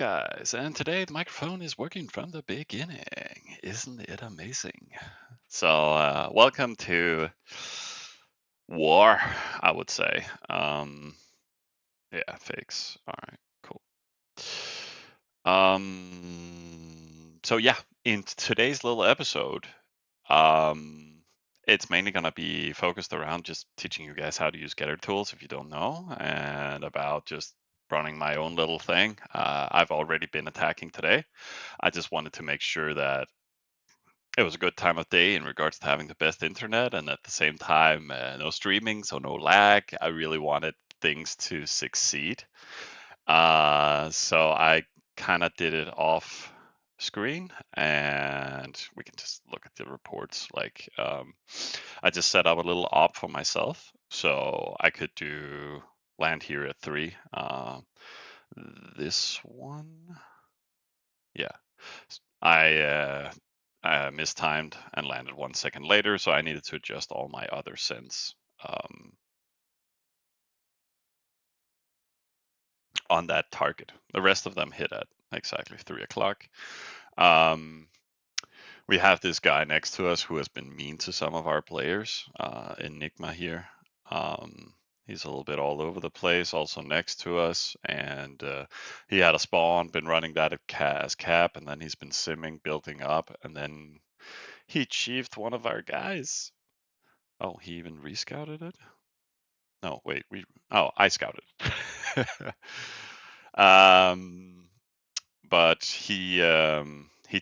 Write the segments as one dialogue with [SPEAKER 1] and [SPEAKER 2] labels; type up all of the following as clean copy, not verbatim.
[SPEAKER 1] guys, and today the microphone is working from the beginning. Isn't it amazing? Welcome to War, I would say. Yeah, fakes. All right, cool. In today's little episode, it's mainly gonna be focused around just teaching you guys how to use Getter tools if you don't know, and about just running my own little thing. I've already been attacking today. I just wanted to make sure that it was a good time of day in regards to having the best internet, and at the same time, no streaming, so no lag. I really wanted things to succeed. So I kind of did it off screen, and we can just look at the reports. I just set up a little op for myself, so I could do land here at 3. This one, yeah. I mistimed and landed 1 second later, so I needed to adjust all my other sends on that target. The rest of them hit at exactly 3 o'clock. We have this guy next to us who has been mean to some of our players, Enigma here. He's a little bit all over the place, also next to us, and he had a spawn, been running that as cap, and then he's been simming, building up, and then he chiefed one of our guys. Oh, he even rescouted it? No, wait, I scouted. um, but he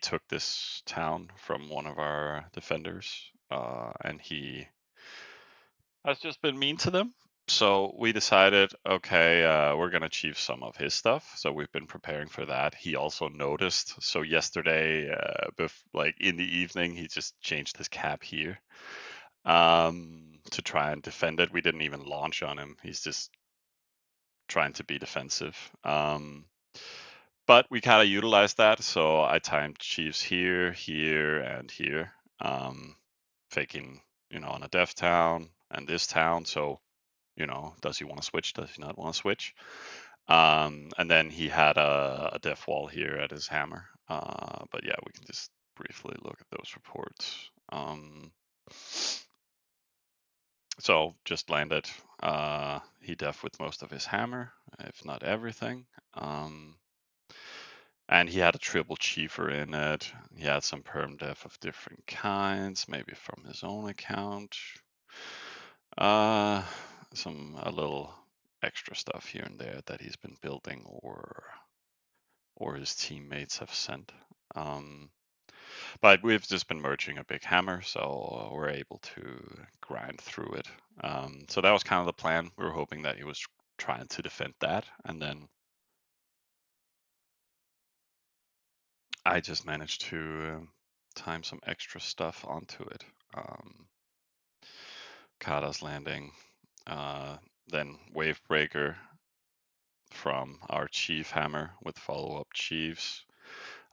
[SPEAKER 1] took this town from one of our defenders, and he has just been mean to them. So we decided, okay, we're gonna chief some of his stuff. So we've been preparing for that. He also noticed. So yesterday, like in the evening, he just changed his cap here to try and defend it. We didn't even launch on him. He's just trying to be defensive. But we kind of utilized that. So I timed chiefs here, here, and here, faking, on a dev town and this town. So, does he want to switch? Does he not want to switch? And then he had a death wall here at his hammer. But yeah, we can just briefly look at those reports. So just landed. He def with most of his hammer, if not everything. And he had a triple chiefer in it. He had some perm def of different kinds, maybe from his own account. A little extra stuff here and there that he's been building or his teammates have sent. But we've just been merging a big hammer, so we're able to grind through it. So that was kind of the plan. We were hoping that he was trying to defend that, and then I just managed to time some extra stuff onto it. Kata's landing, then Wavebreaker from our Chief Hammer with follow-up Chiefs.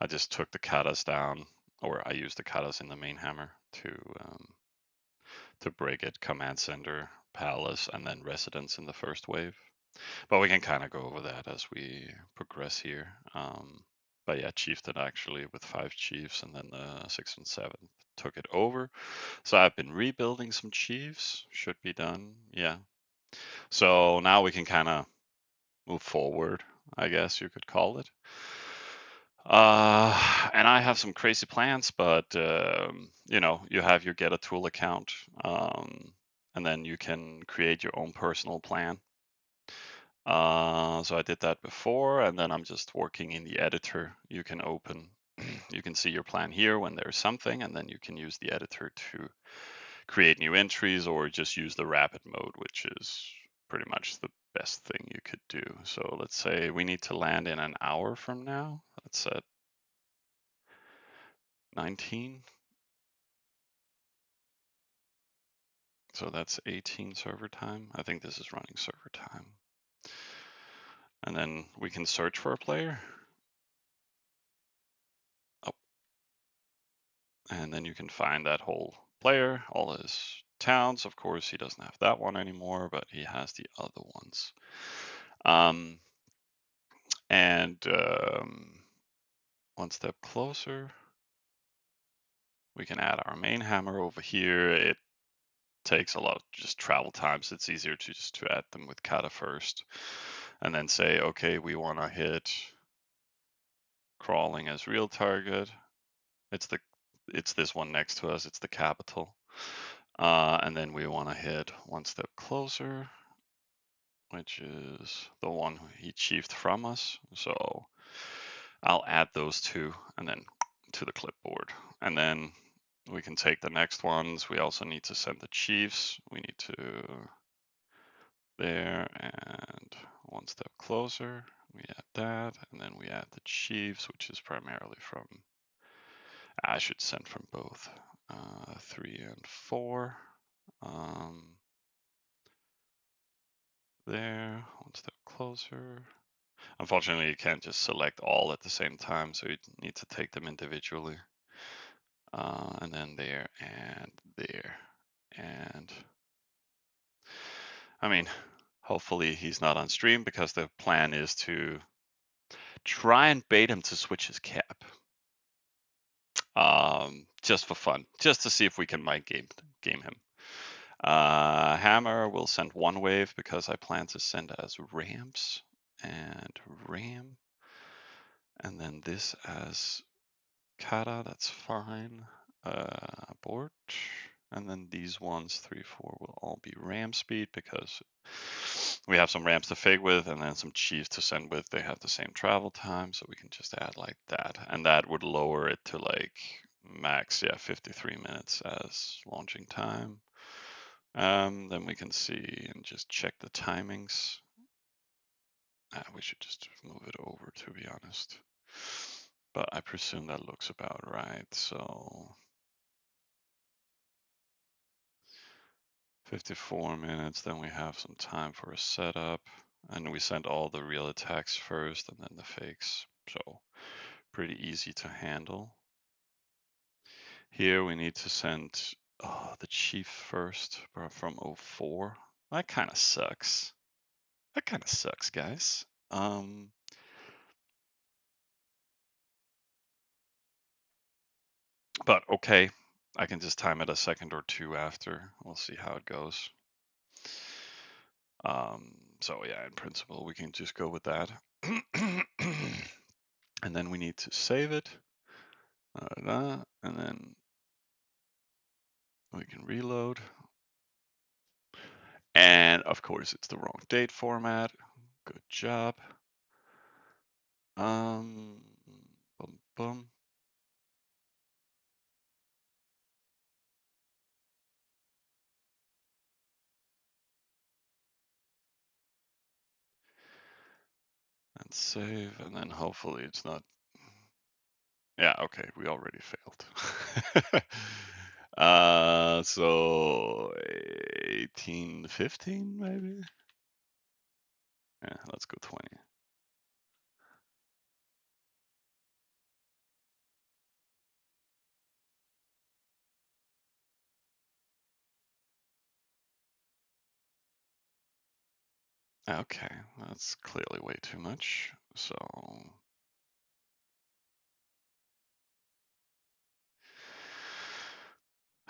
[SPEAKER 1] I just took the katas down, or I used the katas in the main hammer to break it. Command Center, Palace, and then Residence in the first wave. But we can kind of go over that as we progress here. But yeah, Chieftain actually with 5 Chiefs, and then the 6th and 7th took it over. So I've been rebuilding some Chiefs. Should be done. Yeah. So now we can kind of move forward, I guess you could call it. And I have some crazy plans, but you have your Get a Tool account, and then you can create your own personal plan. So I did that before, and then I'm just working in the editor. You can open, you can see your plan here when there's something, and then you can use the editor to create new entries or just use the rapid mode, which is pretty much the best thing you could do. So let's say we need to land in an hour from now. Let's set 19. So that's 18 server time. I think this is running server time. And then we can search for a player. Oh. And then you can find that whole player, all his towns. Of course, he doesn't have that one anymore, but he has the other ones. And one step closer, we can add our main hammer over here. It takes a lot of just travel times. It's easier to just to add them with kata first, and then say, okay, we want to hit crawling as real target. It's this one next to us. It's the capital. And then we want to hit one step closer, which is the one he chiefed from us. So I'll add those two and then to the clipboard. And then we can take the next ones. We also need to send the chiefs. We need to there and one step closer. We add that, and then we add the chiefs, which is primarily from, I should send from both 3 and 4. There, one step closer. Unfortunately, you can't just select all at the same time, so you need to take them individually. And then there and there. And I mean, hopefully he's not on stream because the plan is to try and bait him to switch his cap. Just for fun, just to see if we can mind game him. Hammer will send one wave because I plan to send as ramps and ram. And then this as kata, that's fine. Abort. And then these ones, 3, 4, will all be ram speed because we have some ramps to fake with and then some chiefs to send with. They have the same travel time, so we can just add like that. And that would lower it to like max, 53 minutes as launching time. Then we can see and just check the timings. We should just move it over, to be honest. But I presume that looks about right. So 54 minutes, then we have some time for a setup. And we send all the real attacks first and then the fakes. So pretty easy to handle. Here we need to send the chief first from 04. That kind of sucks. That kind of sucks, guys. But okay, I can just time it a second or two after. We'll see how it goes. So yeah, in principle, we can just go with that. And then we need to save it. And then we can reload. And of course, it's the wrong date format. Good job. Boom, boom. And save, and then hopefully it's not. Yeah, okay, we already failed. So 1815 maybe? Yeah, let's go 20. Okay, that's clearly way too much. So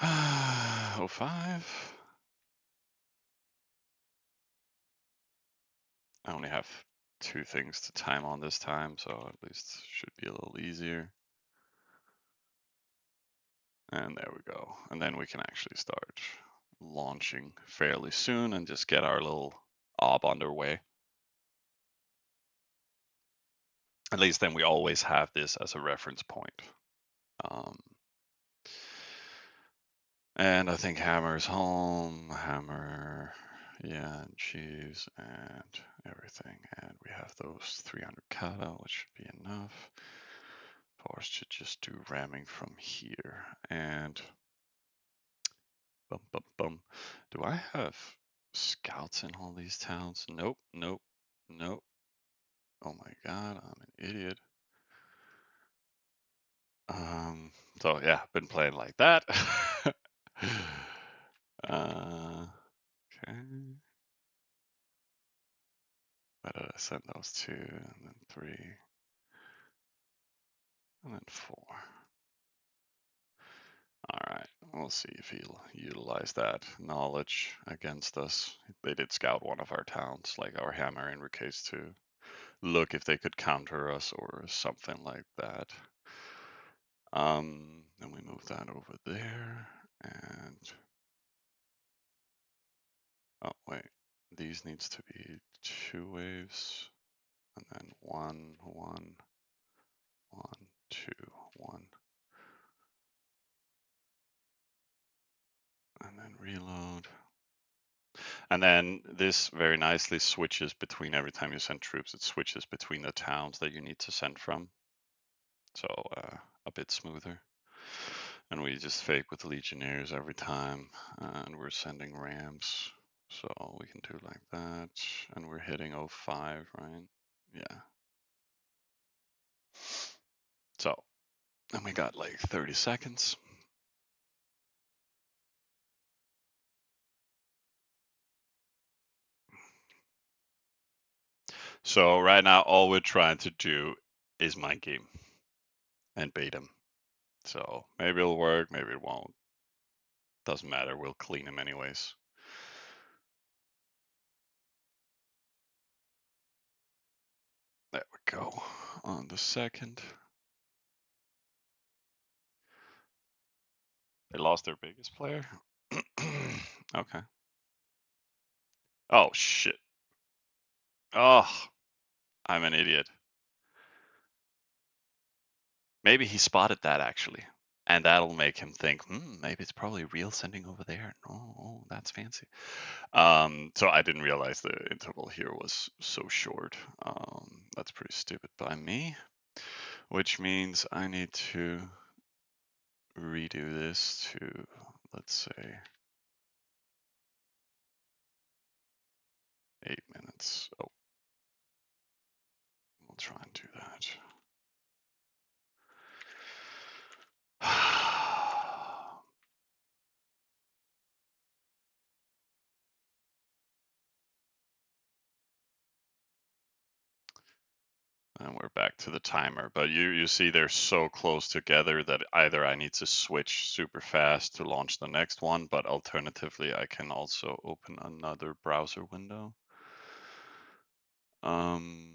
[SPEAKER 1] 05. I only have 2 things to time on this time, so at least should be a little easier. And there we go. And then we can actually start launching fairly soon and just get our little ob underway. At least then we always have this as a reference point. And I think Hammer's home, Hammer, yeah, and cheese and everything. And we have those 300 kata, which should be enough for us to just do ramming from here. And bum, bum, bum. Do I have scouts in all these towns? Nope, nope, nope. Oh my God, I'm an idiot. So yeah, been playing like that. Okay. send those 2, and then 3, and then 4. All right, we'll see if he'll utilize that knowledge against us. They did scout one of our towns, like our hammer in case, to look if they could counter us or something like that. Then we move that over there, and oh wait, these needs to be 2 waves, and then 1, 1, 1, 2, 1, and then reload. And then this very nicely switches between every time you send troops, it switches between the towns that you need to send from. So a bit smoother. And we just fake with the Legionnaires every time. And we're sending rams. So we can do like that. And we're hitting 05, right? Yeah. So, and we got like 30 seconds. So right now, all we're trying to do is mind game and bait him. So maybe it'll work, maybe it won't. Doesn't matter, we'll clean him anyways. There we go. On the second. They lost their biggest player? Okay. Oh, shit. Oh, I'm an idiot. Maybe he spotted that, actually. And that'll make him think, maybe it's probably real sending over there. Oh, that's fancy. So I didn't realize the interval here was so short. That's pretty stupid by me. Which means I need to redo this to, let's say, 8 minutes. Oh, we'll try and do that. And we're back to the timer, but you see they're so close together that either I need to switch super fast to launch the next one, but alternatively I can also open another browser window and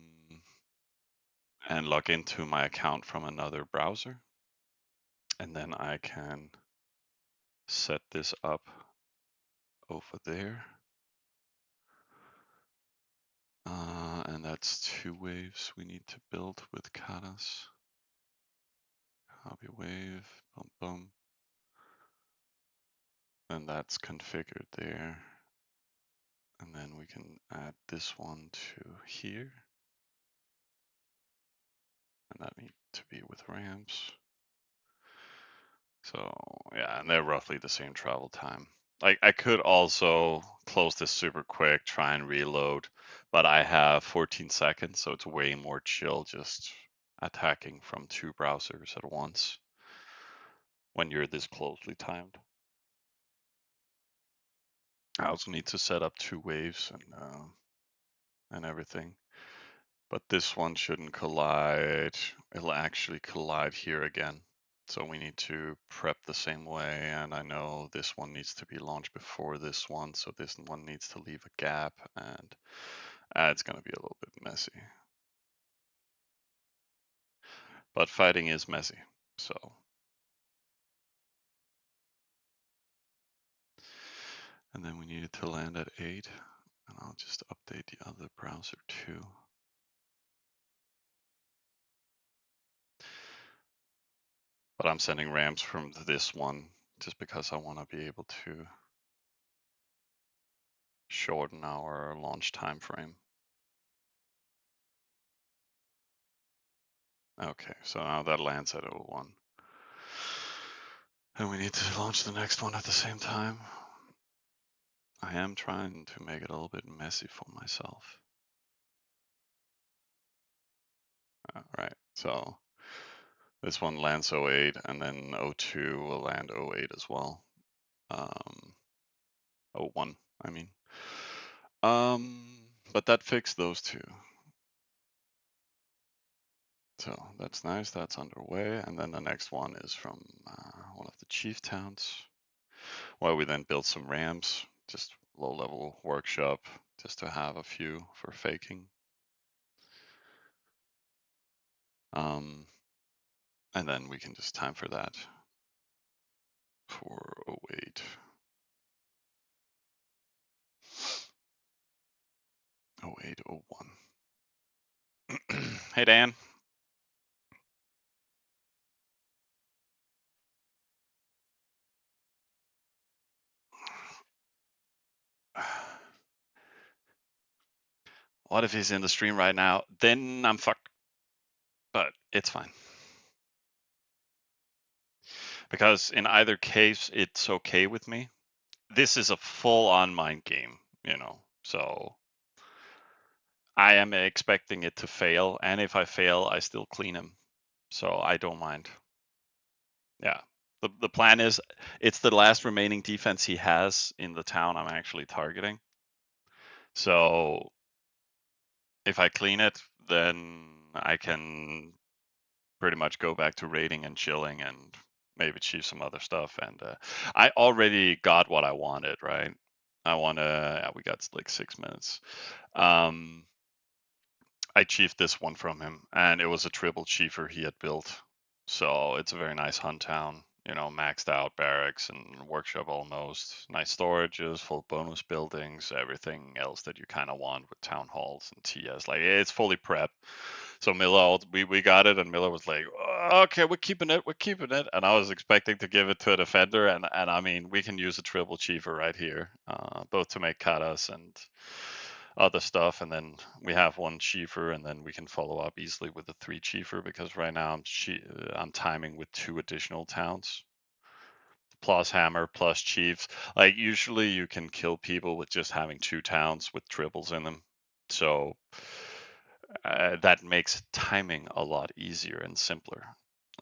[SPEAKER 1] log into my account from another browser, and then I can set this up over there. And that's 2 waves we need to build with katas. Copy wave, boom, boom. And that's configured there. And then we can add this one to here. And that needs to be with ramps. So yeah, and they're roughly the same travel time. Like I could also close this super quick, try and reload, but I have 14 seconds, so it's way more chill just attacking from 2 browsers at once when you're this closely timed. I also need to set up 2 waves and everything. But this one shouldn't collide. It'll actually collide here again. So we need to prep the same way. And I know this one needs to be launched before this one. So this one needs to leave a gap. And it's going to be a little bit messy. But fighting is messy. So. And then we need it to land at 8. And I'll just update the other browser too. But I'm sending rams from this one just because I want to be able to shorten our launch time frame. Okay, so now that lands at 01. And we need to launch the next one at the same time. I am trying to make it a little bit messy for myself. All right, so this one lands 08, and then 02 will land 08 as well. 01, I mean. But that fixed those two. So that's nice, that's underway. And then the next one is from one of the chief towns, where we then built some ramps, just low level workshop, just to have a few for faking. And then we can just time for that for 08. 0801. Hey, Dan. What if he's in the stream right now? Then I'm fucked. But it's fine. Because in either case, it's okay with me. This is a full-on mind game, you know. So I am expecting it to fail, and if I fail, I still clean him. So I don't mind. Yeah. The plan is it's the last remaining defense he has in the town I'm actually targeting. So if I clean it, then I can pretty much go back to raiding and chilling and maybe achieve some other stuff. And I already got what I wanted, right? I want to, yeah, we got like 6 minutes. I chiefed this one from him, and it was a triple chiefer he had built. So it's a very nice hunt town, you know, maxed out barracks and workshop almost. Nice storages, full bonus buildings, everything else that you kind of want with town halls and TS. Like it's fully prepped. So Miller, we got it, and Miller was like, "Okay, we're keeping it, we're keeping it." And I was expecting to give it to a defender, and I mean, we can use a triple chiefer right here, both to make katas and other stuff, and then we have one chiefer, and then we can follow up easily with the 3 chiefer because right now I'm timing with 2 additional towns plus hammer plus chiefs. Like usually you can kill people with just having 2 towns with triples in them, so that makes timing a lot easier and simpler.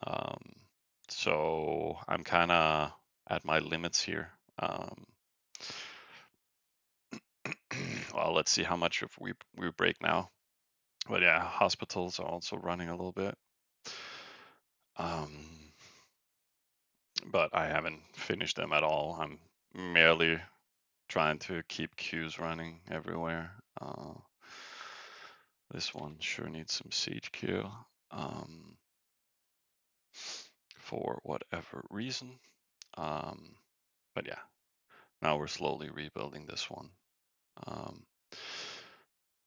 [SPEAKER 1] Um, so I'm kind of at my limits here. Well, let's see how much of we break now. But yeah, hospitals are also running a little bit. Um, but I haven't finished them at all. I'm merely trying to keep queues running everywhere. This one sure needs some siege queue for whatever reason. But yeah, now we're slowly rebuilding this one.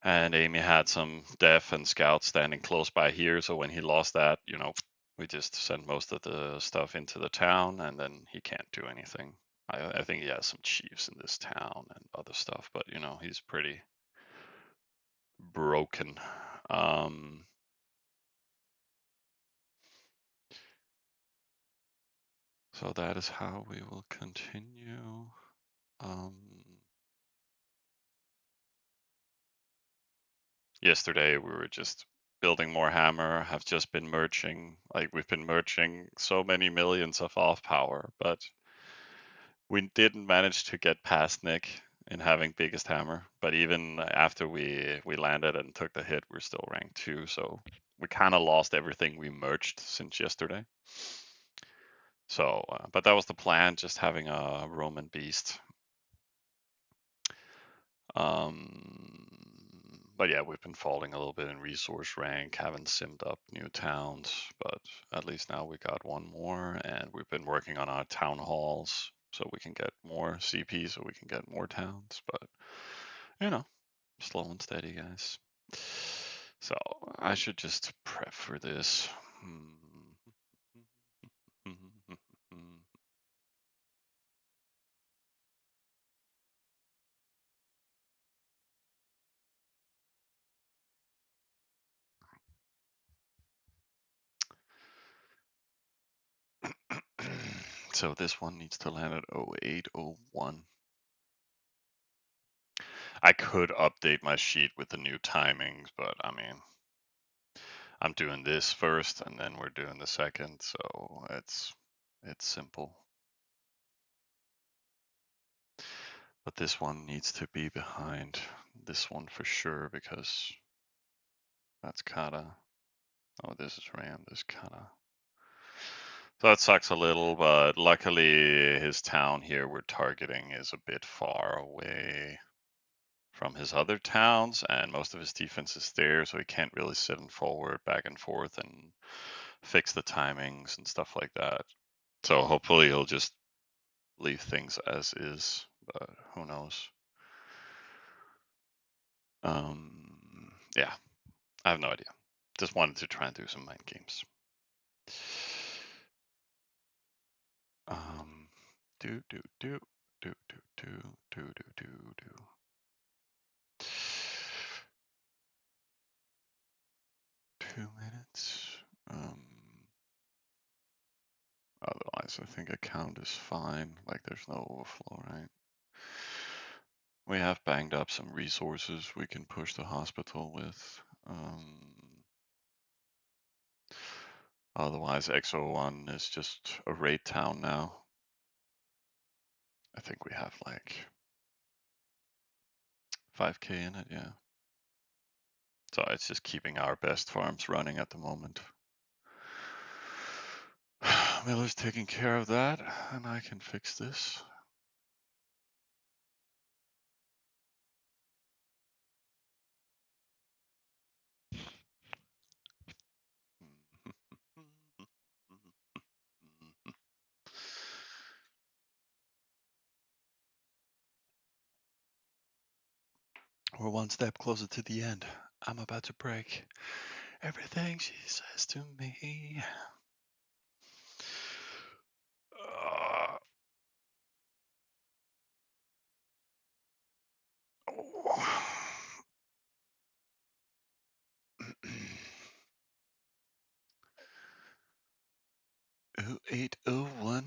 [SPEAKER 1] And Amy had some def and scouts standing close by here, so when he lost that, you know, we just sent most of the stuff into the town, and then he can't do anything. I think he has some chiefs in this town and other stuff, but you know, he's pretty broken. So that is how we will continue. Yesterday we were just building more hammer, have just been merging, like we've been merging so many millions of off power, but we didn't manage to get past Nick in having biggest hammer. But even after we landed and took the hit, we're still ranked 2, so we kind of lost everything we merged since yesterday. So, but that was the plan, just having a Roman beast. But yeah, we've been falling a little bit in resource rank, haven't simmed up new towns, but at least now we got one more, and we've been working on our town halls so we can get more CP, so we can get more towns. But you know, slow and steady, guys. So I should just prep for this. So this one needs to land at 0801. I could update my sheet with the new timings, but I mean, I'm doing this first and then we're doing the second, so it's simple. But this one needs to be behind this one for sure, because that's kinda Oh, this is Ram. This kind of. So that sucks a little, but luckily his town here we're targeting is a bit far away from his other towns, and most of his defense is there, so he can't really sit and forward, back and forth, and fix the timings and stuff like that. So hopefully he'll just leave things as is, but who knows? Yeah, I have no idea. Just wanted to try and do some mind games. Do do do do do do do do do do. 2 minutes. Otherwise, I think a count is fine. Like, there's no overflow, right? We have banged up some resources we can push the hospital with. Otherwise, XO1 is just a raid town now. I think we have like 5k in it, yeah. So it's just keeping our best farms running at the moment. Miller's taking care of that, and I can fix this. We're one step closer to the end. I'm about to break everything she says to me. Oh. 0801.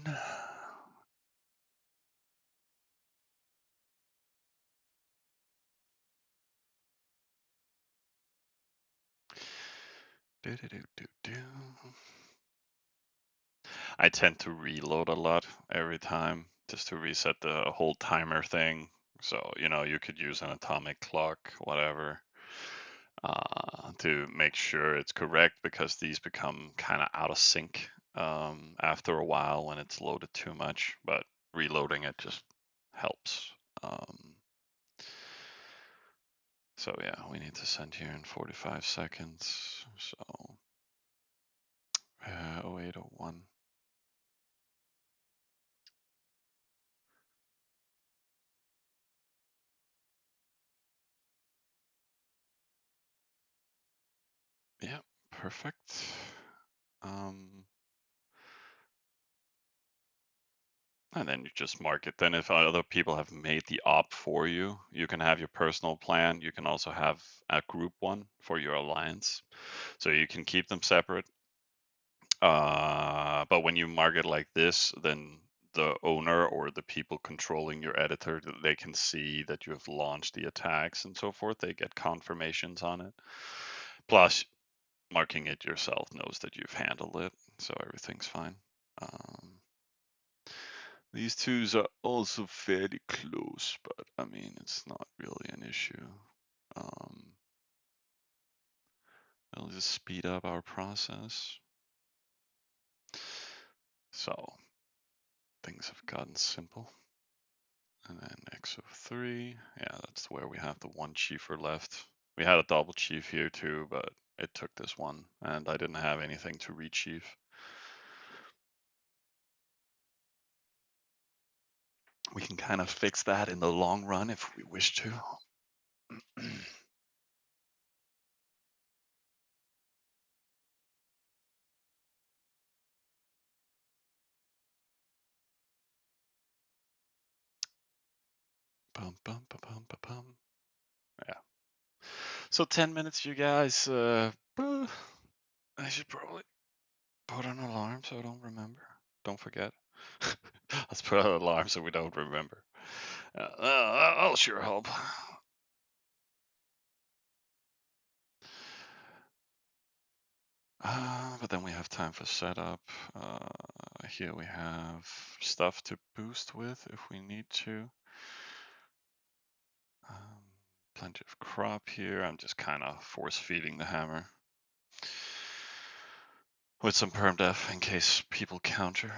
[SPEAKER 1] I tend to reload a lot every time just to reset the whole timer thing. So, you could use an atomic clock, whatever, to make sure it's correct, because these become kind of out of sync after a while when it's loaded too much. But reloading it just helps. So yeah, we need to send here in 45 seconds. So 0801. Yeah, perfect. And then you just mark it. Then if other people have made the op for you, you can have your personal plan. You can also have a group one for your alliance. So you can keep them separate. But when you mark it like this, then the owner or the people controlling your editor, they can see that you have launched the attacks and so forth. They get confirmations on it. Plus, marking it yourself knows that you've handled it, so everything's fine. These twos are also fairly close, but I mean, it's not really an issue. It'll just speed up our process. So things have gotten simple. And then XO3, yeah, that's where we have the one chiefer left. We had a double chief here too, but it took this one, and I didn't have anything to re-chief. We can kind of fix that in the long run if we wish to. Bum, bum, bum, bum, bum, bum. Yeah. So 10 minutes, you guys. I should probably put an alarm so I don't remember. Don't forget. Let's put an alarm so we don't remember. I'll sure help. But then we have time for setup. Here we have stuff to boost with if we need to. Plenty of crop here. I'm just kind of force feeding the hammer. with some perm def in case people counter.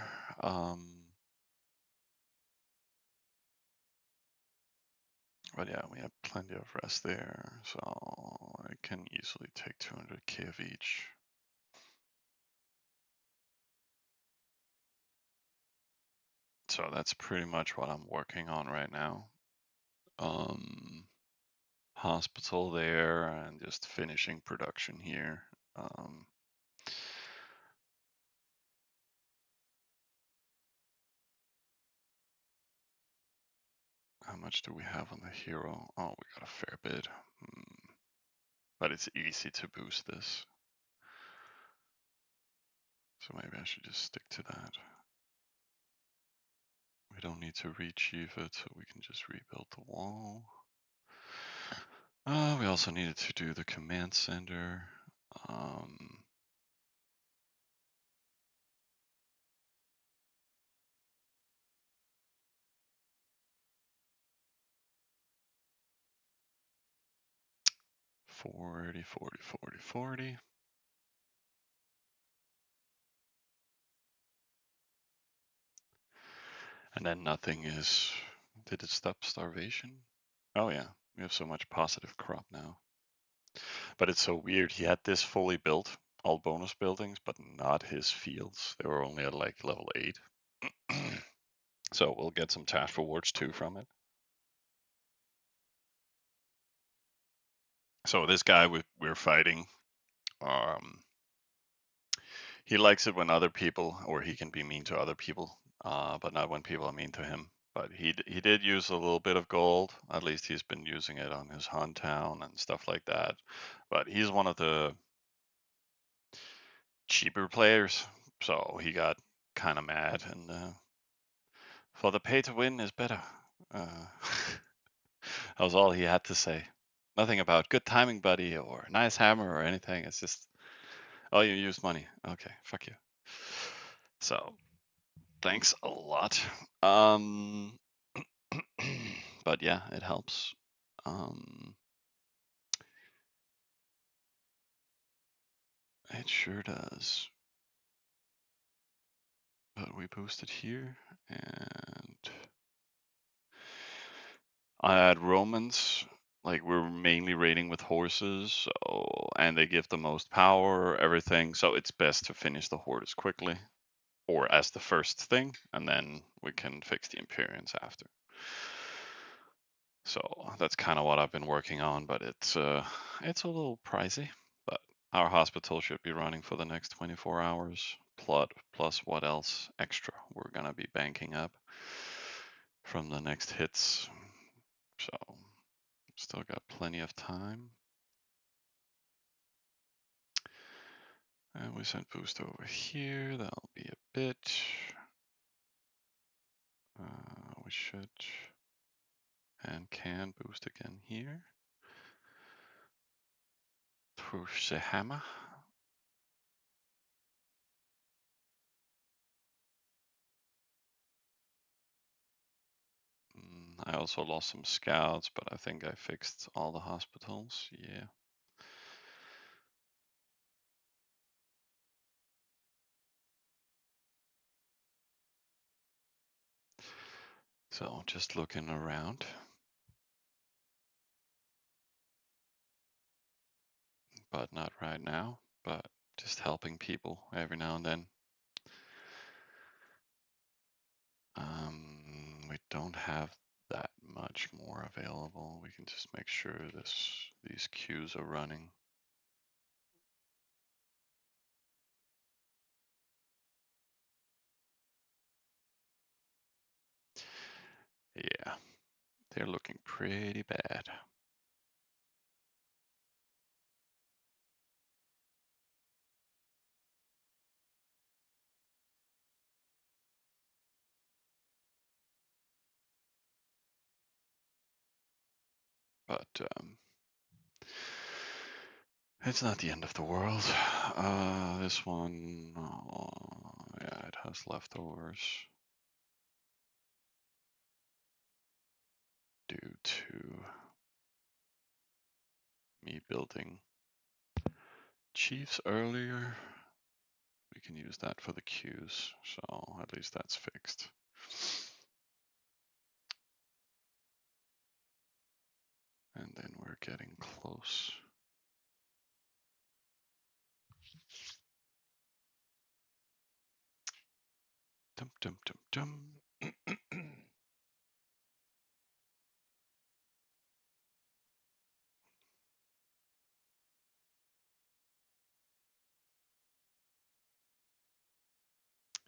[SPEAKER 1] But yeah, we have plenty of rest there, so I can easily take 200k of each. So that's pretty much what I'm working on right now. Hospital there and just finishing production here. How much do we have on the hero? Oh, we got a fair bit. But it's easy to boost this. So maybe I should just stick to that. We don't need to rechief it, so we can just rebuild the wall. We also needed to do the command center. 40, 40, 40, 40. And then nothing is, did it stop starvation? Oh yeah, we have so much positive crop now. But it's so weird, he had this fully built, all bonus buildings, but not his fields. They were only at like level 8. So we'll get some task rewards too from it. So this guy we're fighting, he likes it when other people, or he can be mean to other people, but not when people are mean to him. But he did use a little bit of gold. At least he's been using it on his hunt town and stuff like that. But he's one of the cheaper players, so he got kind of mad. And for the pay to win is better. That was all he had to say. Nothing about good timing, buddy, or nice hammer or anything. It's just, oh, you used money. Okay, fuck you. So thanks a lot. But yeah, it helps. It sure does. But we boosted here, and I had Romans. Like we're mainly raiding with horses, so and they give the most power, everything. So it's best to finish the hordes quickly, or as the first thing, and then we can fix the Imperiums after. So that's kind of what I've been working on, but it's a little pricey. But our hospital should be running for the next 24 hours, plus what else extra we're gonna be banking up from the next hits. So still got plenty of time. And we sent boost over here. That'll be a bit. We should and can boost again here. Push the hammer. I also lost some scouts, but I think I fixed all the hospitals. Yeah. So just looking around. But not right now, but just helping people every now and then. We don't have that much more available. We can just make sure these queues are running. Yeah, they're looking pretty bad. But it's not the end of the world. This one, yeah, it has leftovers due to me building chiefs earlier. we can use that for the queues. So at least that's fixed. And then we're getting close. Dum, dum, dum, dum.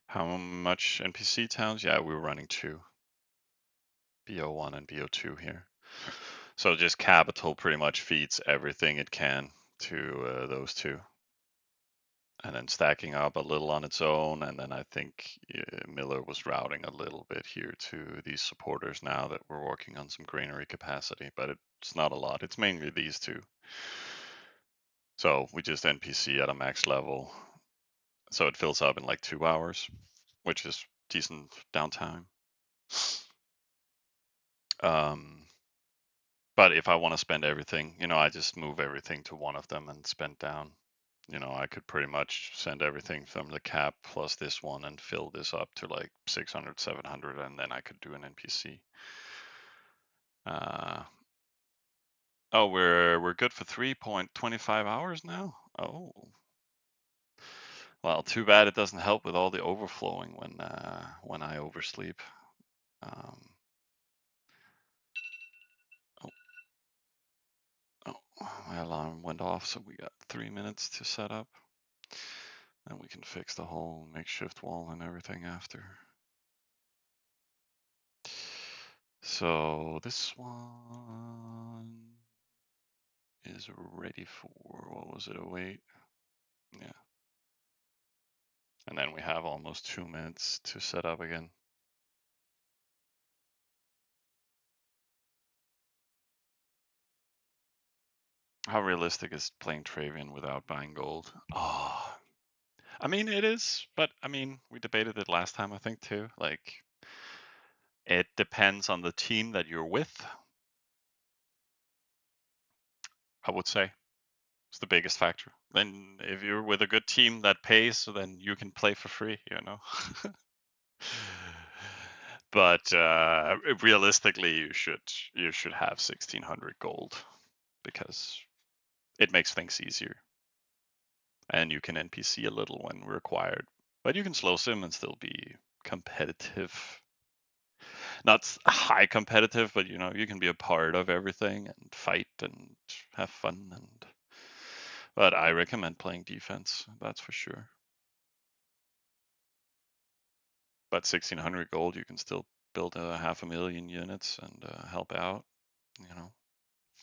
[SPEAKER 1] How much NPC towns? Yeah, we were running 2. BO1 and BO2 here. So just capital pretty much feeds everything it can to those 2. And then stacking up a little on its own. And then I think Miller was routing a little bit here to these supporters now that we're working on some granary capacity, but it's not a lot. It's mainly these 2. So we just NPC at a max level. So it fills up in like 2 hours, which is decent downtime. But if I want to spend everything, I just move everything to one of them and spend down. I could pretty much send everything from the cap plus this one and fill this up to like 600, 700, and then I could do an NPC. Oh, we're good for 3.25 hours now. Oh, well, too bad it doesn't help with all the overflowing when I oversleep. My alarm went off, so we got 3 minutes to set up. And we can fix the whole makeshift wall and everything after. So this one is ready for, what was it, 08? Yeah. And then we have almost 2 minutes to set up again. How realistic is playing Travian without buying gold? Oh, I mean, it is, but I mean, we debated it last time, I think, too. Like, it depends on the team that you're with, I would say. It's the biggest factor. Then if you're with a good team that pays, then you can play for free, But realistically, you should have 1600 gold because it makes things easier, and you can NPC a little when required. But you can slow sim and still be competitive. Not high competitive, but you can be a part of everything and fight and have fun. But I recommend playing defense, that's for sure. But 1600 gold, you can still build 500,000 units and help out,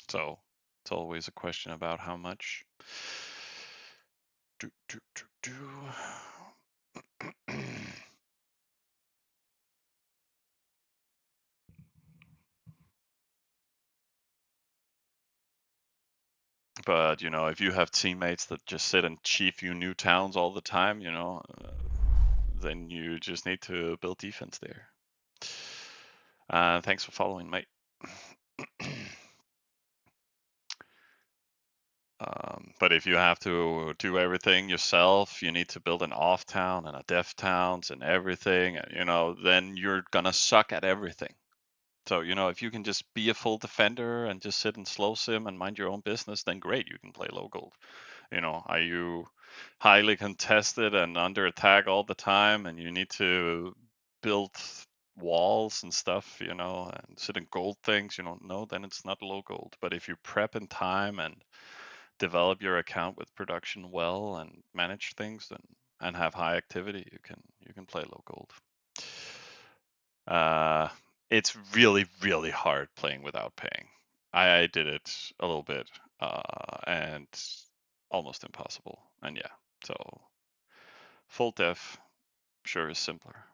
[SPEAKER 1] So it's always a question about how much. But if you have teammates that just sit and chief you new towns all the time, then you just need to build defense there. Thanks for following, mate. But if you have to do everything yourself, you need to build an off town and a def towns and everything, then you're gonna suck at everything. So, if you can just be a full defender and just sit and slow sim and mind your own business, then great, you can play low gold. Are you highly contested and under attack all the time and you need to build walls and stuff, and sit in gold things, no, then it's not low gold. But if you prep in time and develop your account with production well and manage things and have high activity, you can play low gold. It's really, really hard playing without paying. I did it a little bit, and almost impossible. And yeah, so full def sure is simpler.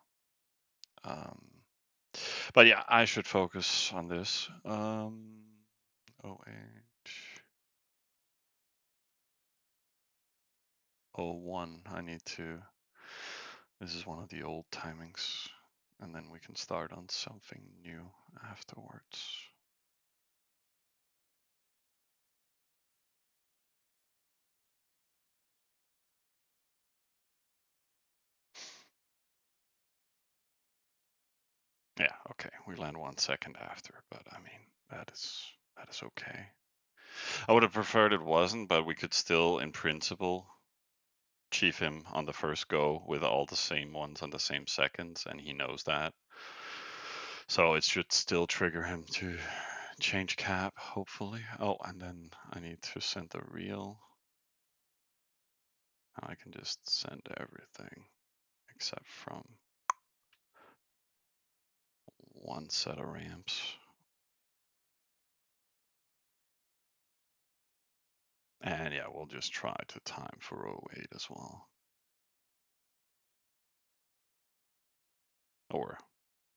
[SPEAKER 1] But yeah, I should focus on this. 08, 01, I need to, this is one of the old timings, and then we can start on something new afterwards. Yeah, okay. We land 1 second after, but I mean that is okay. I would have preferred it wasn't, but we could still, in principle, chief him on the first go with all the same ones on the same seconds, and he knows that. So it should still trigger him to change cap, hopefully. Oh, and then I need to send the reel. I can just send everything except from one set of ramps. And yeah, we'll just try to time for 08 as well. Or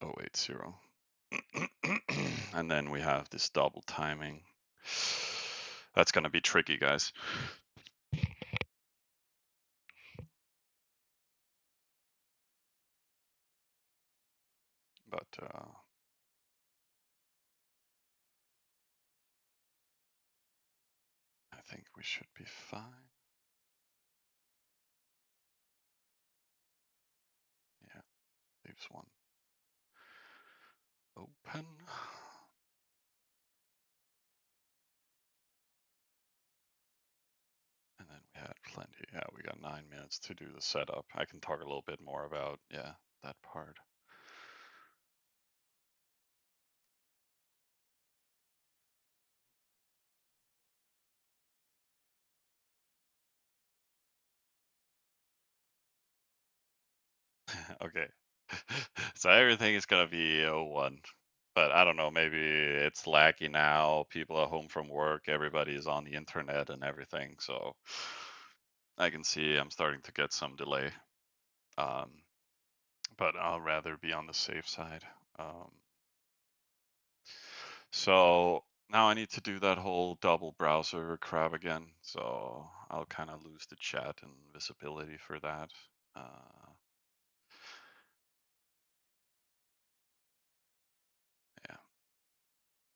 [SPEAKER 1] 080. And then we have this double timing. That's going to be tricky, guys. But I think we should be fine. Yeah, leaves one open. And then we had plenty. Yeah, we got 9 minutes to do the setup. I can talk a little bit more about, yeah, that part. Okay. So everything is gonna be 01. But I don't know, maybe it's laggy now. People are home from work, everybody is on the internet and everything. So I can see I'm starting to get some delay. But I'll rather be on the safe side. So now I need to do that whole double browser crap again. So I'll kind of lose the chat and visibility for that. Yeah.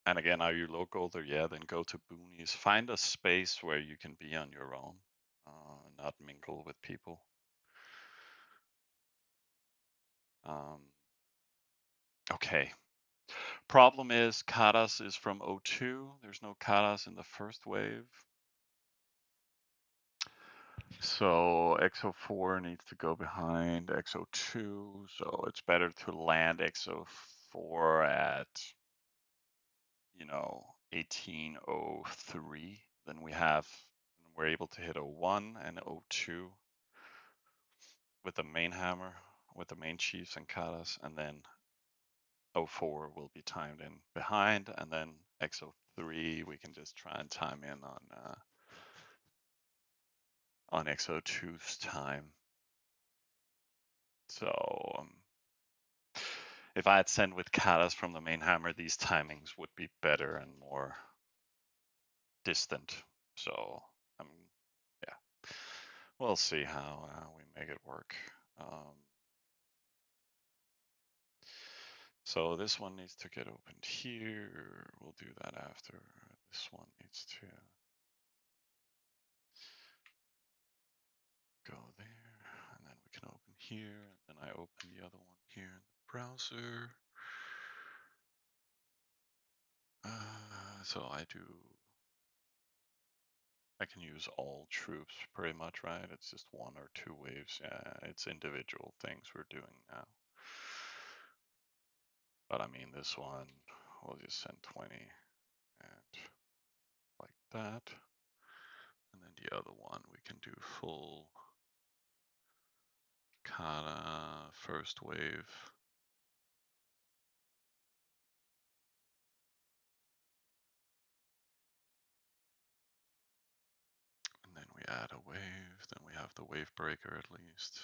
[SPEAKER 1] And again, are you local? There? Yeah, then go to Boonies. Find a space where you can be on your own, not mingle with people. Okay. Problem is, Karas is from 02. There's no Karas in the first wave. So XO4 needs to go behind XO2. So it's better to land XO4 at, 1803. Then we're able to hit 01 and 02 with the main hammer, with the main chiefs and katas, and then 04 will be timed in behind, and then XO3 we can just try and time in on XO2's time. So if I had sent with katas from the main hammer, these timings would be better and more distant. So yeah, we'll see how we make it work. So this one needs to get opened here. We'll do that after. This one needs to go there, and then we can open here, and then I open the other one here in the browser. So I can use all troops pretty much, right? It's just 1 or 2 waves. Yeah, it's individual things we're doing now. But I mean, this one, we'll just send 20 and like that. And then the other one, we can do full Kata first wave. And then we add a wave, then we have the wave breaker at least.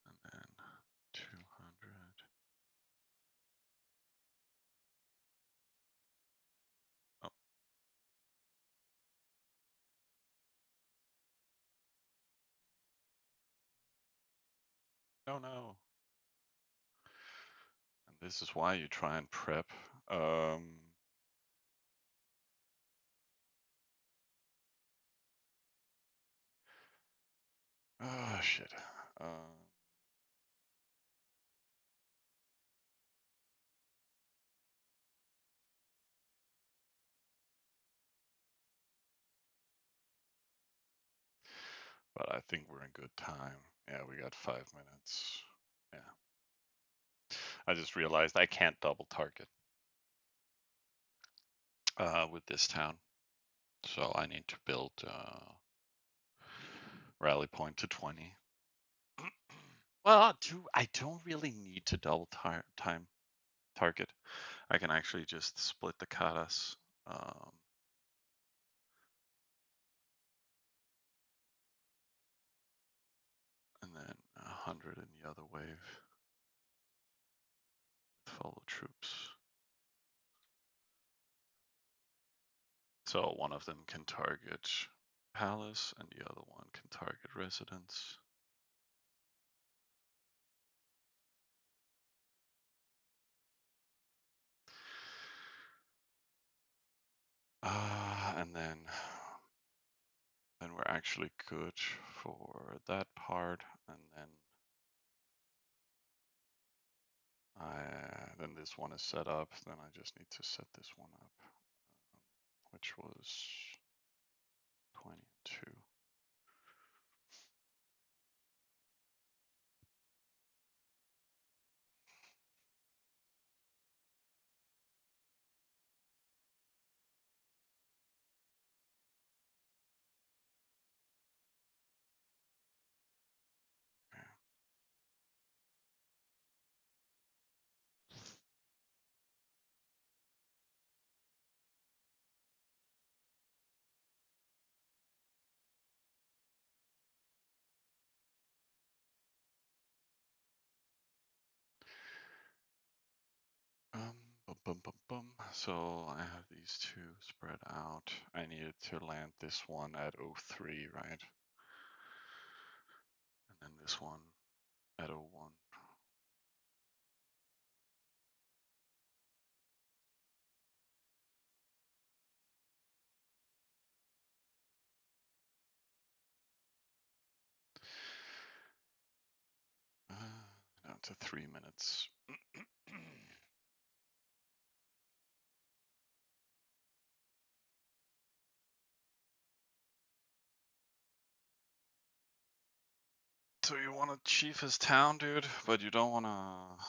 [SPEAKER 1] And then 200. Oh. Oh no. And this is why you try and prep. Oh shit. but I think we're in good time. Yeah, we got 5 minutes. Yeah. I just realized I can't double target with this town. So I need to build rally point to 20. Well, I don't really need to double time target. I can actually just split the katas. And then 100 in the other wave with follow troops. So one of them can target palace and the other one can target residence. And then we're actually good for that part. And then this one is set up. Then I just need to set this one up, which was 22. Bum, bum, bum, bum. So I have these two spread out. I needed to land this one at 03, right? And then this one at 01. Down to 3 minutes. So you want to chief his town, dude, but you don't want to.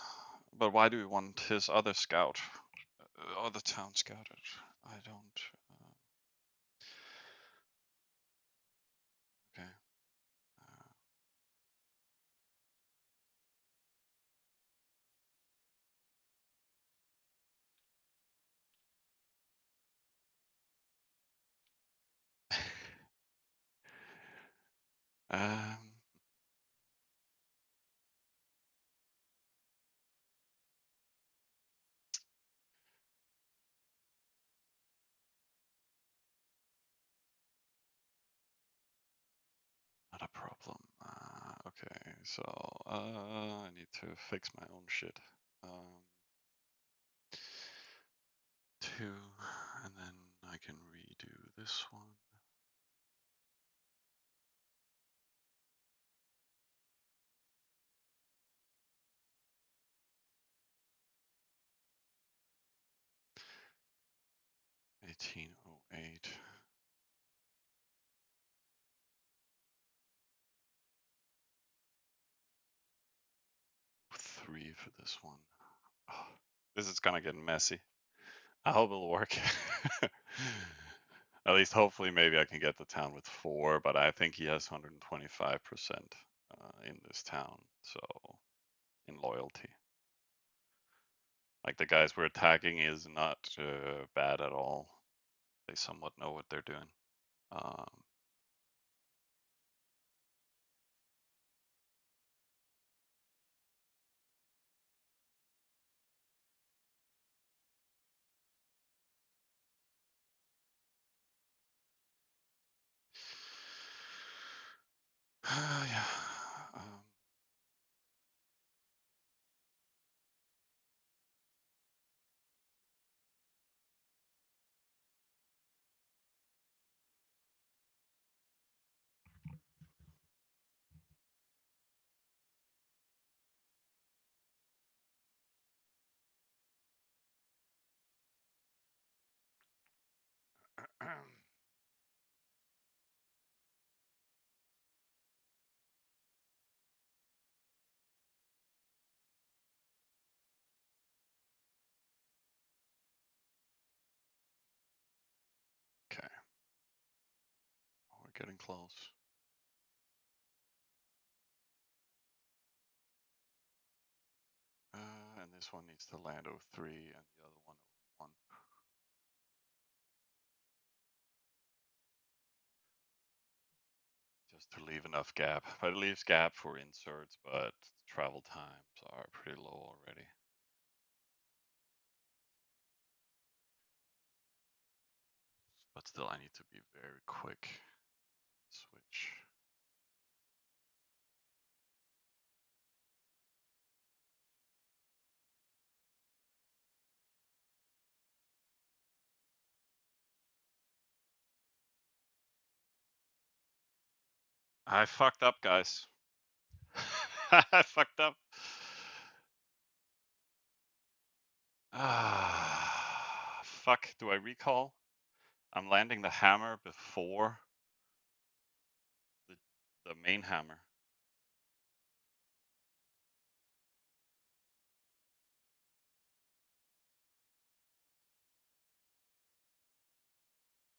[SPEAKER 1] But why do you want his other scout, other town scouted? I don't. Okay. Um. Not a problem. Okay, so I need to fix my own shit. Two, and then I can redo this one. $18.08. 3 for this one. Oh, this is gonna get messy. I hope it'll work. At least hopefully maybe I can get the town with 4, but I think he has 125% in this town, so in loyalty. Like the guys we're attacking is not bad at all. They somewhat know what they're doing. Um, yeah. getting close. And this one needs to land 03 and the other one 01. Just to leave enough gap. But it leaves gap for inserts, but travel times are pretty low already. But still, I need to be very quick. Switch. I fucked up, guys. I fucked up. Ah, fuck. Do I recall? I'm landing the hammer before the main hammer.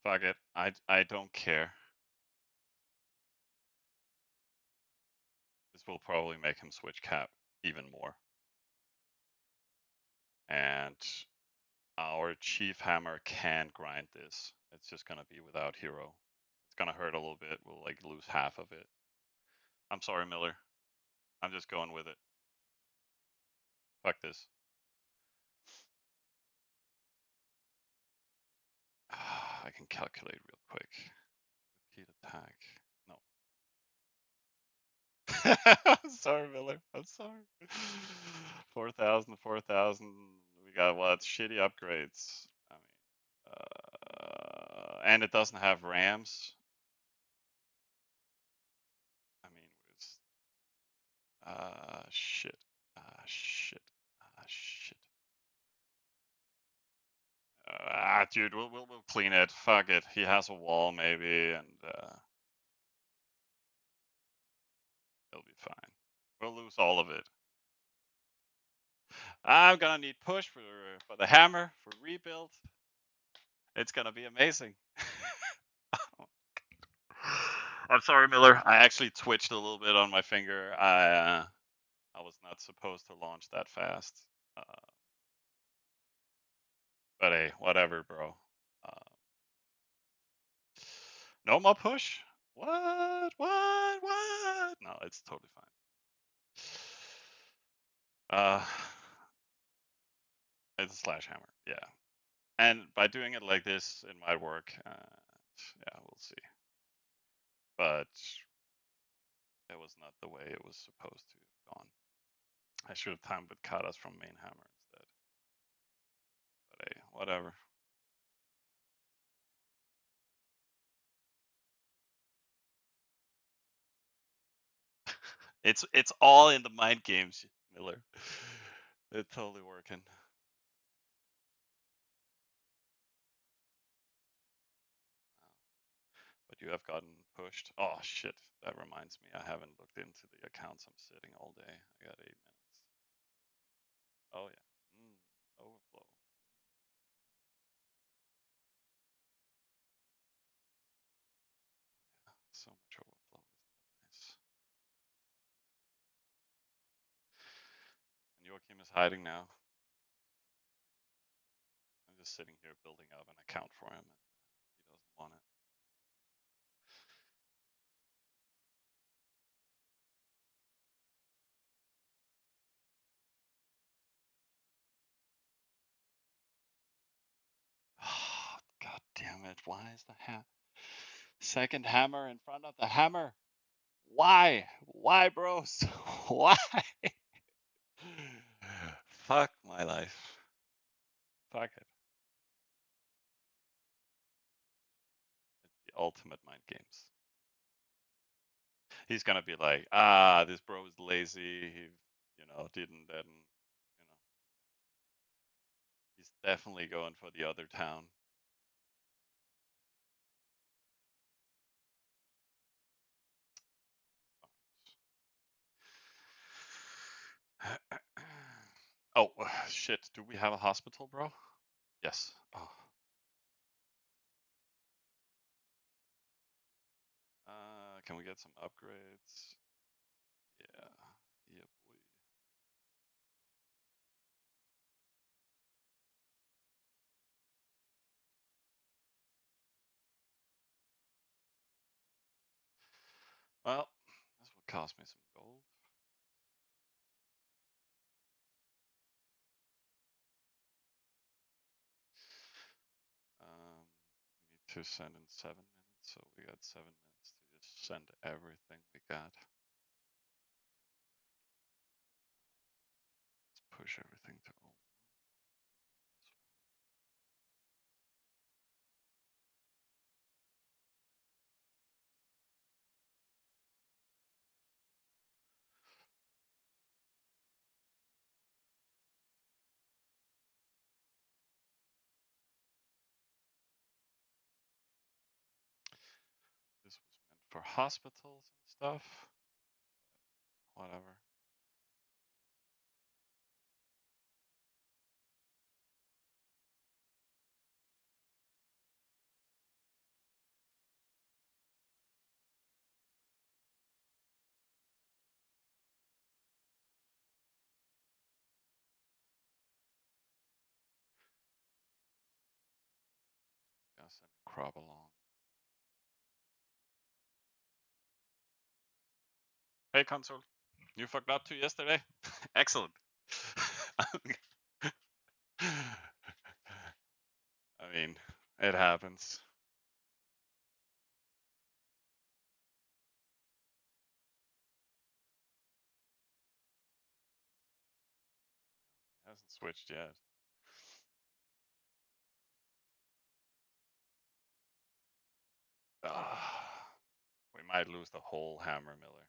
[SPEAKER 1] Fuck it. I don't care. This will probably make him switch cap even more. And our chief hammer can grind this. It's just gonna be without hero. It's gonna hurt a little bit. We'll like lose half of it. I'm sorry, Miller. I'm just going with it. Fuck this. I can calculate real quick. Repeat attack. No. I'm sorry, Miller. I'm sorry. 4,000, 4,000. We got what? Shitty upgrades. I mean, and it doesn't have rams. I mean, it's shit. Shit. Shit. Dude, we'll clean it. Fuck it. He has a wall maybe, and it'll be fine. We'll lose all of it. I'm gonna need push for the hammer for rebuild. It's gonna be amazing. I'm sorry, Miller. I actually twitched a little bit on my finger. I was not supposed to launch that fast. But hey, whatever, bro. No more push? What? What? What? No, it's totally fine. It's a slash hammer, yeah. And by doing it like this, it might work. Yeah, we'll see. But it was not the way it was supposed to have gone. I should have timed with katas from main hammer instead. But hey, whatever. It's all in the mind games, Miller. It's totally working. But you have gotten pushed. Oh shit, that reminds me. I haven't looked into the accounts. I'm sitting all day. I got 8 minutes. Oh yeah. Overflow. Yeah, so much overflow. Isn't that nice? And Joachim is hiding now. I'm just sitting here building up an account for him, and he doesn't want it. Oh, God damn it. Why is the second hammer in front of the hammer? Why? Why, bros? Why? Fuck my life. Fuck it. It's the ultimate mind games. He's gonna be like, this bro is lazy. He, didn't then, he's definitely going for the other town. Oh, shit. Do we have a hospital, bro? Yes. Oh. can we get some upgrades? Yeah. Yeah, boy. Well, this will cost me some gold. We need to send in 7 minutes, so we got 7 minutes to just send everything we got. Let's push everything to O1. This was meant for hospitals and stuff. Whatever. Yeah, sending crop along. Hey, console. You forgot to yesterday? Excellent. I mean, it happens. It hasn't switched yet. We might lose the whole Hammer Miller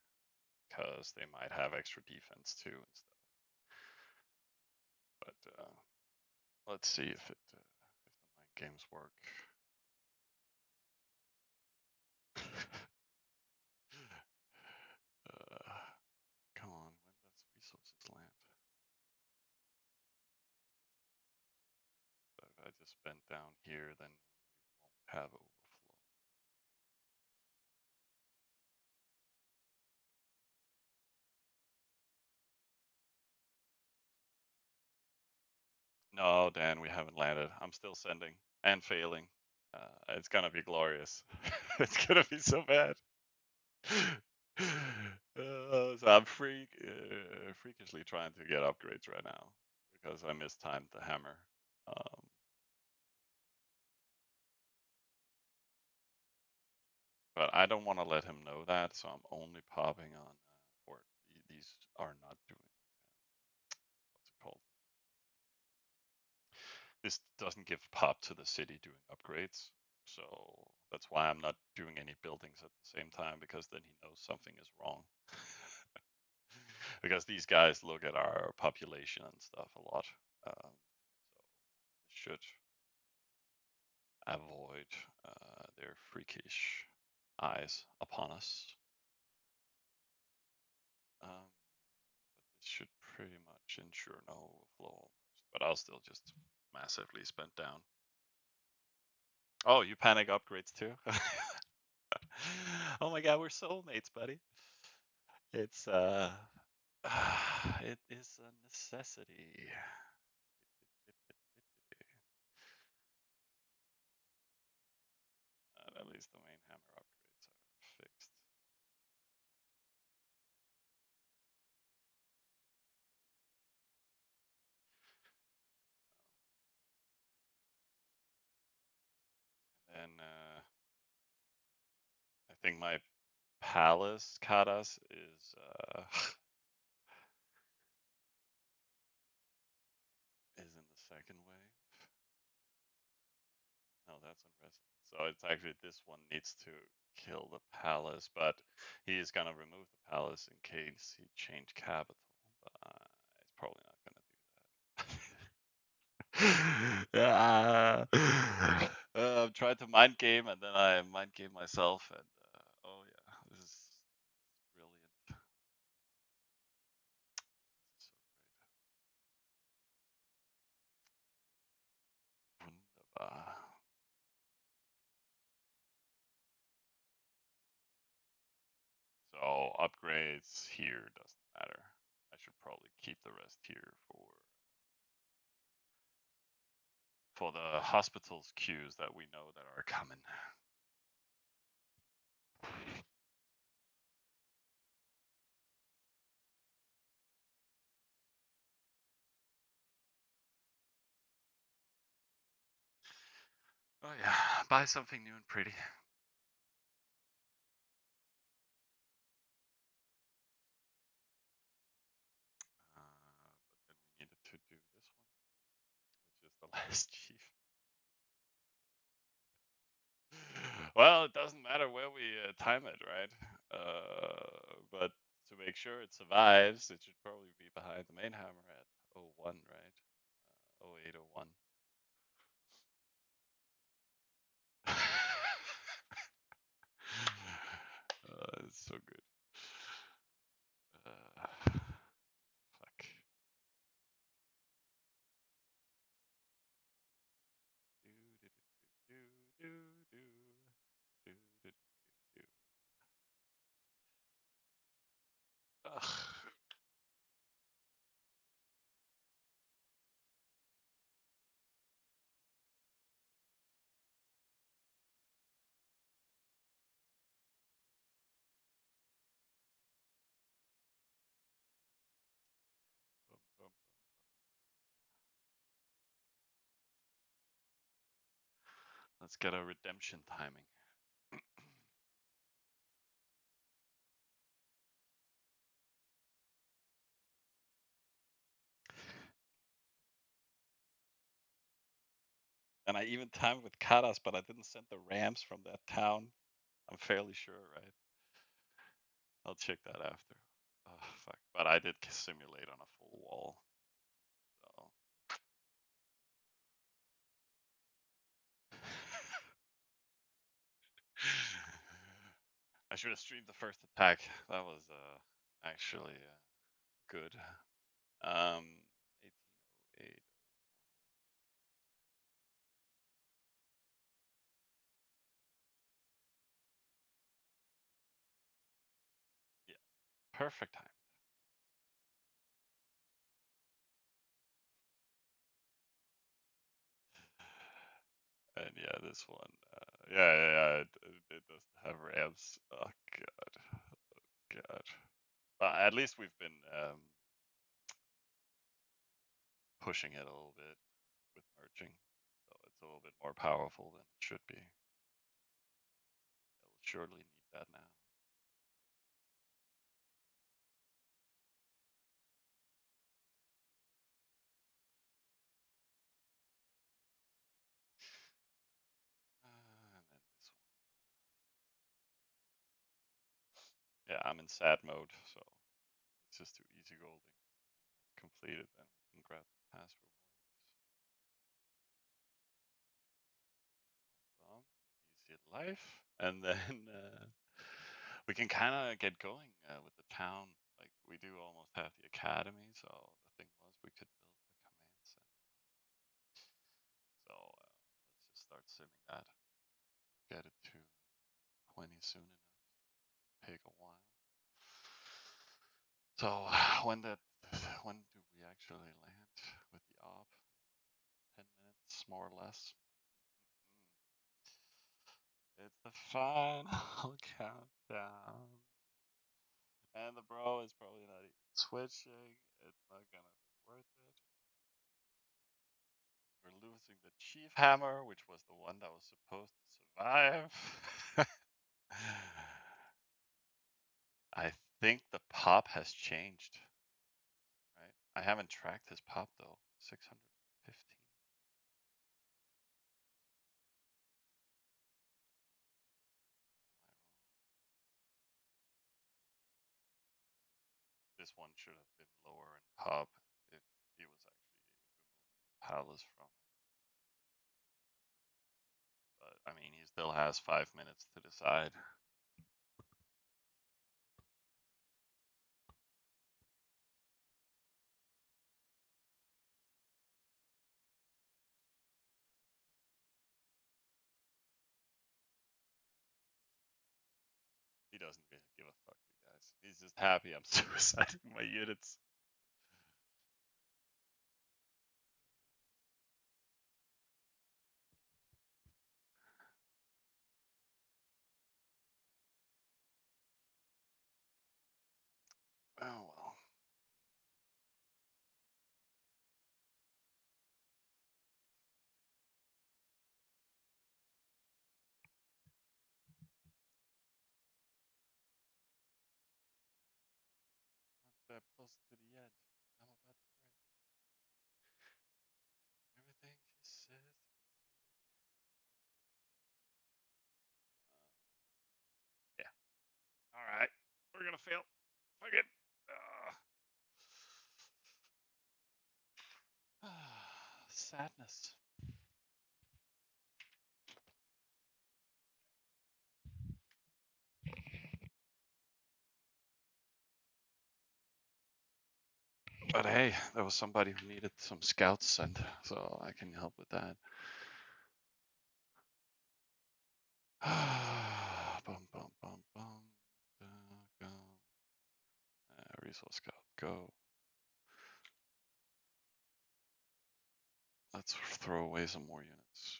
[SPEAKER 1] because they might have extra defense too and stuff. But let's see if the mind games work. Come on, when does resources land? So if I just spend down here, then we won't have overflow. No, Dan, we haven't landed. I'm still sending and failing. It's gonna be glorious. It's gonna be so bad. So I'm freakishly trying to get upgrades right now because I mistimed the hammer. But I don't want to let him know that, so I'm only popping on, or these are not doing, what's it called? This doesn't give pop to the city doing upgrades. So that's why I'm not doing any buildings at the same time, because then he knows something is wrong. Because these guys look at our population and stuff a lot. So this should avoid their freakish eyes upon us. But this should pretty much ensure no overflow almost. But I'll still just massively spend down. Oh, you panic upgrades too? Oh my god, we're soulmates, buddy. It's it is a necessity. At least the main hammer upgrades are fixed. And I think my palace katas is is in the second wave. No, that's on residence. So it's actually this one needs to kill the palace, but he is gonna remove the palace in case he changed capital. But it's probably not gonna do that. Yeah. I'm trying to mind game, and then I mind game myself, and oh yeah, this is brilliant. This is so great. Wunderbar. So upgrades here doesn't matter. I should probably keep the rest here for the hospitals queues that we know that are coming. Oh yeah, buy something new and pretty. But then we needed to do this one, which is the last chief. Well, it doesn't matter where we time it, right? But to make sure it survives, it should probably be behind the main hammer at 01, right? 0801. It's so good. Fuck. Do, do, do, do, do, do, do, do. Ugh. Bum, bum, bum. Let's get a redemption timing. And I even timed with Karas, but I didn't send the Rams from that town. I'm fairly sure, right? I'll check that after. Oh, fuck. But I did simulate on a full wall. So. I should have streamed the first attack. That was actually good. 1808. Yeah, perfect time. And yeah, this one. Yeah. It doesn't have ramps. Oh god. But at least we've been pushing it a little bit with merging, so it's a little bit more powerful than it should be. It'll surely need that now. And then this one. Yeah, I'm in sad mode, so it's just too easy golding. That's completed, then we can grab the task rewards. Easy life, and then we can kind of get going with the town. Like we do almost have the academy, so the thing was we could build the command center. So let's just start simming that. Get it to 20 soon enough. Take a while. So when do we actually land with the op? 10 minutes, more or less. It's the final countdown. And the bro is probably not even switching. It's not gonna be worth it. We're losing the Chief Hammer, which was the one that was supposed to survive. I think the pop has changed, right? I haven't tracked his pop though. 615. This one should have been lower in pop if he was actually removing the palace from it. But I mean, he still has 5 minutes to decide. He doesn't really give a fuck, you guys. He's just happy I'm suiciding my units. Oh well. One step closer to the end. I'm about to break. Everything she says. Yeah. All right. We're gonna fail. Fuck it. Sadness. But hey, there was somebody who needed some scouts sent, so I can help with that. Bum, bum, bum, bum. Go. Resource scout, go. Let's throw away some more units.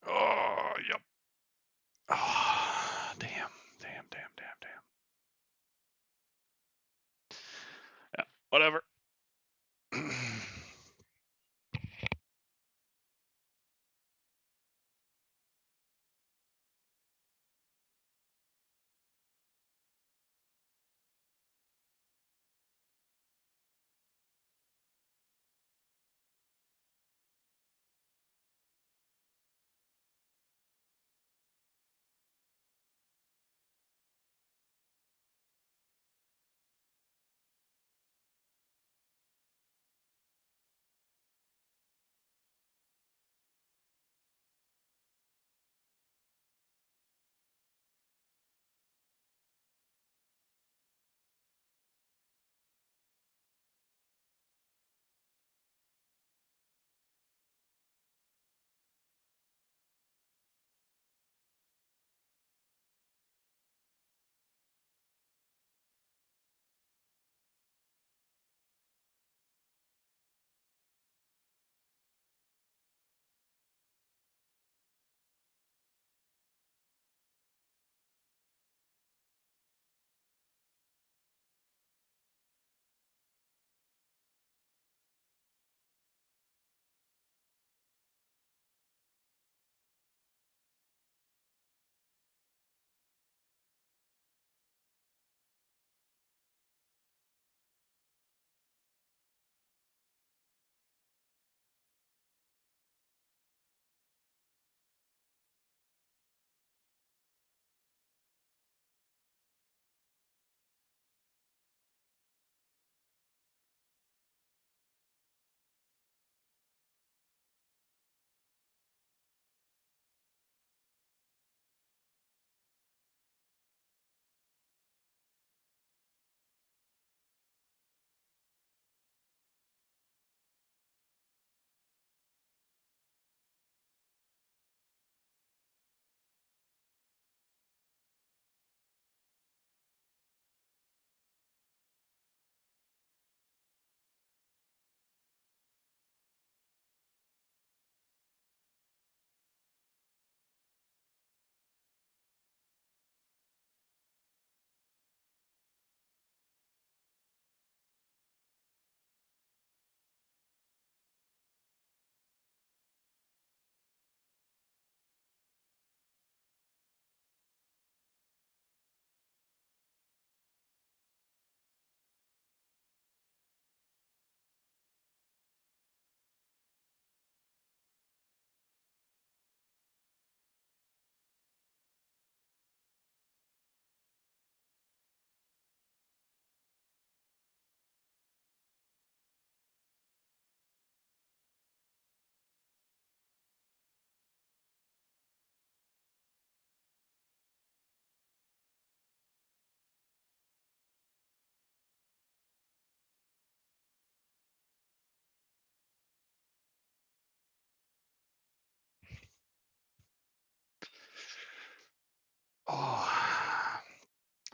[SPEAKER 1] Oh, yep. Oh, damn. Yeah, whatever.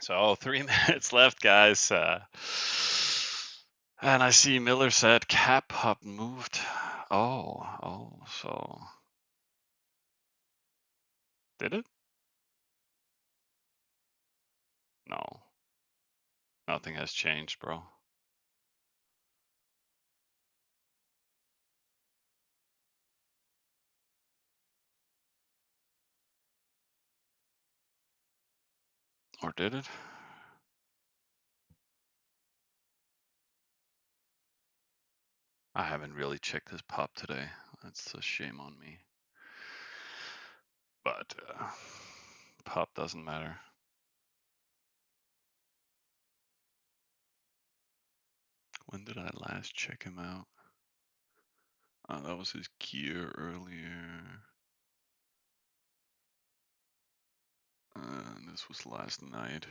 [SPEAKER 1] So 3 minutes left, guys. And I see Miller said cap pop moved. So did it? No, nothing has changed, bro. Or did it? I haven't really checked his pop today. That's a shame on me. But pop doesn't matter. When did I last check him out? That was his gear earlier. This was last night.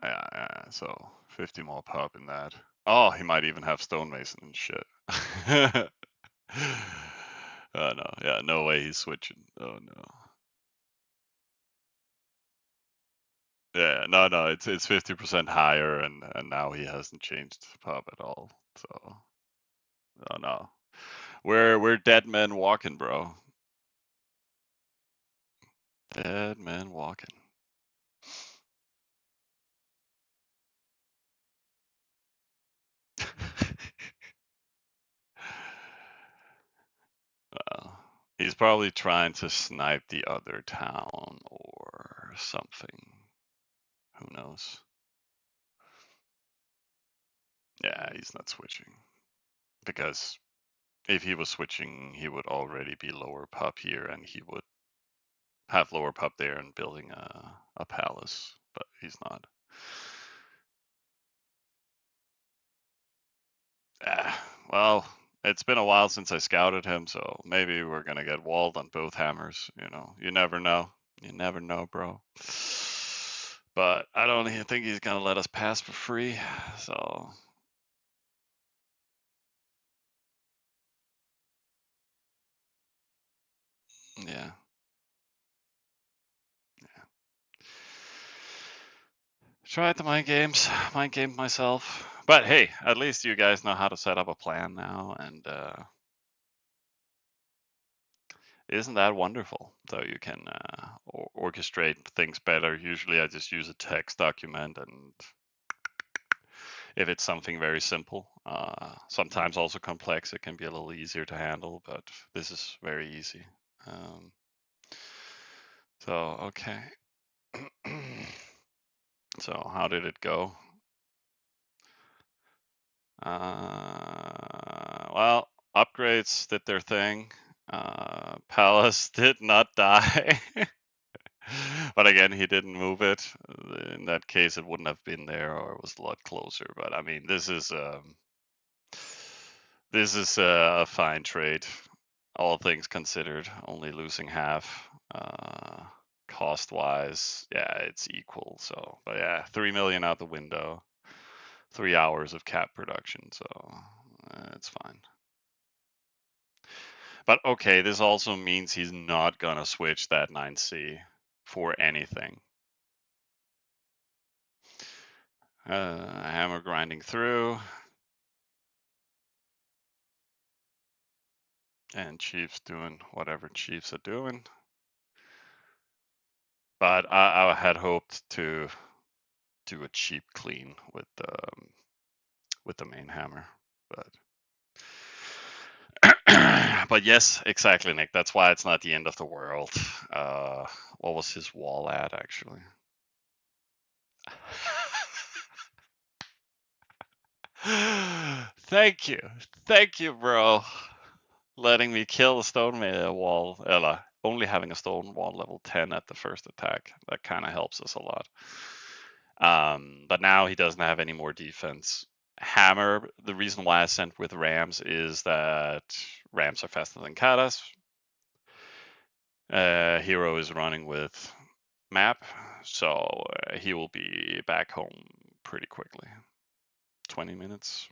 [SPEAKER 1] Yeah, so 50 more pop in that. Oh, he might even have stonemason and shit. Oh no, yeah, no way he's switching. Oh no. Yeah, no, it's 50% higher, and now he hasn't changed pop at all. So, oh no, we're dead men walking, bro. Dead men walking. Well, he's probably trying to snipe the other town or something. Who knows? Yeah, he's not switching. Because if he was switching, he would already be lower pop here, and he would have lower pop there and building a palace. But he's not. Well, it's been a while since I scouted him, so maybe we're gonna get walled on both hammers. You never know. You never know, bro. But I don't even think he's gonna let us pass for free. So yeah. Tried the mind games, mind game myself. But hey, at least you guys know how to set up a plan now, and isn't that wonderful? So you can orchestrate things better. Usually I just use a text document, and if it's something very simple, sometimes also complex, it can be a little easier to handle, but this is very easy. So, okay. So how did it go? Well, upgrades did their thing. Palace did not die. But again, he didn't move it. In that case, it wouldn't have been there, or it was a lot closer. But I mean, this is a fine trade, all things considered. Only losing half. Cost wise, yeah, it's equal. So, but yeah, 3 million out the window. 3 hours of cap production, so it's fine. But okay, this also means he's not gonna switch that 9C for anything. Hammer grinding through. And Chiefs doing whatever Chiefs are doing. But I had hoped to do a cheap clean with the main hammer. But yes, exactly, Nick. That's why it's not the end of the world. What was his wall at actually? Thank you, bro. Letting me kill a stone wall, only having a stone wall level 10 at the first attack. That kind of helps us a lot. But now he doesn't have any more defense. Hammer, the reason why I sent with Rams is that Rams are faster than Katas. Hero is running with map, so he will be back home pretty quickly. 20 minutes.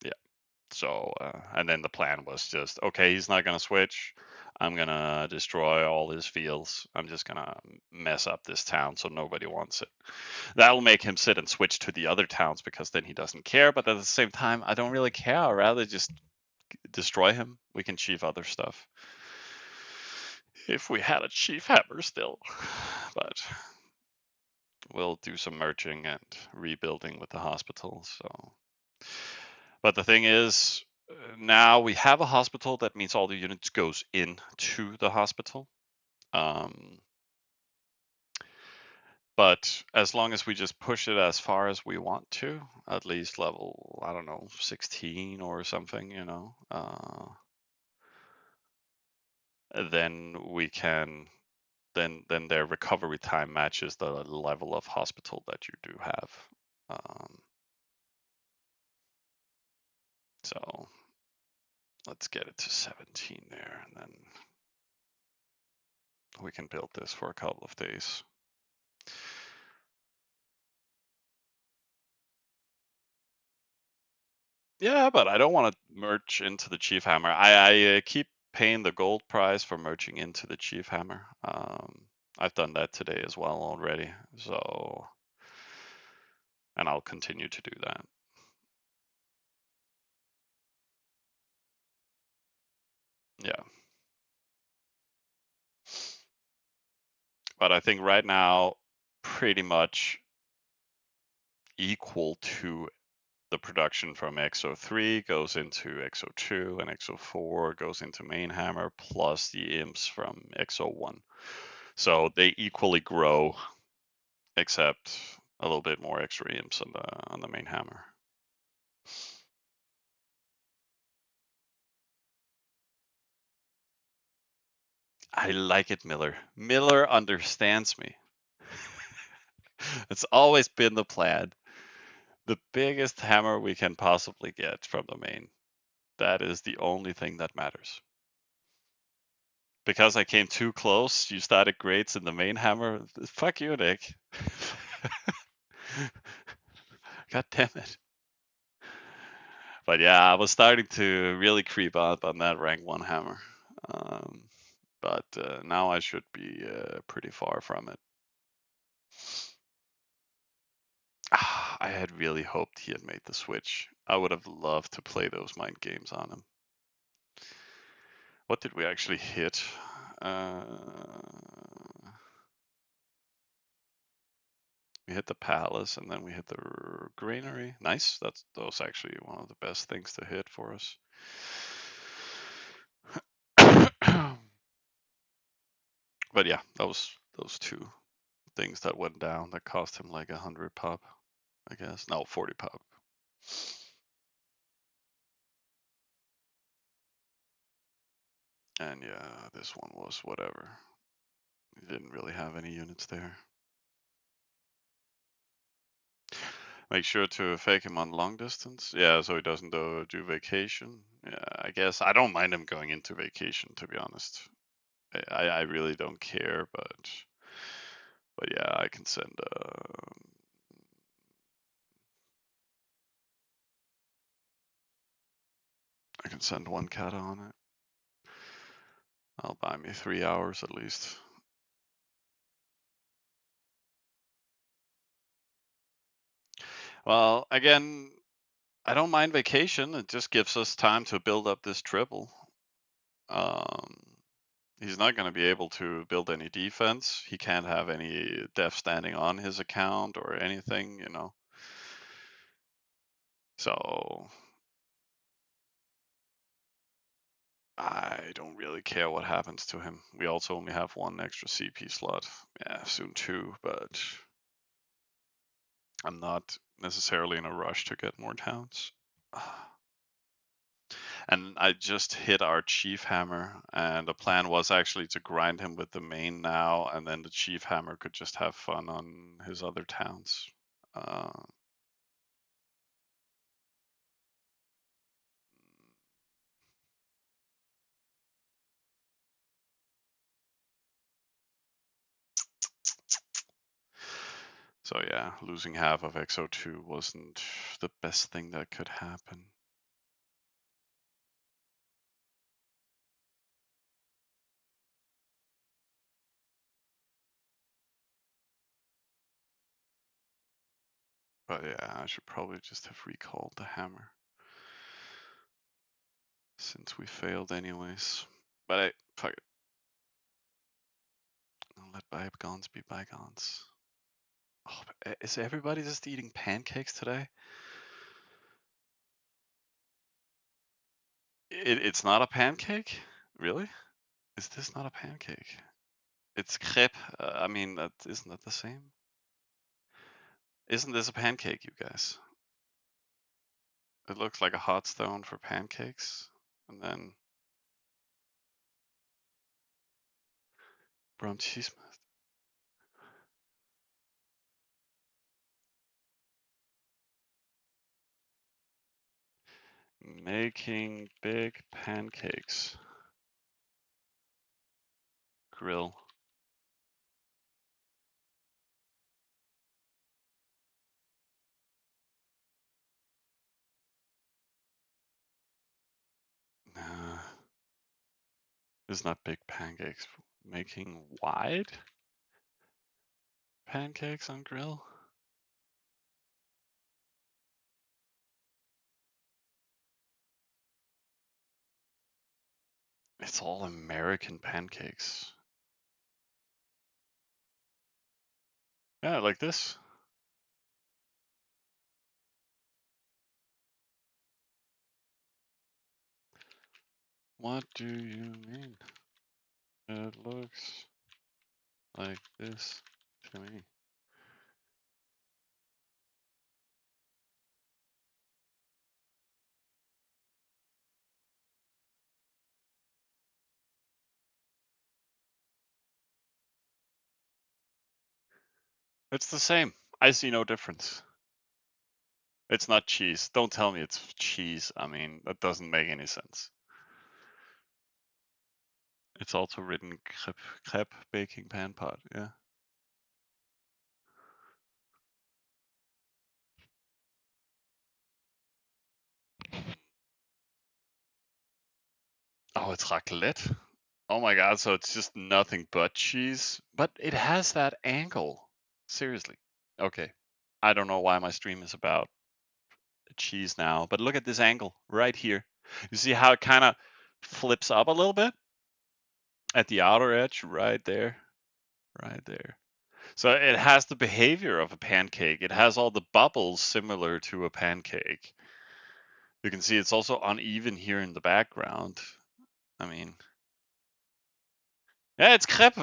[SPEAKER 1] Yeah. So, and then the plan was just, okay, he's not going to switch. I'm going to destroy all his fields. I'm just going to mess up this town so nobody wants it. That'll make him sit and switch to the other towns because then he doesn't care. But at the same time, I don't really care. I'd rather just destroy him. We can chief other stuff. If we had a chief hammer still. But we'll do some merging and rebuilding with the hospital. So, but the thing is, now we have a hospital. That means all the units goes into the hospital. But as long as we just push it as far as we want to, at least level, I don't know, 16 or something, then we can, then their recovery time matches the level of hospital that you do have. So let's get it to 17 there, and then we can build this for a couple of days. Yeah, but I don't want to merge into the Chief Hammer. I keep paying the gold price for merging into the Chief Hammer. I've done that today as well already. So, and I'll continue to do that. Yeah. But I think right now, pretty much equal to the production from XO3 goes into XO2 and XO4 goes into main hammer plus the imps from XO1. So they equally grow, except a little bit more extra imps on the main hammer. I like it, Miller. Miller understands me. It's always been the plan. The biggest hammer we can possibly get from the main. That is the only thing that matters. Because I came too close, you started grades in the main hammer. Fuck you, Nick. God damn it. But yeah, I was starting to really creep up on that rank 1 hammer. But now I should be pretty far from it. I had really hoped he had made the switch. I would have loved to play those mind games on him. What did we actually hit? We hit the palace and then we hit the granary. Nice. That was actually one of the best things to hit for us. But yeah, that was those two things that went down that cost him like 100 pop, I guess. No, 40 pop. And yeah, this one was whatever. He didn't really have any units there. Make sure to fake him on long distance. Yeah, so he doesn't do vacation. Yeah, I guess I don't mind him going into vacation, to be honest. I really don't care, but yeah, I can send I can send one cat on it. I'll buy me 3 hours at least. Well, again, I don't mind vacation. It just gives us time to build up this triple. He's not going to be able to build any defense. He can't have any def standing on his account or anything, So I don't really care what happens to him. We also only have one extra CP slot. Yeah, soon two, but I'm not necessarily in a rush to get more towns. And I just hit our chief hammer, and the plan was actually to grind him with the main now, and then the chief hammer could just have fun on his other towns. So yeah, losing half of XO2 wasn't the best thing that could happen. But yeah, I should probably just have recalled the hammer, since we failed anyways. But hey, fuck it. I'll let bygones be bygones. Oh, is everybody just eating pancakes today? It's not a pancake? Really? Is this not a pancake? It's crepe. I mean, isn't that the same? Isn't this a pancake, you guys? It looks like a hot stone for pancakes. And then brown cheese. Making big pancakes. Grill. Nah, it's not big pancakes. Making wide pancakes on grill. It's all American pancakes. Yeah, like this. What do you mean? It looks like this to me. It's the same. I see no difference. It's not cheese. Don't tell me it's cheese. I mean, that doesn't make any sense. It's also written crepe baking pan pot. Yeah. Oh, it's raclette. Oh my god, so it's just nothing but cheese, but it has that angle. Seriously. Okay. I don't know why my stream is about cheese now, but look at this angle right here. You see how it kind of flips up a little bit at the outer edge right there, right there. So it has the behavior of a pancake. It has all the bubbles similar to a pancake. You can see it's also uneven here in the background. I mean, yeah, it's crepe.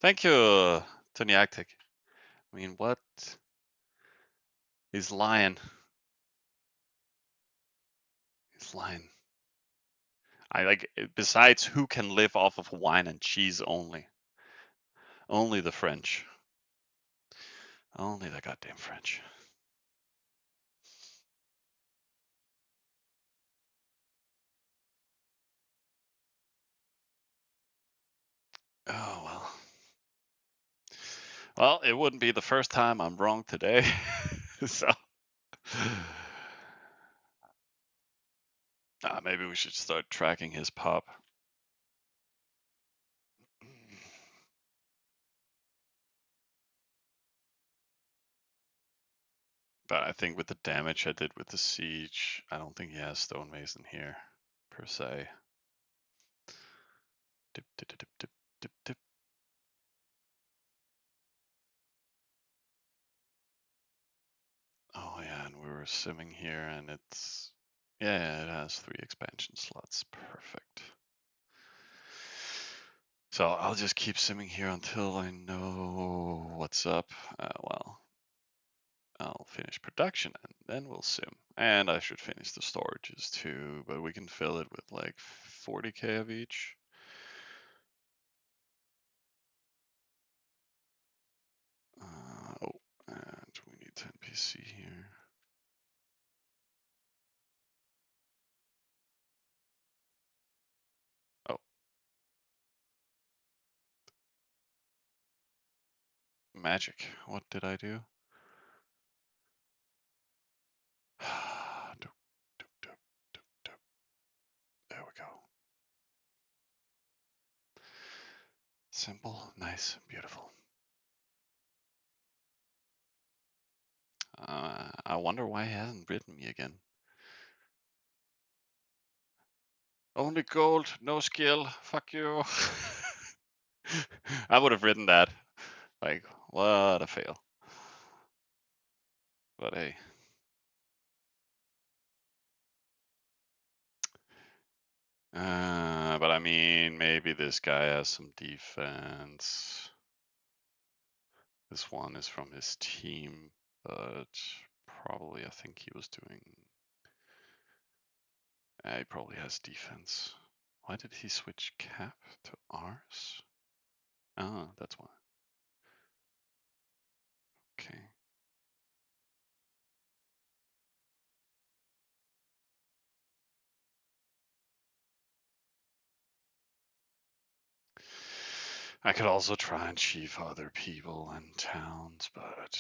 [SPEAKER 1] Thank you, Tony Actic. I mean, what is lion? Is lion? I like, besides who can live off of wine and cheese only? Only the French. Only the goddamn French. Oh well. Well, it wouldn't be the first time I'm wrong today. So maybe we should start tracking his pop. But I think with the damage I did with the siege, I don't think he has stonemason here, per se. Dip, dip, dip, dip, dip, dip. Oh yeah, and we were simming here, and it's, yeah, it has 3 expansion slots. Perfect. So I'll just keep simming here until I know what's up. Well, I'll finish production and then we'll sim. And I should finish the storages too, but we can fill it with like 40k of each. Oh, and we need 10 PC here. Oh. Magic. What did I do? There we go. Simple, nice, beautiful. I wonder why he hasn't written me again. Only gold, no skill. Fuck you. I would have written that. Like, what a fail. But hey. But I mean, maybe this guy has some defense. This one is from his team, but probably I think he was doing. He probably has defense. Why did he switch cap to ours? Oh, that's why. Okay. I could also try and chief other people and towns, but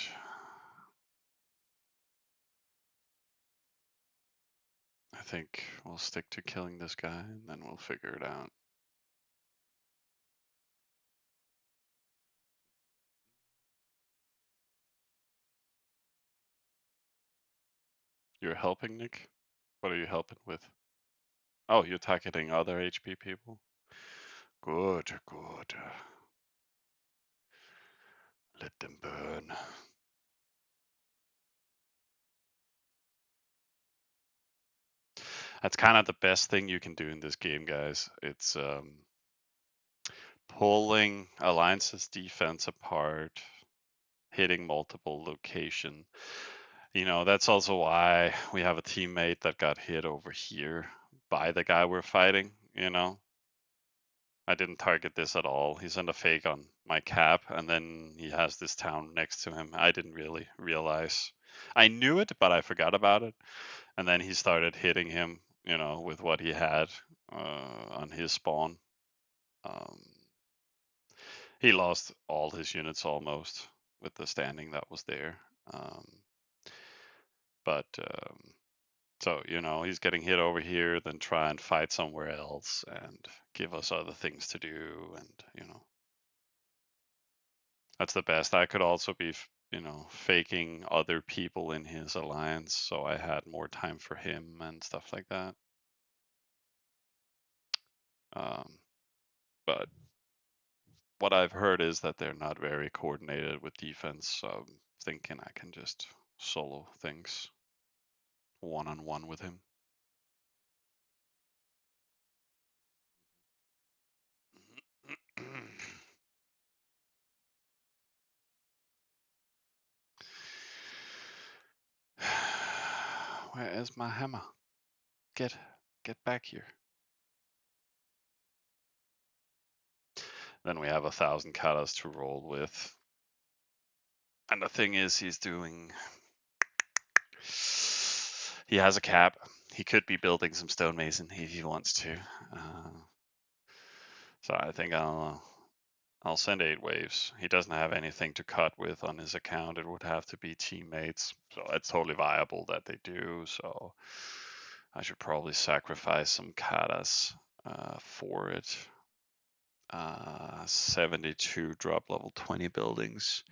[SPEAKER 1] I think we'll stick to killing this guy and then we'll figure it out. You're helping, Nick? What are you helping with? Oh, you're targeting other HP people? Good, good. Let them burn. That's kind of the best thing you can do in this game, guys. It's pulling Alliance's defense apart, hitting multiple location. You know, that's also why we have a teammate that got hit over here by the guy we're fighting, you know. I didn't target this at all. He sent a fake on my cap, and then he has this town next to him. I didn't really realize. I knew it, but I forgot about it. And then he started hitting him, you know, with what he had on his spawn. Um, he lost all his units almost with the standing that was there. But so, you know, he's getting hit over here, then try and fight somewhere else and give us other things to do. And, you know, that's the best. I could also be, you know, faking other people in his alliance. So I had more time for him and stuff like that. But what I've heard is that they're not very coordinated with defense. So I'm thinking I can just solo things one-on-one with him. Where is my hammer? Get back here. Then we have 1,000 katas to roll with. And the thing is, he has a cap. He could be building some stonemason if he wants to. So I think I'll send 8 waves. He doesn't have anything to cut with on his account. It would have to be teammates. So it's totally viable that they do. So I should probably sacrifice some katas for it. 72 drop level 20 buildings.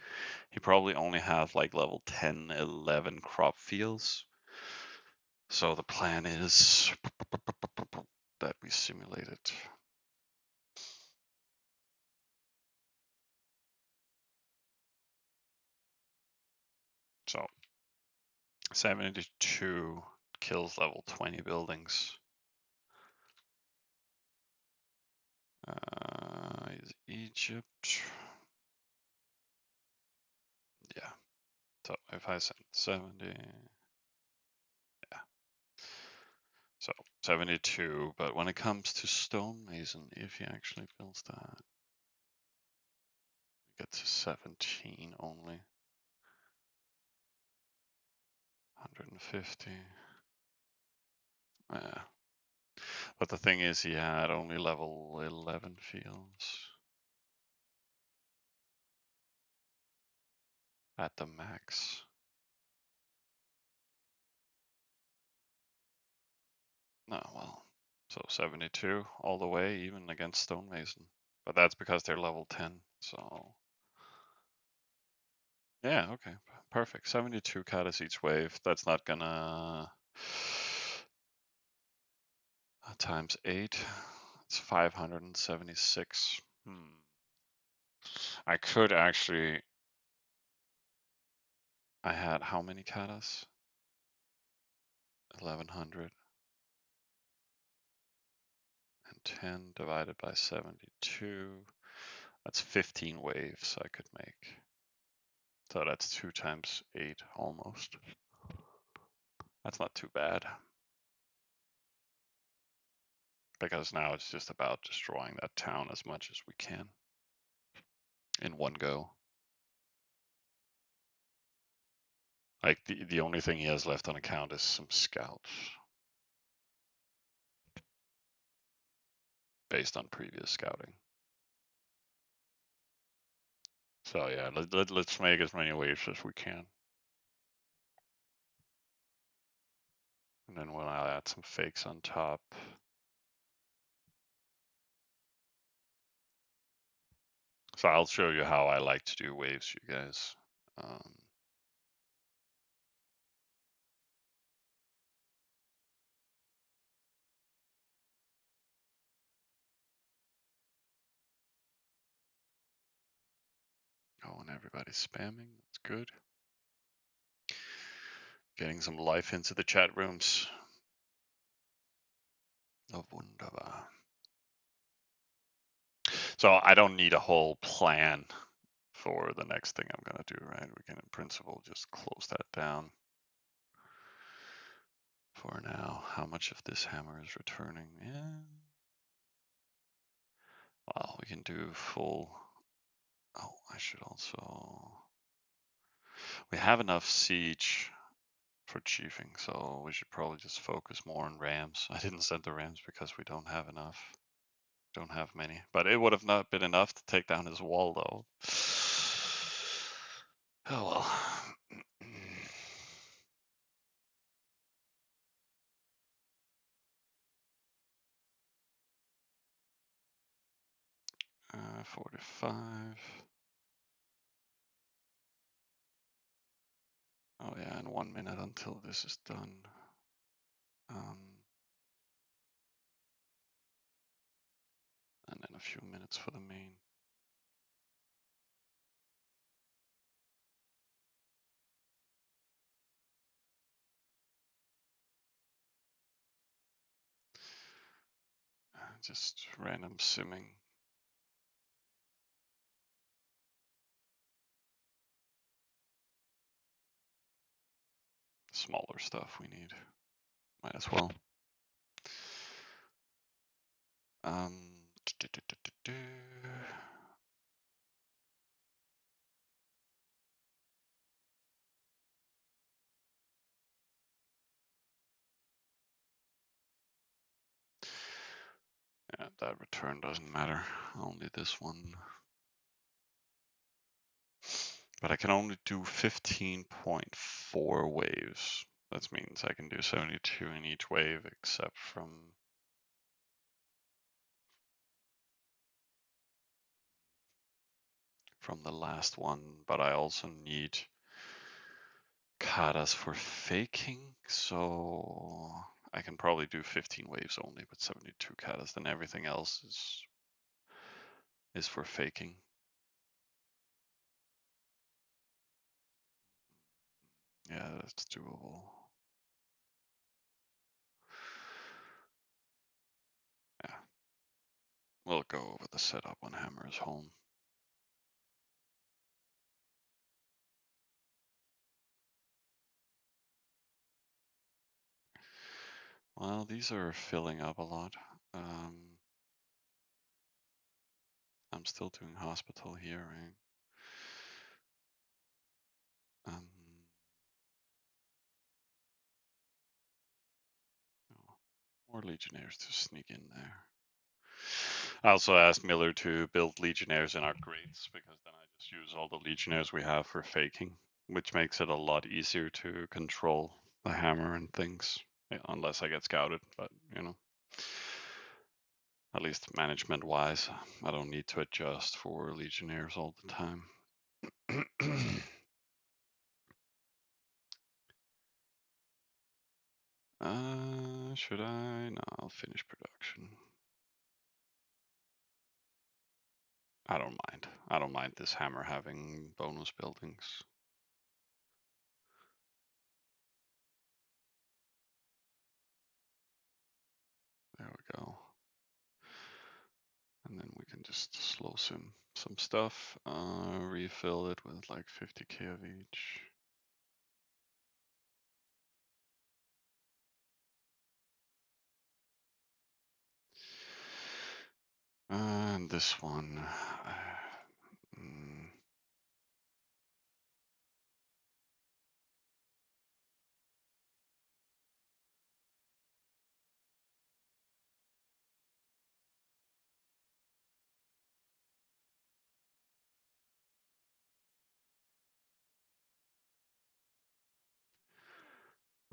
[SPEAKER 1] He probably only has like level 10, 11 crop fields. So the plan is that we simulate it. So 72 kills level 20 buildings. Is Egypt. Yeah. So if I send 70, yeah. So 72, but when it comes to stonemason, if he actually builds that, we get to 17 only. 150. Yeah. But the thing is, he had only level 11 fields at the max. No, well, so 72 all the way, even against stonemason. But that's because they're level 10, so. Yeah, okay. perfect. 72 catas each wave. That's not gonna times 8. It's 576. I could actually. I had how many catas? 1100. And 10 divided by 72. That's 15 waves I could make. So that's 2 times 8 almost. That's not too bad. Because now it's just about destroying that town as much as we can in one go. Like the only thing he has left on account is some scouts. Based on previous scouting. So yeah, let's make as many waves as we can. And then we'll add some fakes on top. So I'll show you how I like to do waves, you guys. Oh, and everybody's spamming. That's good. Getting some life into the chat rooms. Oh, wunderbar. So I don't need a whole plan for the next thing I'm gonna do, right? We can in principle just close that down for now. How much of this hammer is returning? Yeah. Well, we can do full. Oh, I should also. We have enough siege for chiefing, so we should probably just focus more on rams. I didn't send the rams because we don't have enough. Don't have many, but it would have not been enough to take down his wall, though. Oh well. 45. Oh yeah, and 1 minute until this is done. And then a few minutes for the main. Just random simming. Smaller stuff we need. Might as well. Yeah, that return doesn't matter. Only this one. But I can only do 15.4 waves. That means I can do 72 in each wave except from the last one, but I also need katas for faking, so I can probably do 15 waves only with 72 katas, then everything else is for faking. Yeah, that's doable. Yeah. We'll go over the setup when Hammer is home. Well, these are filling up a lot. I'm still doing hospital here, right? More legionnaires to sneak in there. I also asked Miller to build legionnaires in our grades because then I just use all the legionnaires we have for faking, which makes it a lot easier to control the hammer and things, unless I get scouted. But you know, at least management wise, I don't need to adjust for legionnaires all the time. Should I? No, I'll finish production. I don't mind. I don't mind this hammer having bonus buildings. There we go. And then we can just slow sim some stuff. Refill it with like 50k of each. And this one.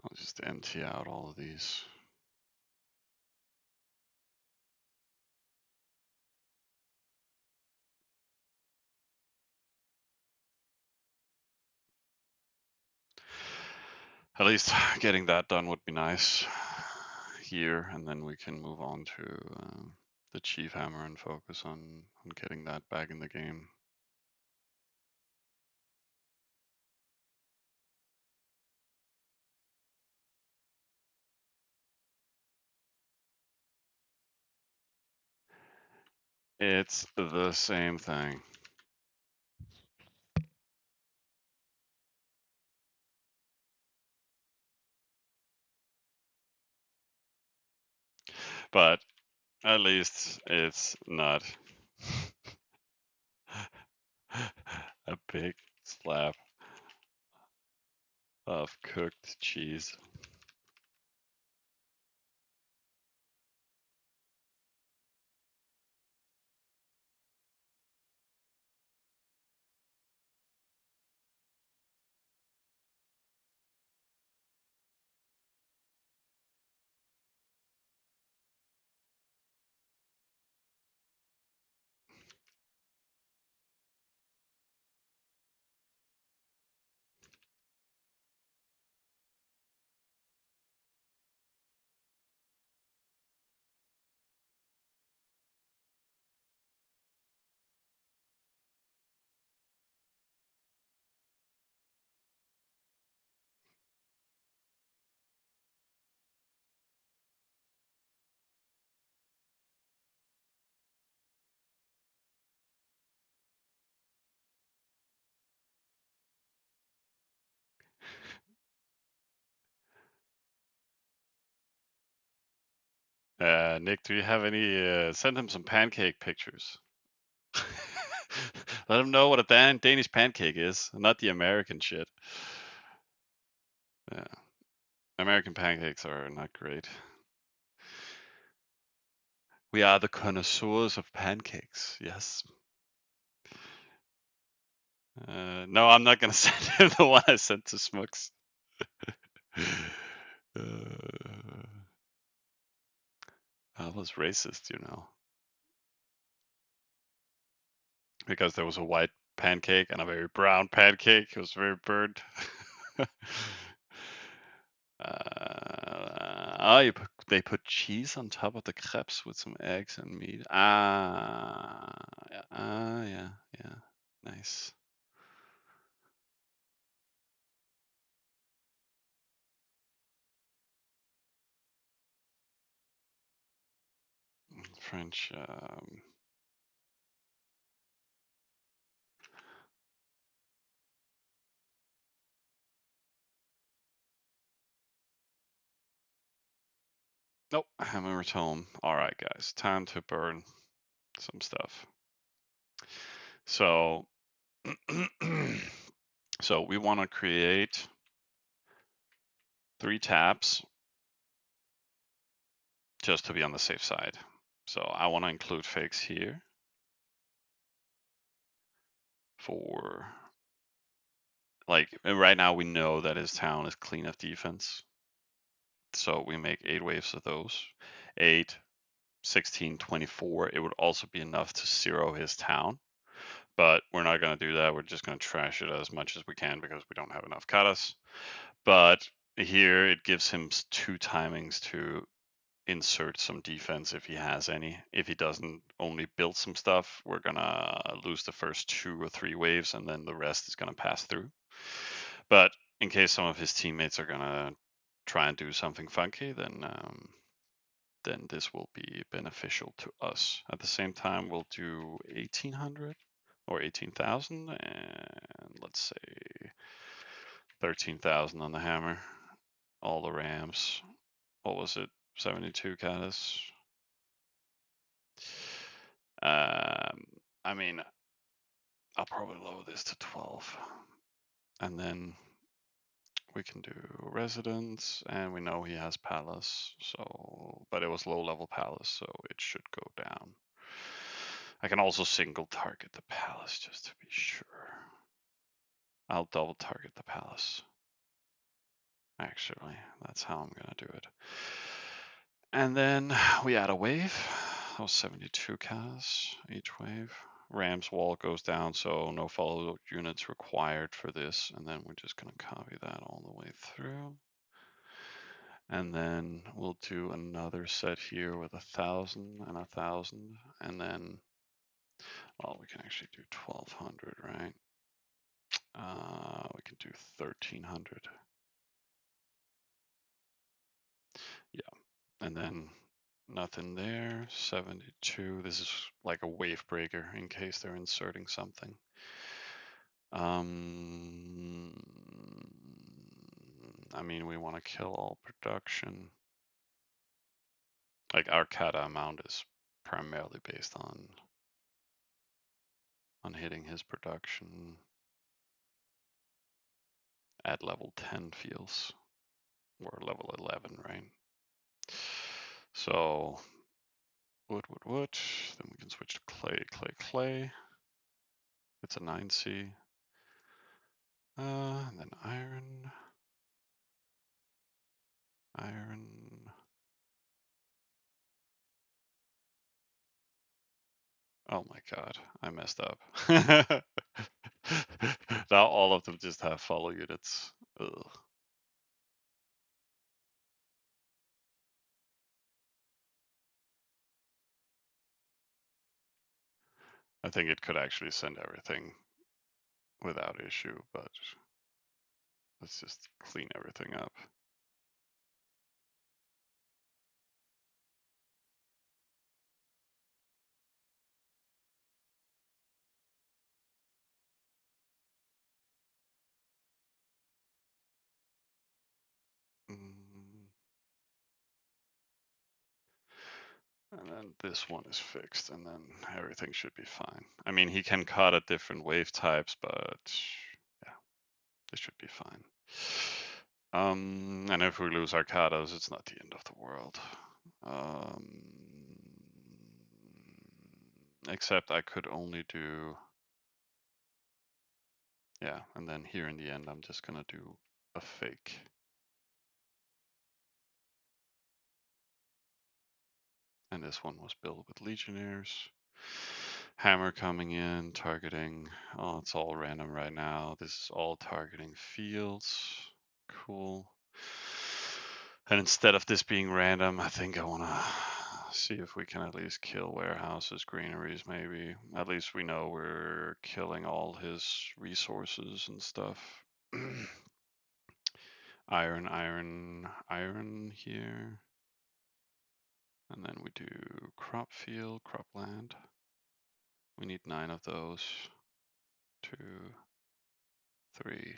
[SPEAKER 1] I'll just empty out all of these. At least getting that done would be nice here, and then we can move on to the Chief Hammer and focus on getting that back in the game. It's the same thing. But at least it's not a big slab of cooked cheese. Nick, do you have any? Send him some pancake pictures. Let him know what a Danish pancake is, not the American shit. Yeah, American pancakes are not great. We are the connoisseurs of pancakes. Yes. No, I'm not gonna send him the one I sent to Smooks. I was racist, you know, because there was a white pancake and a very brown pancake. It was very burnt. They put cheese on top of the crepes with some eggs and meat. Yeah, nice. French. Nope, hammer's home. All right, guys, time to burn some stuff. So, so we want to create 3 tabs just to be on the safe side. So I want to include fakes here for, like, right now we know that his town is clean of defense. So we make 8 waves of those. 8, 16, 24. It would also be enough to zero his town. But we're not going to do that. We're just going to trash it as much as we can because we don't have enough katas. But here it gives him 2 timings to insert some defense if he has any. If he doesn't only build some stuff, we're gonna lose the first 2 or 3 waves, and then the rest is gonna pass through. But in case some of his teammates are gonna try and do something funky, then this will be beneficial to us. At the same time, we'll do 1800 or 18,000, and let's say 13,000 on the hammer. All the rams. What was it? 72 caddis. I mean, I'll probably lower this to 12. And then we can do residence, and we know he has palace, so, but it was low level palace, so it should go down. I can also single target the palace just to be sure. I'll double target the palace. Actually, that's how I'm gonna do it. And then we add a wave. That was 72 cas each wave. Ram's wall goes down, so no follow units required for this. And then we're just gonna copy that all the way through. And then we'll do another set here with 1,000 and 1,000. And then, well, we can actually do 1,200, right? We can do 1,300. Yeah, and then nothing there. 72. This is like a wave breaker in case they're inserting something. I mean, we want to kill all production. Like our kata amount is primarily based on hitting his production at level 10 feels, or level 11, right? So wood. Then we can switch to clay. It's a 9C. And then iron. Oh my god, I messed up. Now all of them just have follow units. Ugh. I think it could actually send everything without issue, but let's just clean everything up. And then this one is fixed, and then everything should be fine. I mean, he can cut at different wave types, but yeah, this should be fine. And if we lose our katas, it's not the end of the world. Except I could only do, yeah, and then here in the end, I'm just gonna do a fake. And this one was built with legionnaires. Hammer coming in, targeting, oh, it's all random right now. This is all targeting fields. Cool. And instead of this being random, I think I wanna see if we can at least kill warehouses, greeneries, maybe. At least we know we're killing all his resources and stuff. Iron here. And then we do crop field, cropland. We need 9 of those. 2, 3,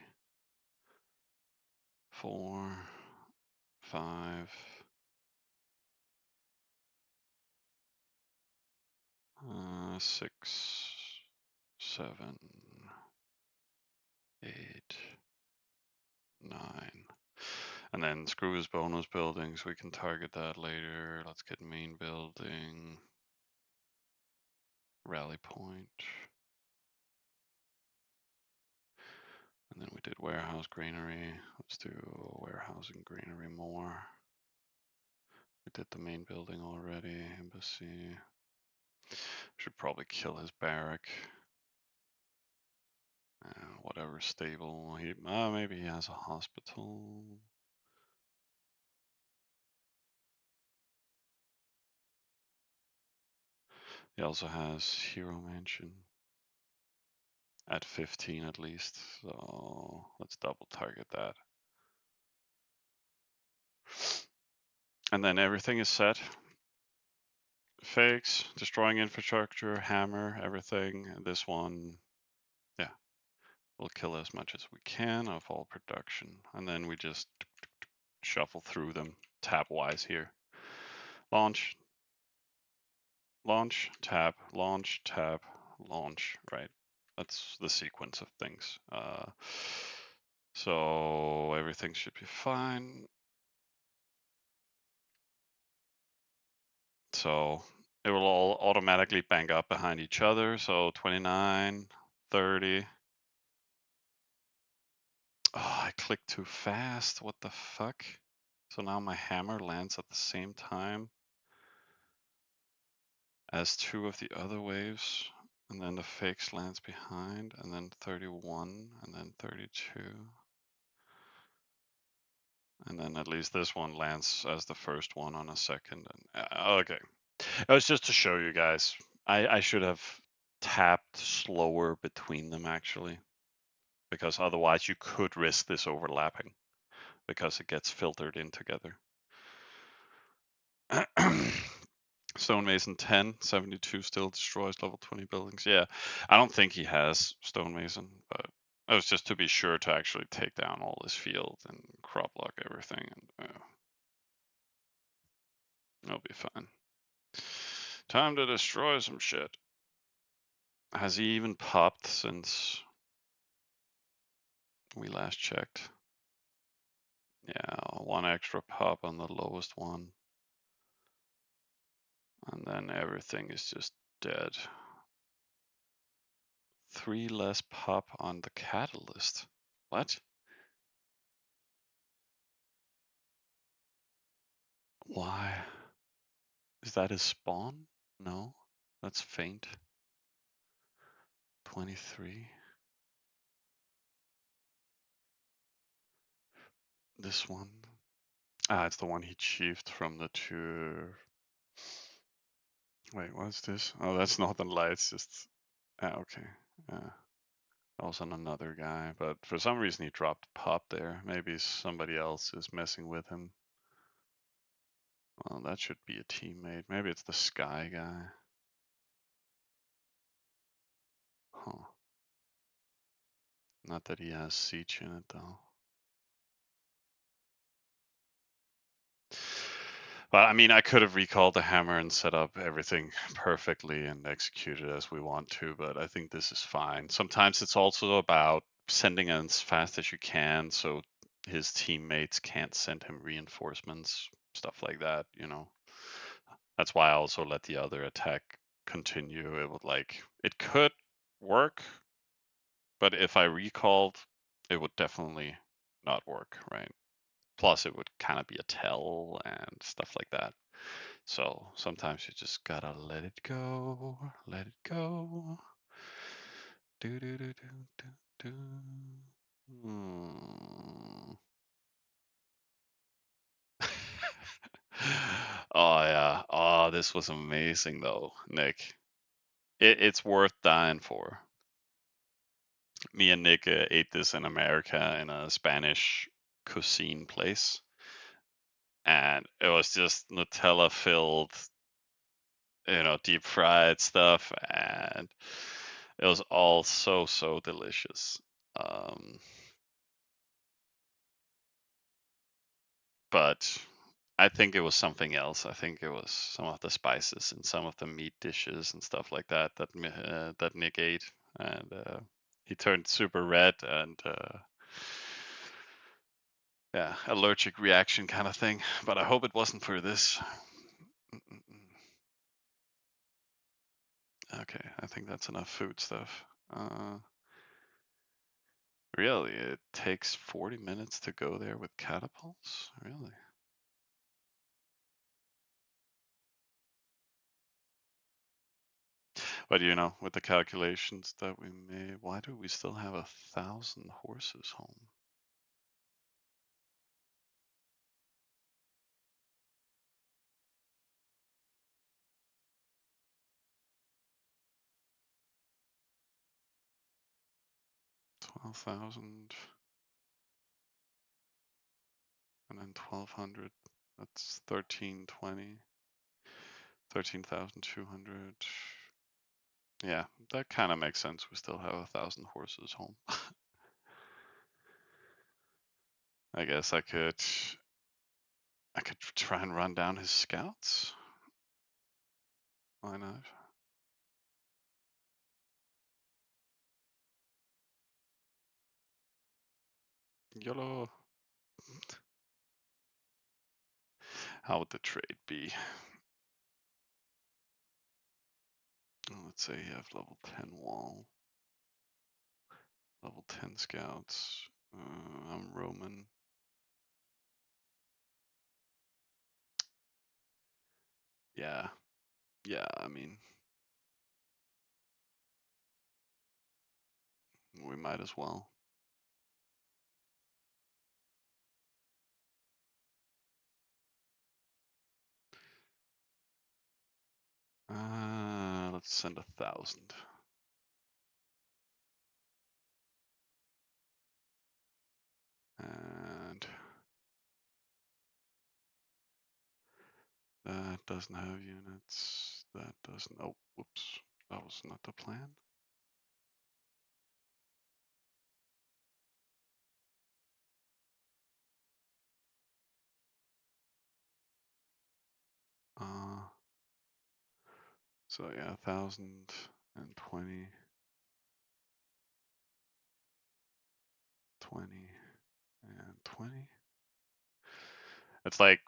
[SPEAKER 1] 4, 5. 6, 7, 8, 9. And then screw his bonus buildings. We can target that later. Let's get main building. Rally point. And then we did warehouse granary. Let's do warehouse and granary more. We did the main building already. Embassy. Should probably kill his barrack. Whatever stable. Maybe he has a hospital. He also has Hero Mansion at 15 at least. So let's double target that. And then everything is set. Fakes, destroying infrastructure, hammer, everything. This one, yeah, we'll kill as much as we can of all production. And then we just shuffle through them tab-wise here. Launch, launch, tab, launch, tab, launch, right? That's the sequence of things. So everything should be fine. So it will all automatically bank up behind each other. So 29, 30. Oh, I clicked too fast. What the fuck? So now my hammer lands at the same time as two of the other waves. And then the fakes lands behind, and then 31, and then 32. And then at least this one lands as the first one on a second. And okay. It was just to show you guys. I should have tapped slower between them actually, because otherwise you could risk this overlapping because it gets filtered in together. Stonemason 10, 72 still destroys level 20 buildings. Yeah, I don't think he has Stonemason, but it was just to be sure to actually take down all this field and crop block everything, and it'll be fine. Time to destroy some shit. Has he even popped since we last checked? Yeah, one extra pop on the lowest one. And then everything is just dead. 3 less pop on the catalyst. What? Why? Is that his spawn? No, that's faint. 23. This one. Ah, it's the one he chiefed from the two. Wait, what's this? Oh, that's Northern Lights. Just okay. Also another guy, but for some reason he dropped pop there. Maybe somebody else is messing with him. Well, that should be a teammate. Maybe it's the Sky guy. Huh. Not that he has Siege in it though. But I mean, I could have recalled the hammer and set up everything perfectly and executed as we want to, but I think this is fine. Sometimes it's also about sending as fast as you can so his teammates can't send him reinforcements, stuff like that, you know. That's why I also let the other attack continue. It could work, but if I recalled, it would definitely not work, right? Plus, it would kind of be a tell and stuff like that. So sometimes you just gotta let it go, let it go. Do do do do do do. Hmm. Oh yeah. Oh, this was amazing though, Nick. It's worth dying for. Me and Nick ate this in America in a Spanish cuisine place, and it was just Nutella filled, deep fried stuff, and it was all so delicious. Um, but I think it was something else. I think it was some of the spices and some of the meat dishes and stuff like that that Nick ate, and he turned super red and yeah, allergic reaction kind of thing. But I hope it wasn't for this. Okay, I think that's enough food stuff. Really, it takes 40 minutes to go there with catapults? Really? But with the calculations that we made, why do we still have 1,000 horses home? 12,000. And then 1,200. That's 1,320. 13,200. Yeah, that kind of makes sense. We still have 1,000 horses home. I guess I could try and run down his scouts. Why not? YOLO. How would the trade be? Let's say you have level 10 wall, level 10 scouts. I'm Roman. Yeah, I mean, we might as well. Let's send 1,000. And that doesn't have units. That doesn't. Oh, whoops. That was not the plan. So yeah, 1,020, 20, and 20. It's like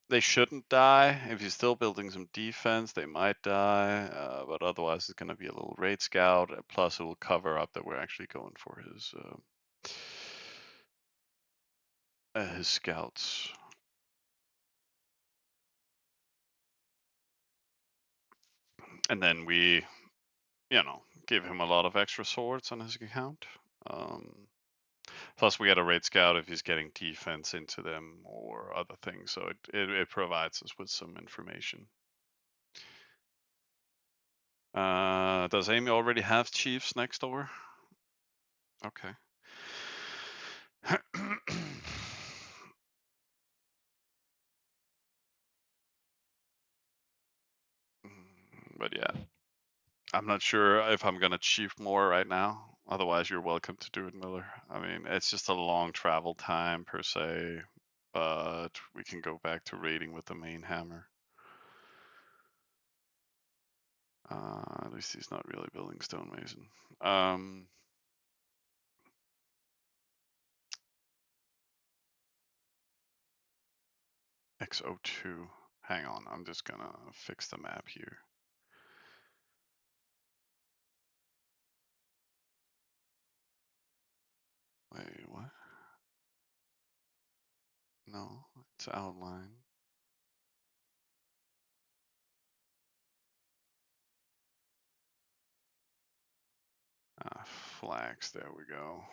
[SPEAKER 1] they shouldn't die. If you're still building some defense, they might die. But otherwise, it's going to be a little raid scout. Plus, it will cover up that we're actually going for his scouts. And then we, give him a lot of extra swords on his account. Plus, we get a raid scout if he's getting defense into them or other things. So it provides us with some information. Does Amy already have chiefs next door? Okay. But yeah, I'm not sure if I'm gonna chief more right now. Otherwise, you're welcome to do it, Miller. I mean, it's just a long travel time per se, but we can go back to raiding with the main hammer. At least he's not really building stonemason. X02. Hang on, I'm just gonna fix the map here. Wait, what? No, it's outline. Flags, there we go.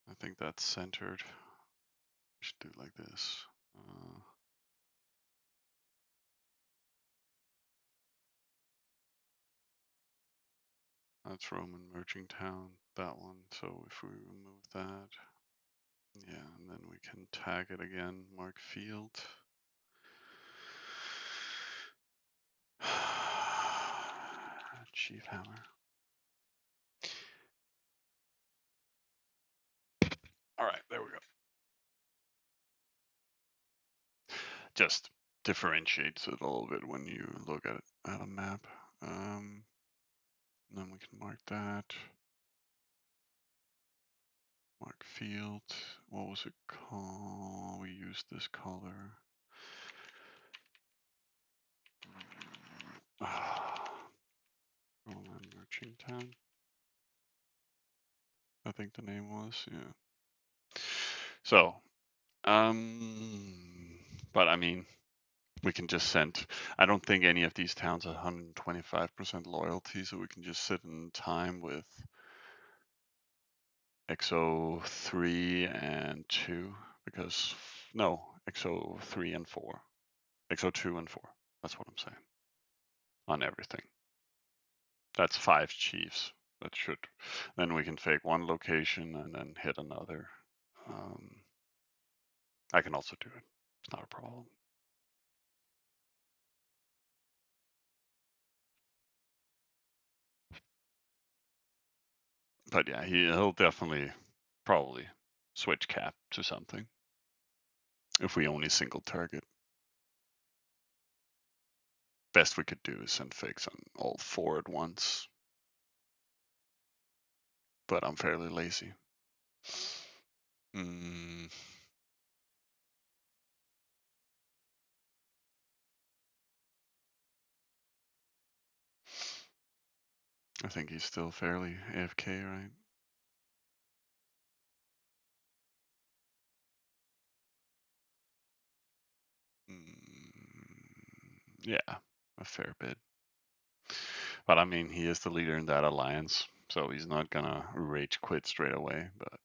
[SPEAKER 1] I think that's centered. We should do it like this. That's Roman merchant town, that one. So if we remove that, yeah, and then we can tag it again, mark field. Chief hammer. All right, there we go. Just differentiates it a little bit when you look at a map. Then we can mark that. Mark field. What was it called? We used this color. Roman merchant town. I think the name was, yeah. So, but I mean, we can just send. I don't think any of these towns have 125% loyalty, so we can just sit in time with XO3 and 2 because no, XO3 and 4 XO2 and 4. That's what I'm saying. On everything. That's 5 chiefs. That should. Then we can fake one location and then hit another. I can also do it. It's not a problem. But yeah, he'll definitely probably switch cap to something if we only single target. Best we could do is send fakes on all 4 at once. But I'm fairly lazy. I think he's still fairly AFK, right? Yeah, a fair bit. But I mean, he is the leader in that alliance, so he's not gonna rage quit straight away. But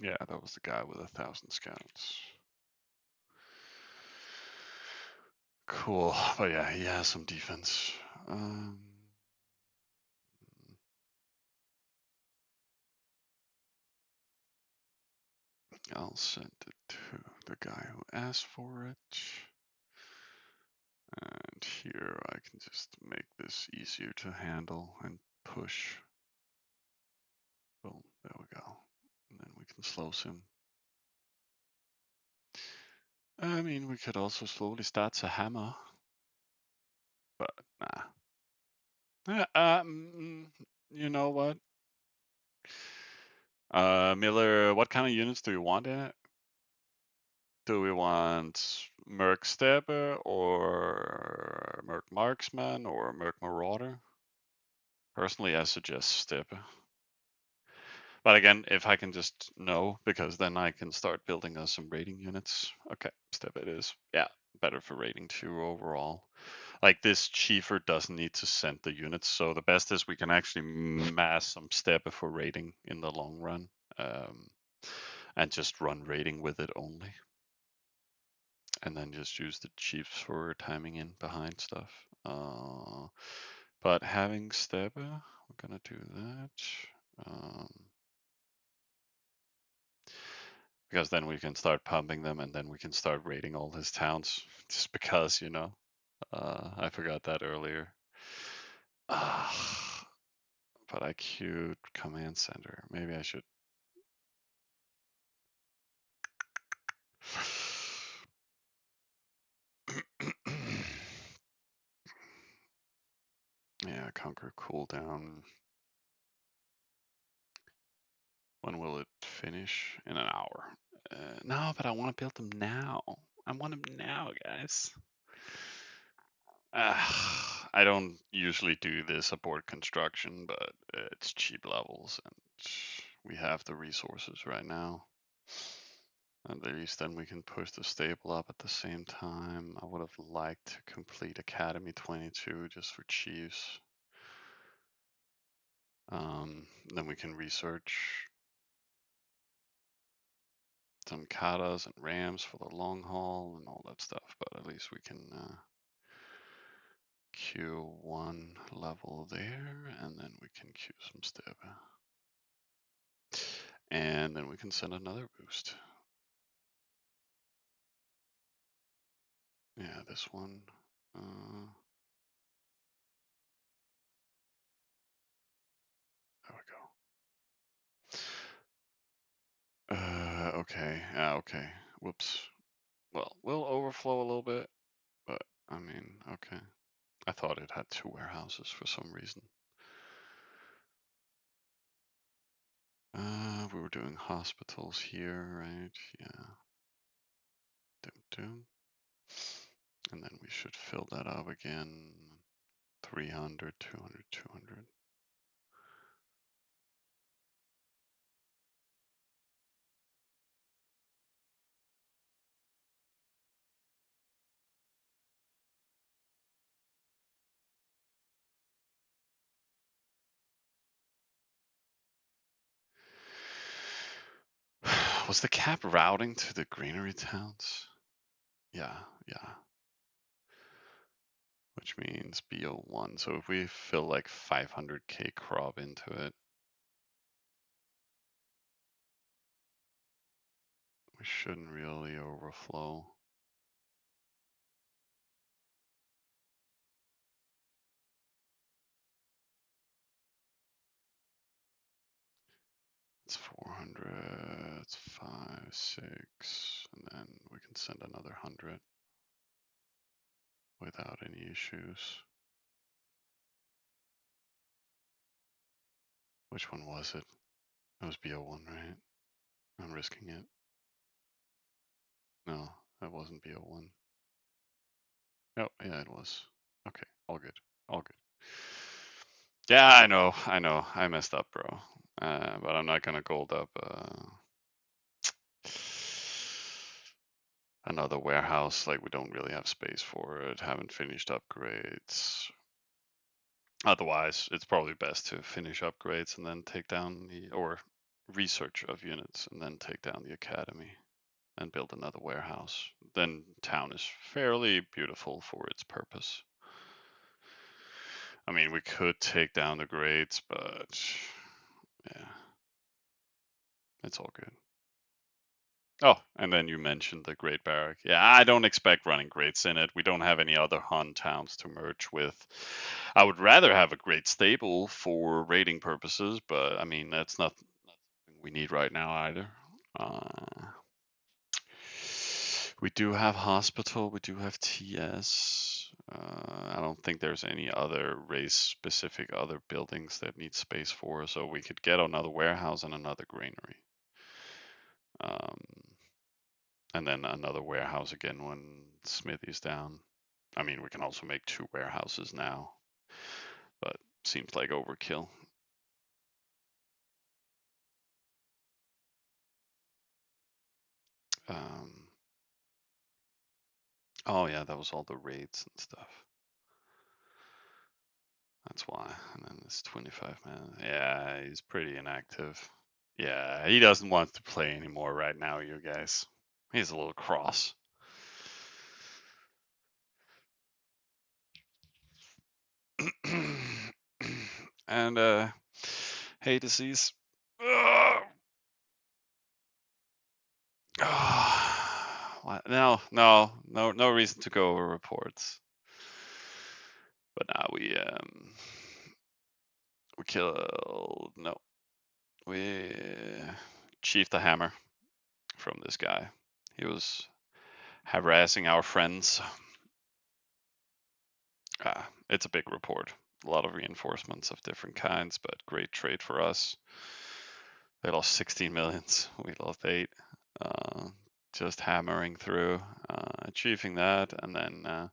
[SPEAKER 1] yeah, that was the guy with 1,000 scouts. Cool, but yeah, he has some defense. I'll send it to the guy who asked for it. And here I can just make this easier to handle and push. Boom, there we go. And then we can slow sim. I mean, we could also slowly start to hammer. But nah. You know what? Miller, what kind of units do you want in it? Do we want Merc Stepper or Merc Marksman or Merc Marauder? Personally, I suggest Stepper. But again, if I can just know, because then I can start building us some rating units. Okay, Stepper it is. Yeah, better for rating 2 overall. Like this Chiefer doesn't need to send the units, so the best is we can actually mass some Stepper for rating in the long run. And just run rating with it only. And then just use the chiefs for timing in behind stuff. But having Stepper, we're gonna do that. Because then we can start pumping them and then we can start raiding all his towns. Just because, you know, I forgot that earlier. But I queued command center. Maybe I should. Yeah, conquer cooldown. When will it finish? In an hour. No, but I want to build them now. I want them now, guys. I don't usually do this aboard construction, but it's cheap levels and we have the resources right now. At least then we can push the stable up at the same time. I would have liked to complete Academy 22 just for Chiefs. Then we can research some katas and rams for the long haul and all that stuff, but at least we can queue 1 level there, and then we can queue some step. And then we can send another boost. Yeah, this one. There we go. Okay. Okay. Whoops. Well, we'll overflow a little bit, but I mean, okay. I thought it had 2 warehouses for some reason. We were doing hospitals here, right? Yeah. Doom. And then we should fill that up again. 300, 200, 200. Was the cap routing to the greenery towns? Yeah. Which means BO1. So if we fill like 500k crop into it, we shouldn't really overflow. It's 400, it's 5, 6, and then we can send another 100 without any issues. Which one was it? It was BO1, right? I'm risking it. No, that wasn't BO1. Oh, yeah, it was. Okay, all good. All good. Yeah, I know. I messed up, bro. But I'm not gonna gold up another warehouse. Like, we don't really have space for it. Haven't finished upgrades. Otherwise, it's probably best to finish upgrades and then take down or research of units and then take down the academy and build another warehouse. Then town is fairly beautiful for its purpose. I mean, we could take down the grades, but yeah, it's all good. Oh, and then you mentioned the Great Barrack. Yeah, I don't expect running grades in it. We don't have any other Hun towns to merge with. I would rather have a great stable for raiding purposes, but I mean, that's not something we need right now either. We do have hospital, we do have TS. I don't think there's any other race-specific other buildings that need space for, so we could get another warehouse and another granary. And then another warehouse again when Smithy's down. I mean, we can also make 2 warehouses now, but seems like overkill. Oh yeah, that was all the raids and stuff. That's why. And then this 25 man. Yeah, he's pretty inactive. Yeah, he doesn't want to play anymore right now, you guys. He's a little cross. And hey, disease. No reason to go over reports. But now we killed we chiefed the hammer from this guy. He was harassing our friends. It's a big report. A lot of reinforcements of different kinds, but great trade for us. They lost 16 millions. We lost 8. Just hammering through, achieving that, and then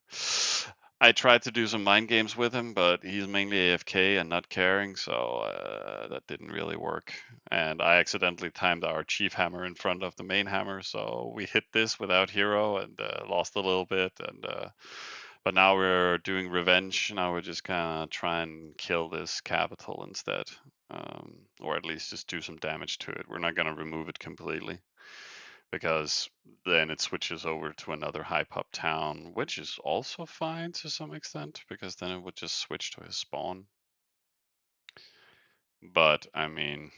[SPEAKER 1] I tried to do some mind games with him, but he's mainly AFK and not caring, so that didn't really work. And I accidentally timed our chief hammer in front of the main hammer, so we hit this without hero and lost a little bit. And but now we're doing revenge. Now we're just gonna try and kill this capital instead, or at least just do some damage to it. We're not gonna remove it completely, because then it switches over to another high pop town, which is also fine to some extent, because then it would just switch to his spawn. But I mean,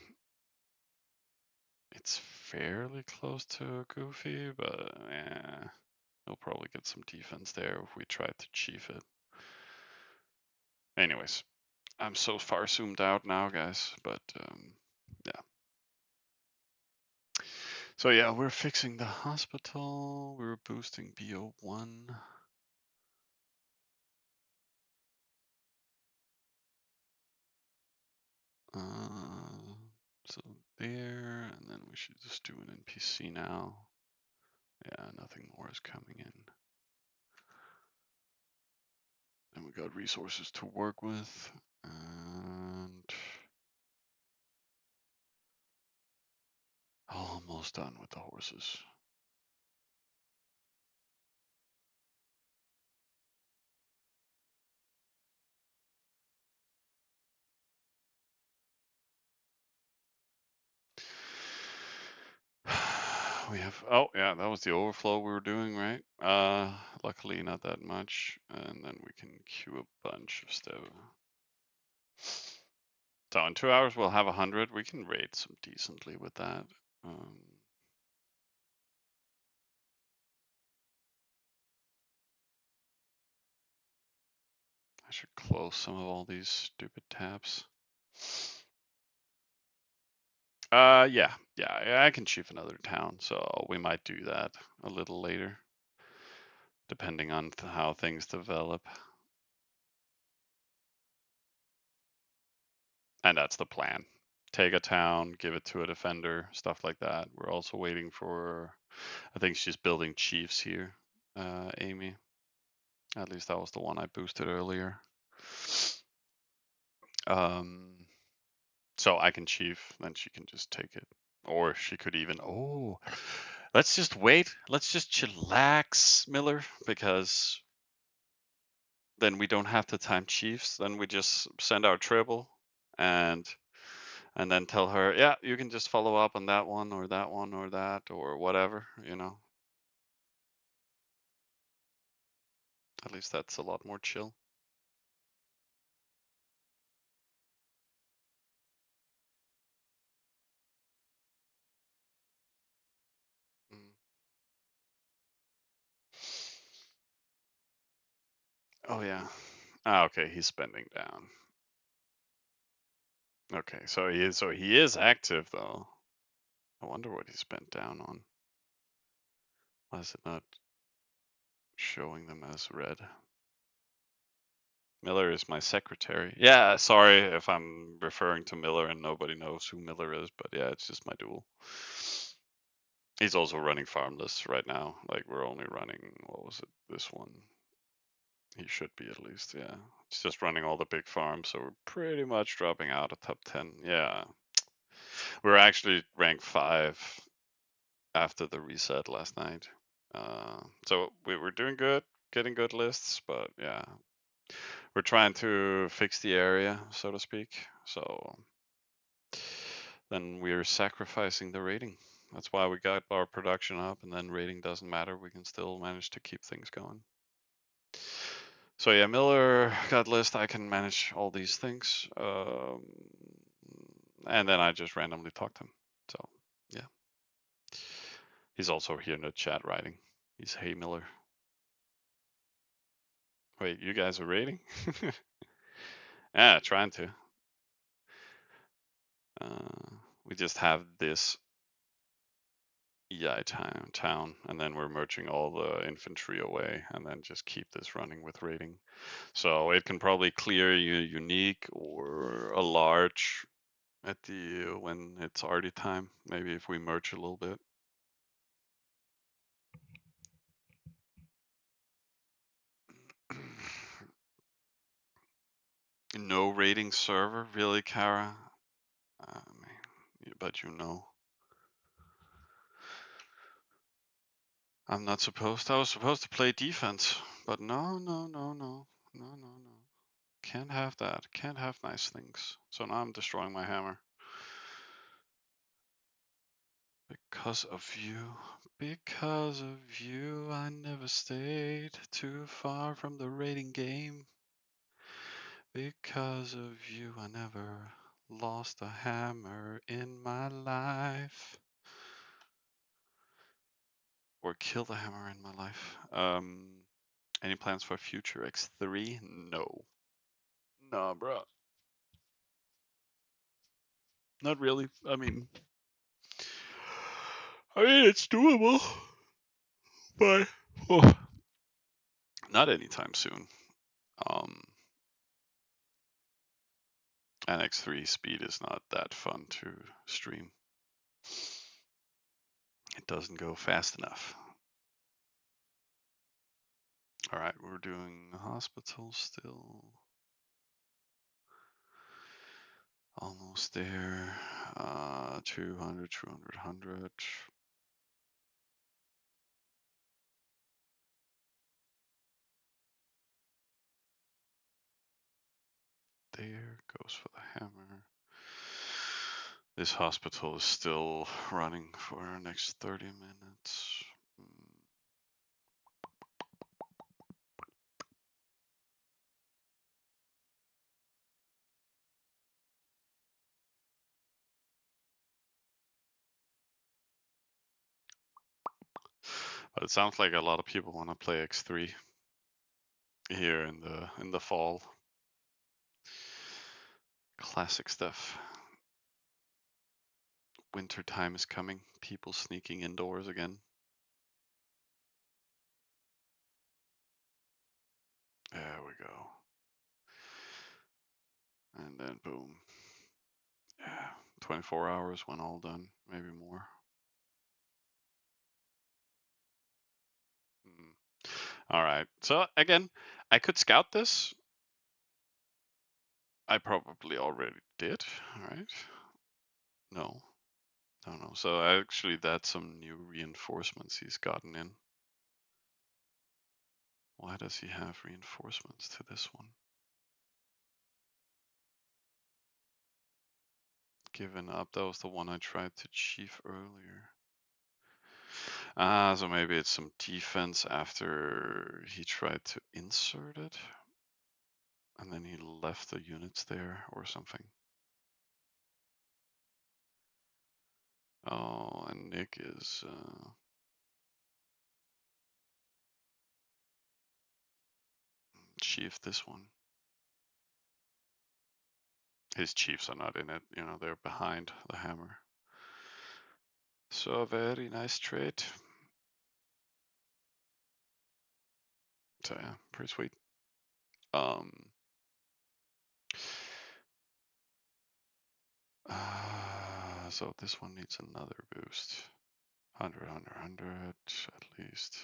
[SPEAKER 1] it's fairly close to Goofy, but yeah, he'll probably get some defense there if we try to chief it. Anyways, I'm so far zoomed out now, guys, but yeah. So yeah, we're fixing the hospital, we're boosting BO1. So there, and then we should just do an NPC now. Yeah, nothing more is coming in. And we got resources to work with, and almost done with the horses. We have, oh yeah, that was the overflow we were doing, right? Luckily not that much. And then we can queue a bunch of stuff. So in 2 hours we'll have 100. We can rate some decently with that. I should close some of all these stupid tabs. Yeah, I can chief another town, so we might do that a little later, depending on how things develop. And that's the plan. Take a town, give it to a defender, stuff like that. We're also waiting for, I think she's building chiefs here, Amy. At least that was the one I boosted earlier. So I can chief, then she can just take it. Or she could even, oh, let's just wait. Let's just chillax, Miller, because then we don't have to time chiefs. Then we just send our triple and then tell her, yeah, you can just follow up on that one or that one or that or whatever, you know. At least that's a lot more chill. Mm. Oh yeah. Ah, okay, he's spending down. Okay, so he is active though. I wonder what he spent down on. Why is it not showing them as red? Miller is my secretary. Yeah, sorry if I'm referring to Miller and nobody knows who Miller is, but yeah, it's just my duel. He's also running farmless right now. Like we're only running, what was it, this one? He should be at least, yeah. It's just running all the big farms, so we're pretty much dropping out of top 10. Yeah. We're actually ranked 5 after the reset last night. So we were doing good, getting good lists, but yeah, we're trying to fix the area, so to speak. So then we're sacrificing the rating. That's why we got our production up, and then rating doesn't matter. We can still manage to keep things going. So yeah, Miller got list. I can manage all these things, and then I just randomly talk to him. So yeah, he's also here in the chat writing. He's Hey Miller. Wait, you guys are rating? Yeah, trying to. We just have this EI town, and then we're merging all the infantry away, and then just keep this running with rating. So it can probably clear you unique or a large at the when it's already time. Maybe if we merge a little bit. No rating server, really, Kara? But you know. I'm not supposed. I was supposed to play defense, but no. Can't have that. Can't have nice things. So now I'm destroying my hammer. Because of you. Because of you, I never stayed too far from the rating game. Because of you, I never lost a hammer in my life. Or killed a hammer in my life. Any plans for future X3? No. Nah, bro. Not really. I mean, it's doable, but oh, not anytime soon. And X3 speed is not that fun to stream. It doesn't go fast enough. All right, we're doing hospital still. Almost there. 200, 200, 100. There goes for the hammer. This hospital is still running for the next 30 minutes. But it sounds like a lot of people want to play X3 here in the fall. Classic stuff. Winter time is coming. People sneaking indoors again. There we go. And then boom. Yeah, 24 hours when all done, maybe more. All right. So again, I could scout this. I probably already did, right? No. No. So actually that's some new reinforcements he's gotten in. Why does he have reinforcements to this one? Given up, that was the one I tried to chief earlier. Ah, so maybe it's some defense after he tried to insert it. And then he left the units there or something. Oh, and Nick is chief this one. His chiefs are not in it, you know, they're behind the hammer. So a very nice trade. So yeah, pretty sweet. So this one needs another boost. 100, 100, 100 at least.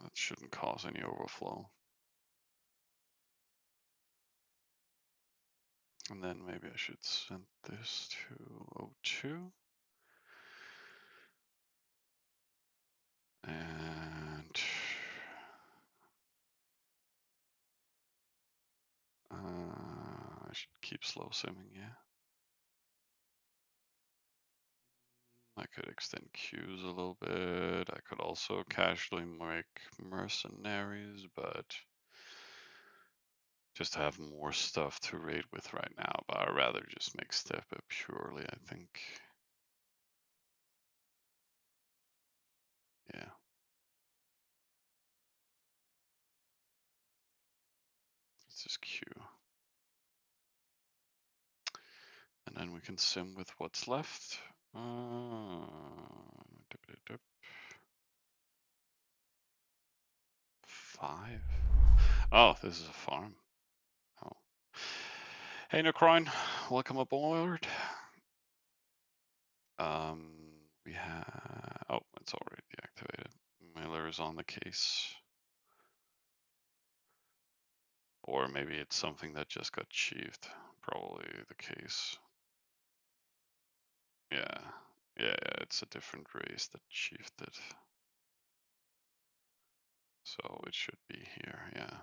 [SPEAKER 1] That shouldn't cause any overflow. And then maybe I should send this to O2. And I should keep slow simming, yeah. I could extend queues a little bit. I could also casually make mercenaries, but just have more stuff to raid with right now. But I'd rather just make step up purely, I think. Yeah. Let's just queue. And then we can sim with what's left. Dip. 5. Oh, this is a farm. Oh. Hey, Necron, welcome aboard. We have, oh, it's already deactivated. Miller is on the case. Or maybe it's something that just got chiefed. Probably the case. Yeah, it's a different race that chiefed it. So it should be here, yeah.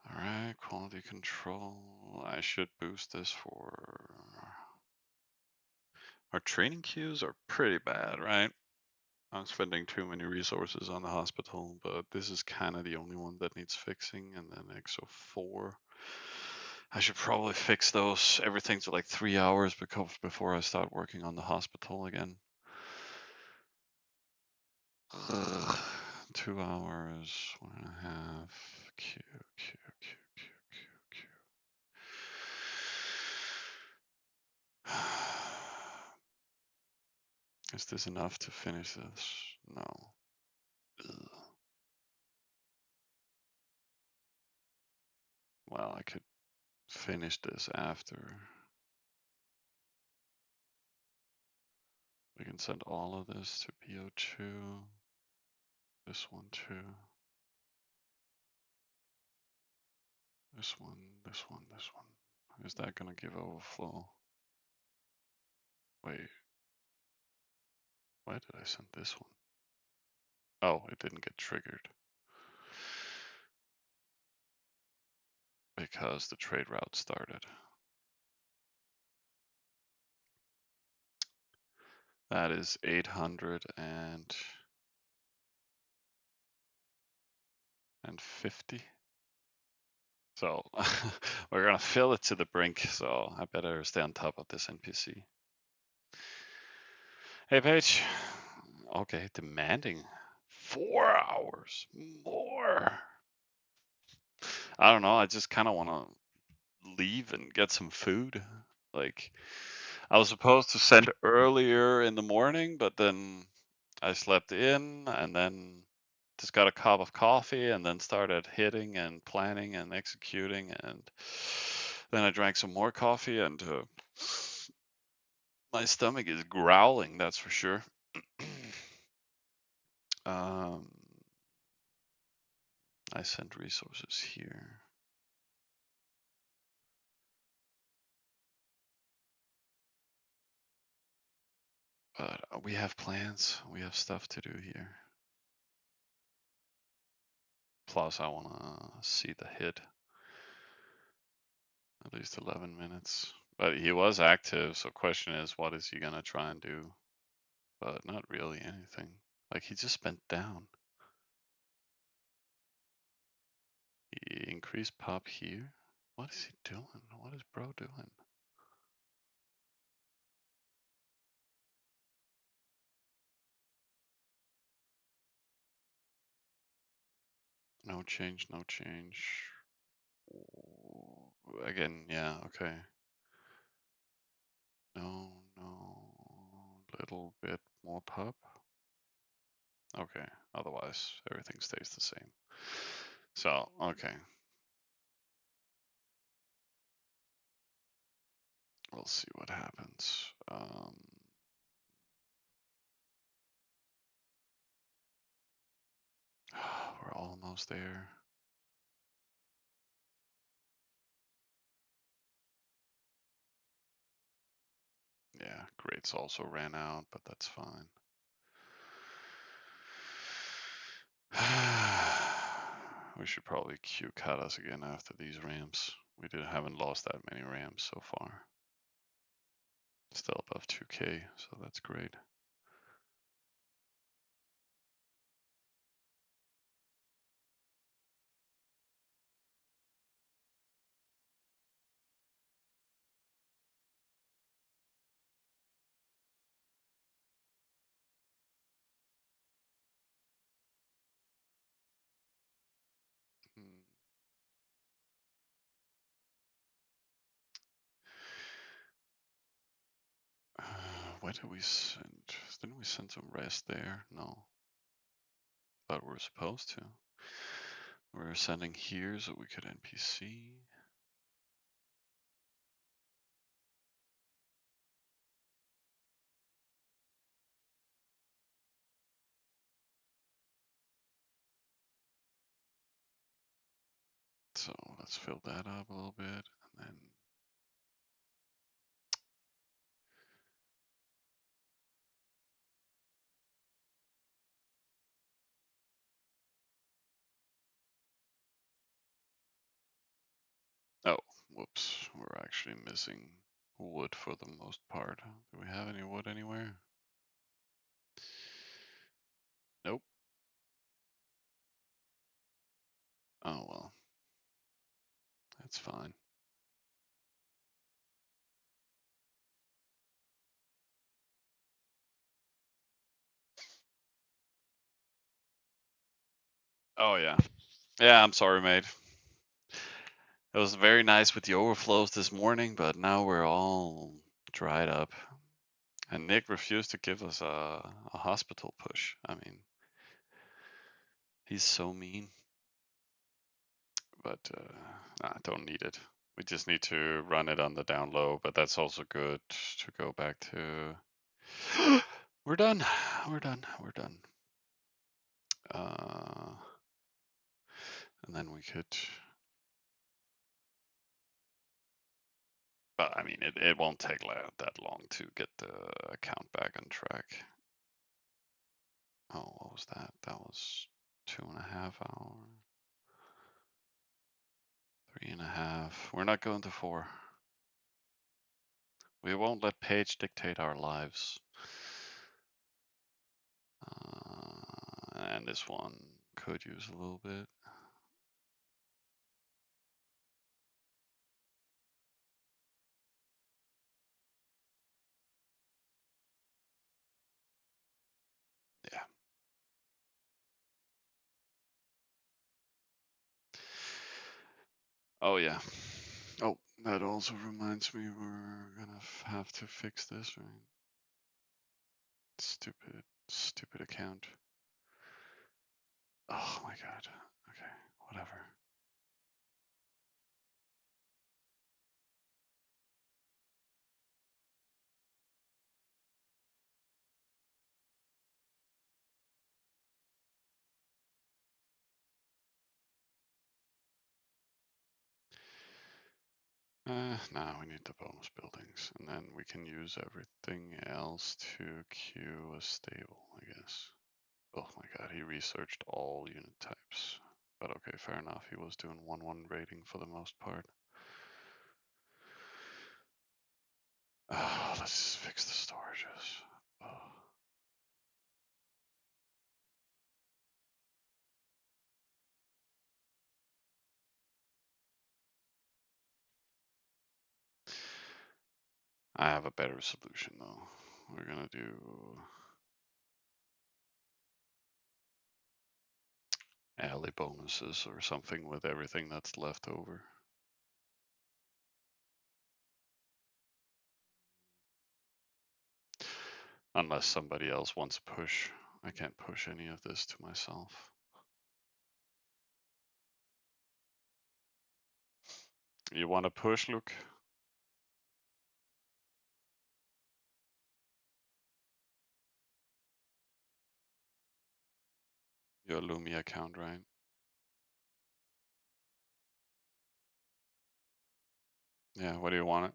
[SPEAKER 1] All right, quality control. I should boost this for... Our training queues are pretty bad, right? I'm spending too many resources on the hospital, but this is kind of the only one that needs fixing. And then XO4. I should probably fix those, everything to like 3 hours before I start working on the hospital again. Ugh, 2 hours, 1.5. Q. Is this enough to finish this? No. Ugh. Well, I could finish this after. We can send all of this to BO2. This one too. This one. Is that gonna give overflow? Wait, why did I send this one? Oh, it didn't get triggered because the trade route started. That is 850. So we're gonna fill it to the brink. So I better stay on top of this NPC. Hey, Paige. Okay, demanding 4 hours more. I don't know. I just kind of want to leave and get some food. Like, I was supposed to send earlier in the morning, but then I slept in and then just got a cup of coffee and then started hitting and planning and executing. And then I drank some more coffee and my stomach is growling, that's for sure. um, I sent resources here. But we have plans. We have stuff to do here. Plus, I want to see the hit. At least 11 minutes. But he was active, so question is, what is he gonna try and do? But not really anything. Like, he just bent down. He increased pop here. What is he doing? What is bro doing? No change, no change. Again, yeah, okay. No, no. Little bit more pop. Okay, otherwise everything stays the same. So, okay. We'll see what happens. We're almost there. Yeah, grades also ran out, but that's fine. We should probably queue Katas again after these ramps. We haven't lost that many ramps so far. Still above 2k, so that's great. Hmm. Where did we send? Didn't we send some rest there? No. But we're supposed to. We're sending here so we could NPC. So let's fill that up a little bit and then oh, whoops, we're actually missing wood for the most part. Do we have any wood anywhere? Nope. Oh well, that's fine. Oh yeah. Yeah, I'm sorry, mate. It was very nice with the overflows this morning, but now we're all dried up. And Nick refused to give us a hospital push. I mean, he's so mean. But nah, don't need it. We just need to run it on the down low, but that's also good to go back to. We're done. We're done. We're done. And then we could But I mean, it won't take that long to get the account back on track. Oh, what was that? That was 2.5 hours. 3.5. We're not going to 4. We won't let Paige dictate our lives. And this one could use a little bit. Yeah. Oh yeah. Oh, that also reminds me we're gonna have to fix this, right? Stupid account. Oh my god. Okay, whatever. Now we need the bonus buildings, and then we can use everything else to queue a stable, I guess. Oh my god, he researched all unit types. But okay, fair enough. He was doing 1-1 rating for the most part. Let's fix the storages. Oh. I have a better solution though. We're gonna do alley bonuses or something with everything that's left over. Unless somebody else wants to push. I can't push any of this to myself. You want to push, Luke? Your Lumia account, right? Yeah, what do you want it?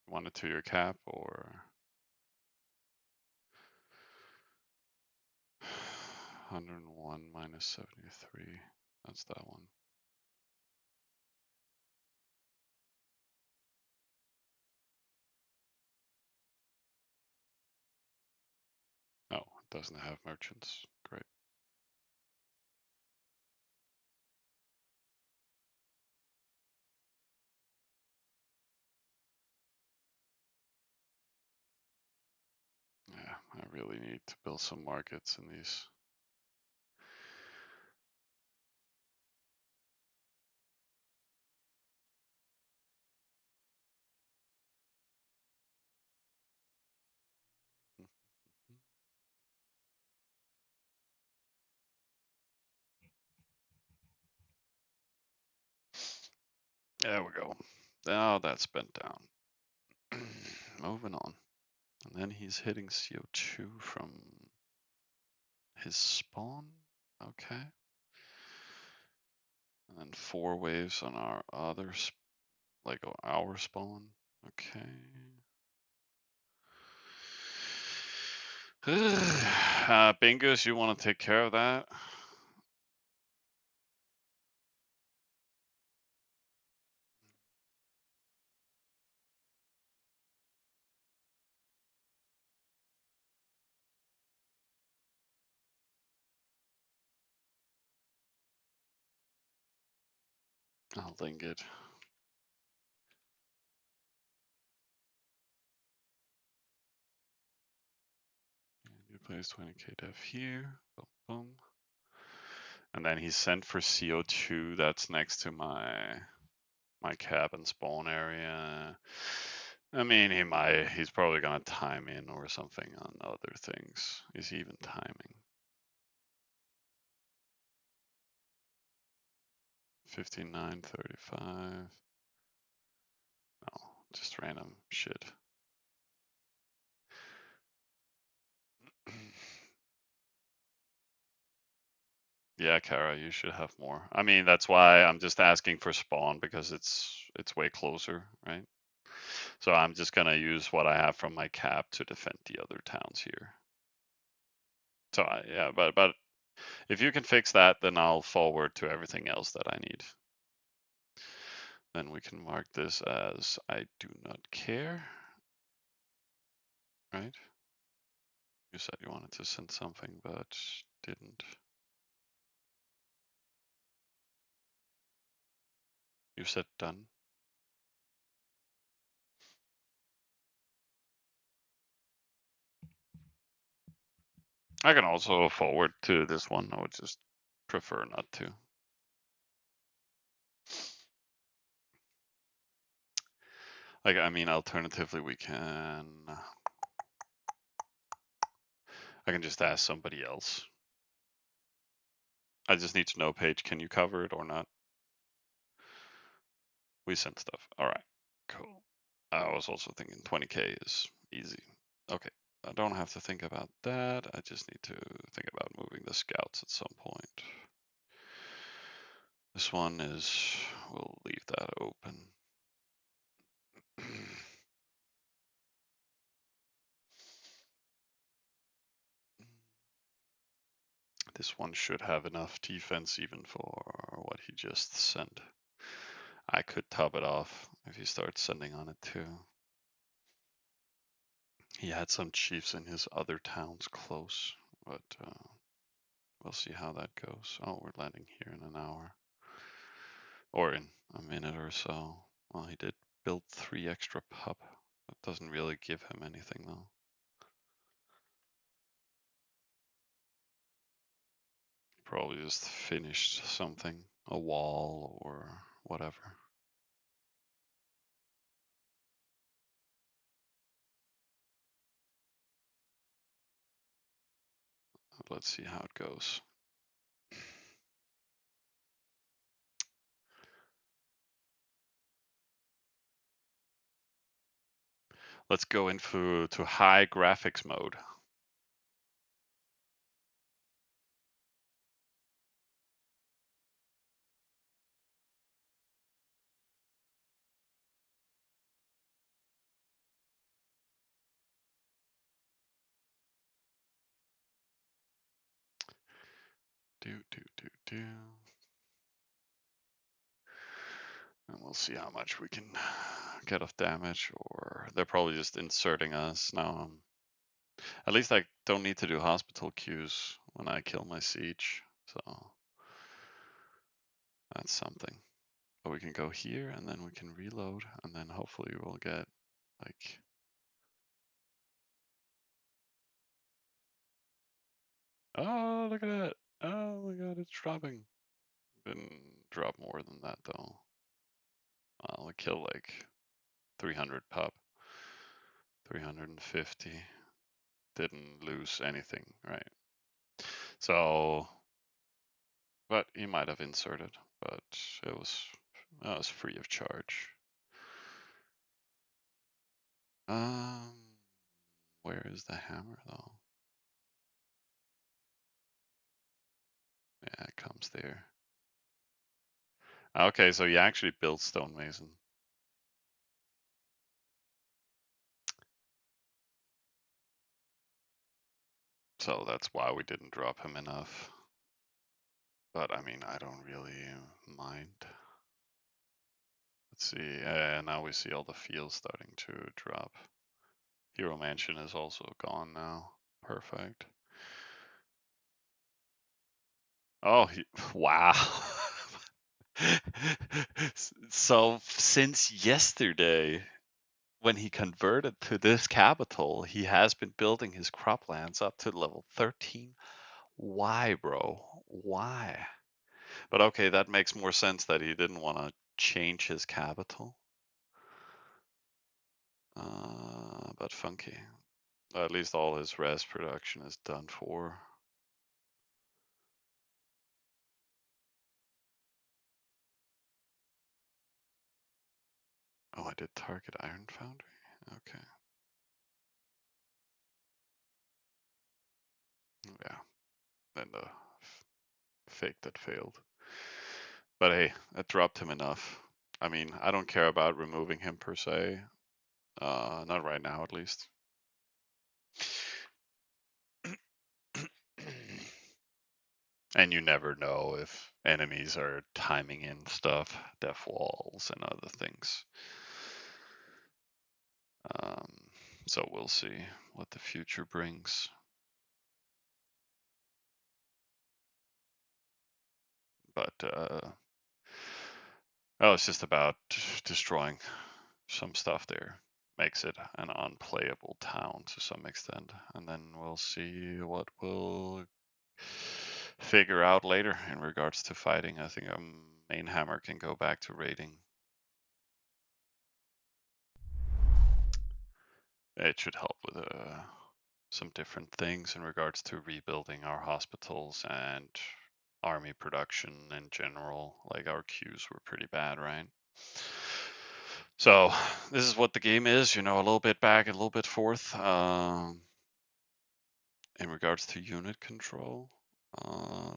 [SPEAKER 1] You want it to your cap or 101 minus 73? That's that one. Oh, it doesn't have merchants. Great. Yeah, I really need to build some markets in these. There we go. Now that's bent down. Moving on. And then he's hitting CO2 from his spawn. Okay. And then 4 waves on our other, like our spawn. Okay. Bingus, you want to take care of that? I'll link it. You place 20k def here. Boom, boom. And then he sent for CO2. That's next to my cabin spawn area. I mean, he's probably gonna time in or something on other things. Is he even timing? 59.35. No, just random shit. Yeah, Kara, you should have more. I mean, that's why I'm just asking for spawn because it's way closer, right? So I'm just gonna use what I have from my cap to defend the other towns here. So yeah, but if you can fix that, then I'll forward to everything else that I need. Then we can mark this as I do not care, right? You said you wanted to send something, but didn't. You said done. I can also forward to this one. I would just prefer not to. Like, I mean, alternatively, I can just ask somebody else. I just need to know, Paige, can you cover it or not? We send stuff. All right, cool. I was also thinking 20K is easy. Okay, I don't have to think about that. I just need to think about moving the scouts at some point. This one is, we'll leave that open. This one should have enough defense even for what he just sent. I could top it off if he starts sending on it too. He had some chiefs in his other towns close, but we'll see how that goes. Oh, we're landing here in an hour. Or in a minute or so. Well, he did build 3 extra pub. That doesn't really give him anything though. Probably just finished something, a wall or whatever. Let's see how it goes. Let's go into high graphics mode. And we'll see how much we can get of damage, or they're probably just inserting us now. At least I don't need to do hospital queues when I kill my siege, so that's something. But we can go here and then we can reload, and then hopefully we'll get like, oh, look at that. Oh my god, it's dropping. Didn't drop more than that though. I'll kill like 300 pub, 350. Didn't lose anything, right? So, but he might have inserted, but it was free of charge. Where is the hammer though? Yeah, it comes there. Okay, so you actually built stonemason. So that's why we didn't drop him enough. But I mean, I don't really mind. Let's see, now we see all the fields starting to drop. Hero Mansion is also gone now. Perfect. Oh, wow. So since yesterday, when he converted to this capital, he has been building his croplands up to level 13. Why, bro? Why? But okay, that makes more sense that he didn't want to change his capital. But funky. At least all his res production is done for. Oh, I did target Iron Foundry? Okay. Yeah. Then the fake that failed. But hey, it dropped him enough. I mean, I don't care about removing him per se. Not right now, at least. And you never know if enemies are timing in stuff, death walls, and other things. Um, so we'll see what the future brings. But it's just about destroying some stuff there. Makes it an unplayable town to some extent, and then we'll see what we'll figure out later in regards to fighting. I think a main hammer can go back to raiding. It should help with some different things in regards to rebuilding our hospitals and army production in general. Like our queues were pretty bad, right? So this is what the game is, a little bit back, a little bit forth. In regards to unit control,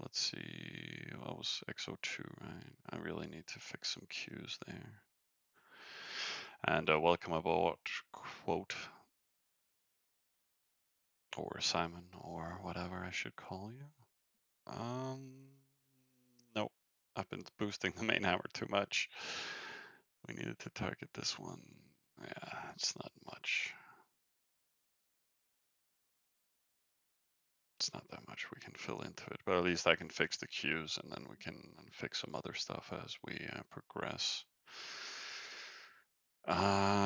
[SPEAKER 1] let's see, what was XO2, right? I really need to fix some queues there. And welcome aboard, quote, or Simon, or whatever I should call you. Nope, I've been boosting the main hammer too much. We needed to target this one. Yeah, it's not much. It's not that much we can fill into it, but at least I can fix the queues, and then we can fix some other stuff as we progress.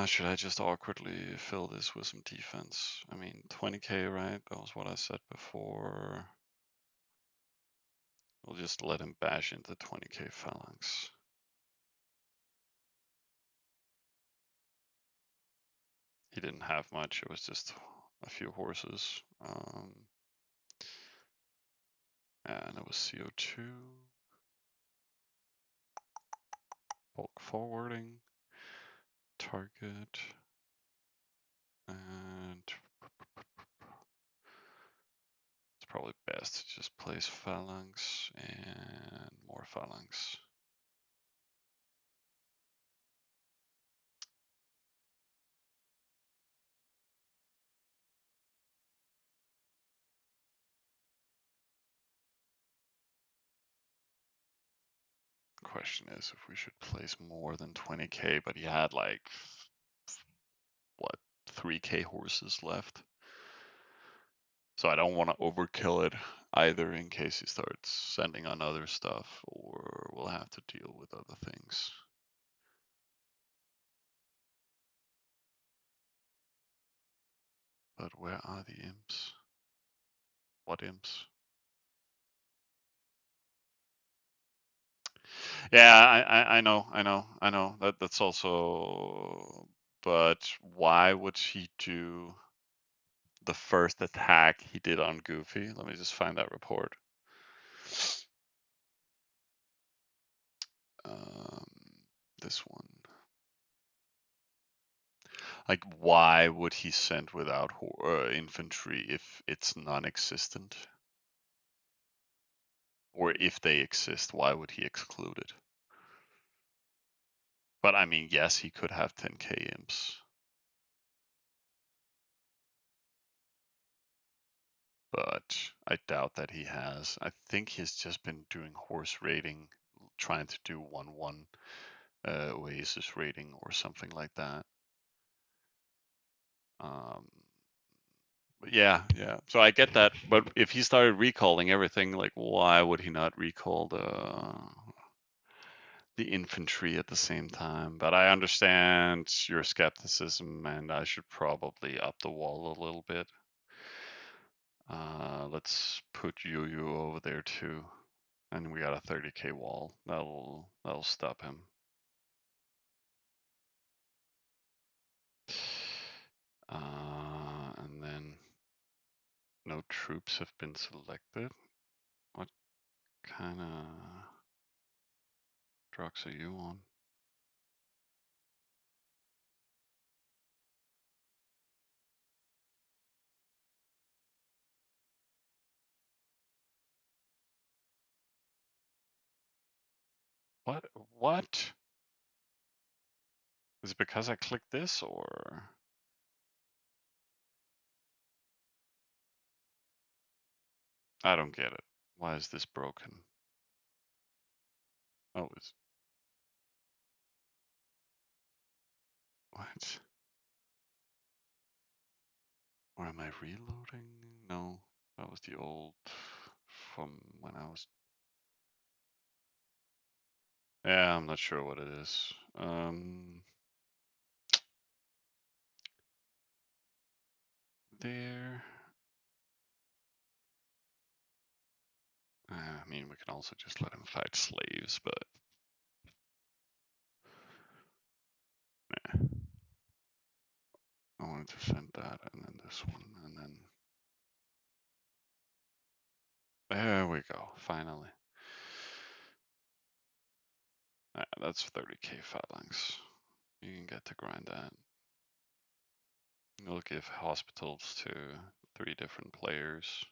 [SPEAKER 1] Should I just awkwardly fill this with some defense? I mean, 20k, right? That was what I said before. We'll just let him bash into 20k phalanx. He didn't have much, it was just a few horses. And it was CO2. Bulk forwarding. Target. And it's probably best to just place phalanx and more phalanx. Question is if we should place more than 20k, but he had like, what, 3k horses left. So I don't want to overkill it either in case he starts sending on other stuff, or we'll have to deal with other things. But where are the imps? What imps? Yeah, I know. That's also. But why would he do the first attack he did on Goofy? Let me just find that report. This one. Like, why would he send without infantry if it's non-existent? Or if they exist, why would he exclude it? But I mean, yes, he could have 10k imps. But I doubt that he has. I think he's just been doing horse raiding, trying to do 1-1 Oasis raiding or something like that. But yeah. So I get that. But if he started recalling everything, like, why would he not recall the infantry at the same time? But I understand your skepticism, and I should probably up the wall a little bit. Let's put Yu over there too, and we got a 30k wall. That'll stop him. And then no troops have been selected. What kind of trucks are you on? What? What? Is it because I clicked this or? I don't get it. Why is this broken? Oh, it's what? Or am I reloading? No, that was the old from when I was. Yeah, I'm not sure what it is. There. I mean, we can also just let him fight slaves, but I wanted to send that and then this one and then there we go, finally. That's 30k phalanx. You can get to grind that. You'll give hospitals to 3 different players.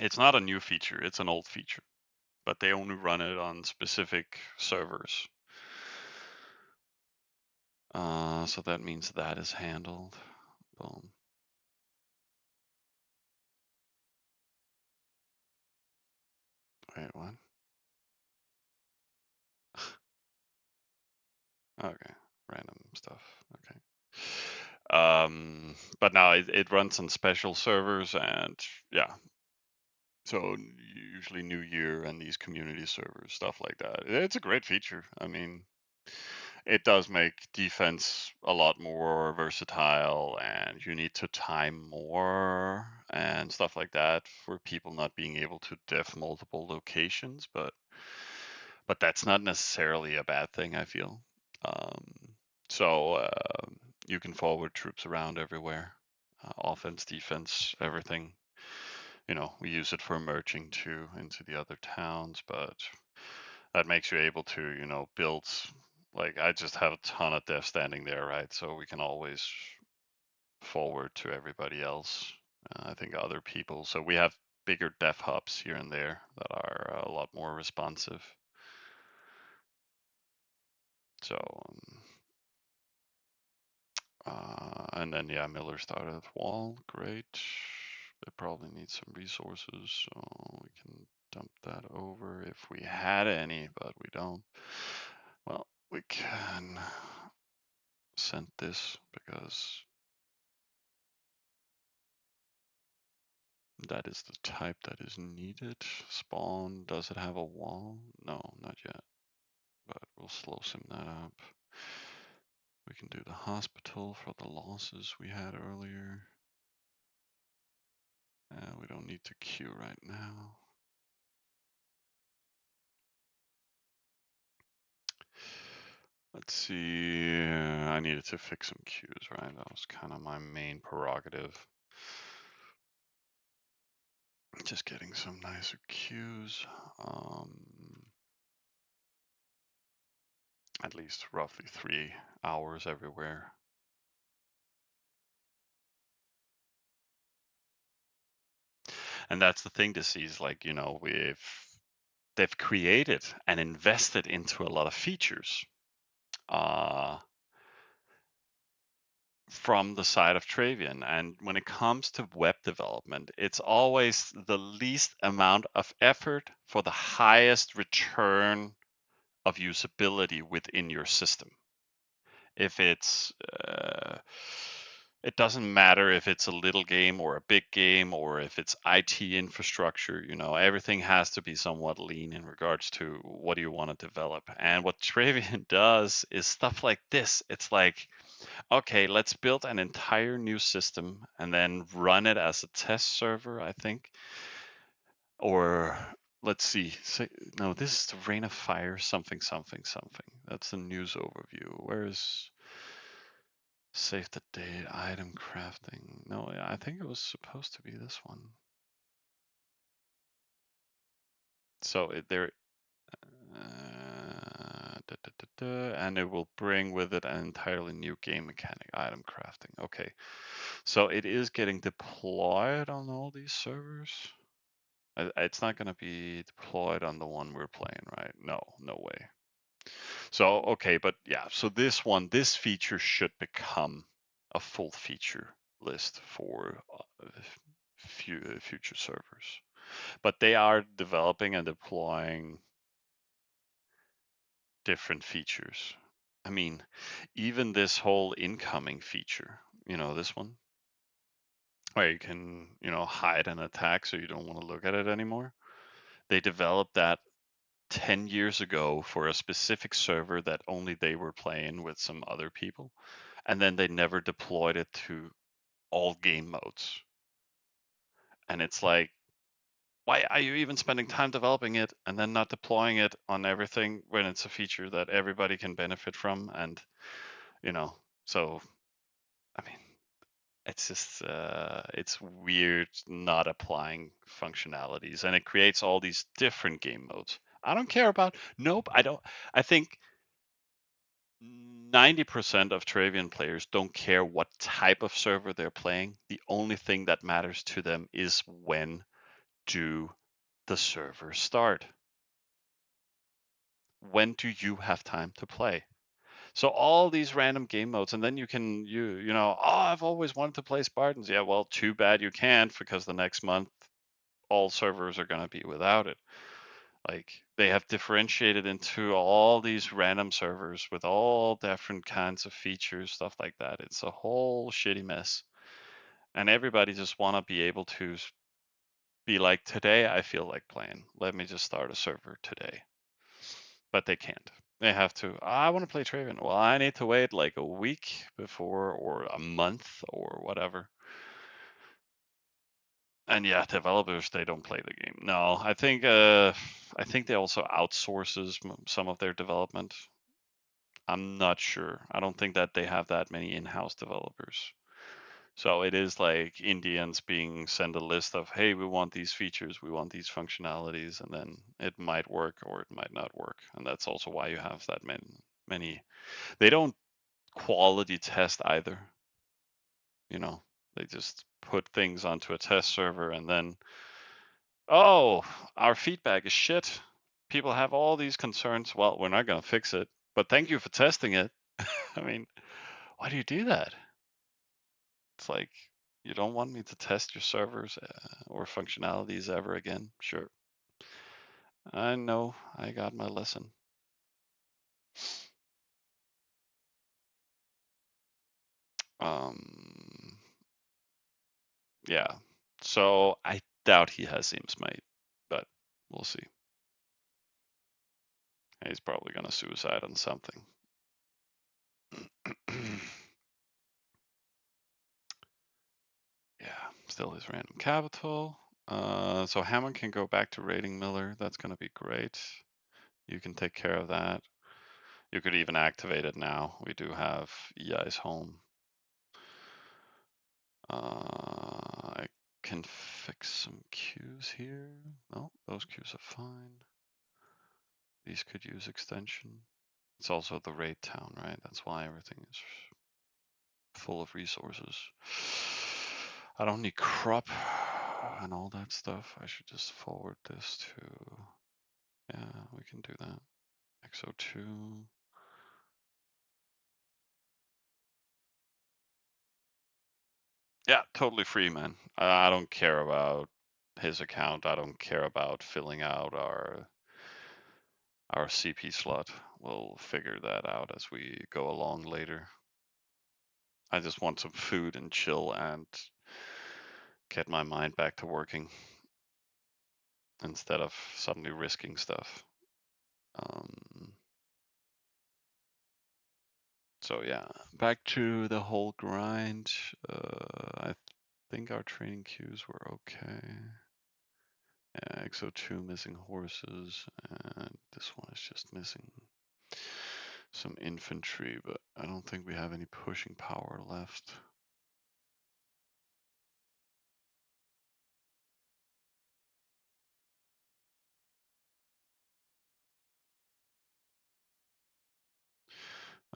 [SPEAKER 1] It's not a new feature, it's an old feature, but they only run it on specific servers. So that means that is handled. Boom. Wait, what? Okay, random stuff. Okay. But now it runs on special servers and yeah. So usually New Year and these community servers, stuff like that. It's a great feature. I mean, it does make defense a lot more versatile and you need to time more and stuff like that for people not being able to def multiple locations, but that's not necessarily a bad thing, I feel. Um, so you can forward troops around everywhere, offense, defense, everything. You know, we use it for merging too into the other towns, but that makes you able to, you know, build. Like I just have a ton of dev standing there, right? So we can always forward to everybody else. I think other people. So we have bigger dev hubs here and there that are a lot more responsive. So, and then yeah, Miller started at wall. Great. They probably need some resources, so we can dump that over if we had any, but we don't. Well, we can send this because that is the type that is needed. Spawn, does it have a wall? No, not yet, but we'll slow sim that up. We can do the hospital for the losses we had earlier. We don't need to queue right now. Let's see, I needed to fix some queues, right? That was kind of my main prerogative. Just getting some nicer queues. At least roughly 3 hours everywhere. And that's the thing to see is like, you know, they've created and invested into a lot of features from the side of Travian. And when it comes to web development, it's always the least amount of effort for the highest return of usability within your system. If it's it doesn't matter if it's a little game or a big game or if it's IT infrastructure, you know, everything has to be somewhat lean in regards to what do you want to develop. And what Travian does is stuff like this. It's like, okay, let's build an entire new system and then run it as a test server, I think. Or let's see. No, this is the Rain of Fire something something something. That's the news overview. Where is save the date, item crafting? No, I think it was supposed to be this one. So there. And it will bring with it an entirely new game mechanic, item crafting. Okay, so it is getting deployed on all these servers. It's not going to be deployed on the one we're playing, right? No, no way. So, okay, but yeah, so this feature should become a full feature list for future servers. But they are developing and deploying different features. I mean, even this whole incoming feature, this one, where you can, hide an attack so you don't want to look at it anymore. They developed that 10 years ago for a specific server that only they were playing with some other people. And then they never deployed it to all game modes. And it's like, why are you even spending time developing it and then not deploying it on everything when it's a feature that everybody can benefit from? And, so, I mean, it's just, it's weird not applying functionalities, and it creates all these different game modes. I don't care about, nope, I don't, I think 90% of Travian players don't care what type of server they're playing. The only thing that matters to them is when do the servers start? When do you have time to play? So all these random game modes, and then you can oh, I've always wanted to play Spartans. Yeah, well, too bad you can't, because the next month all servers are going to be without it. Like, they have differentiated into all these random servers with all different kinds of features, stuff like that. It's a whole shitty mess. And everybody just want to be able to be like, today I feel like playing. Let me just start a server today. But they can't. They have to, I want to play Traven. Well, I need to wait like a week before, or a month, or whatever. And yeah, developers, they don't play the game. No, I think they also outsources some of their development. I'm not sure. I don't think that they have that many in-house developers. So it is like Indians being sent a list of, hey, we want these features, we want these functionalities, and then it might work or it might not work. And that's also why you have that many. They don't quality test either. They just put things onto a test server, and then, oh, our feedback is shit. People have all these concerns. Well, we're not going to fix it, but thank you for testing it. I mean, why do you do that? It's like, you don't want me to test your servers or functionalities ever again? Sure. I know, I got my lesson. Yeah. So I doubt he has Seamsmite, but we'll see. He's probably gonna suicide on something. Yeah, still his random capital. So Hammond can go back to raiding Miller. That's gonna be great. You can take care of that. You could even activate it now. We do have EI's home. I can fix some queues here. No, those queues are fine. These could use extension. It's also the raid town, right? That's why everything is full of resources. I don't need crop and all that stuff. I should just forward this to, yeah, we can do that. XO2. Yeah, totally free, man. I don't care about his account. I don't care about filling out our CP slot. We'll figure that out as we go along later. I just want some food and chill and get my mind back to working instead of suddenly risking stuff. So yeah, back to the whole grind. I think our training queues were okay. Yeah, XO2 missing horses, and this one is just missing some infantry, but I don't think we have any pushing power left.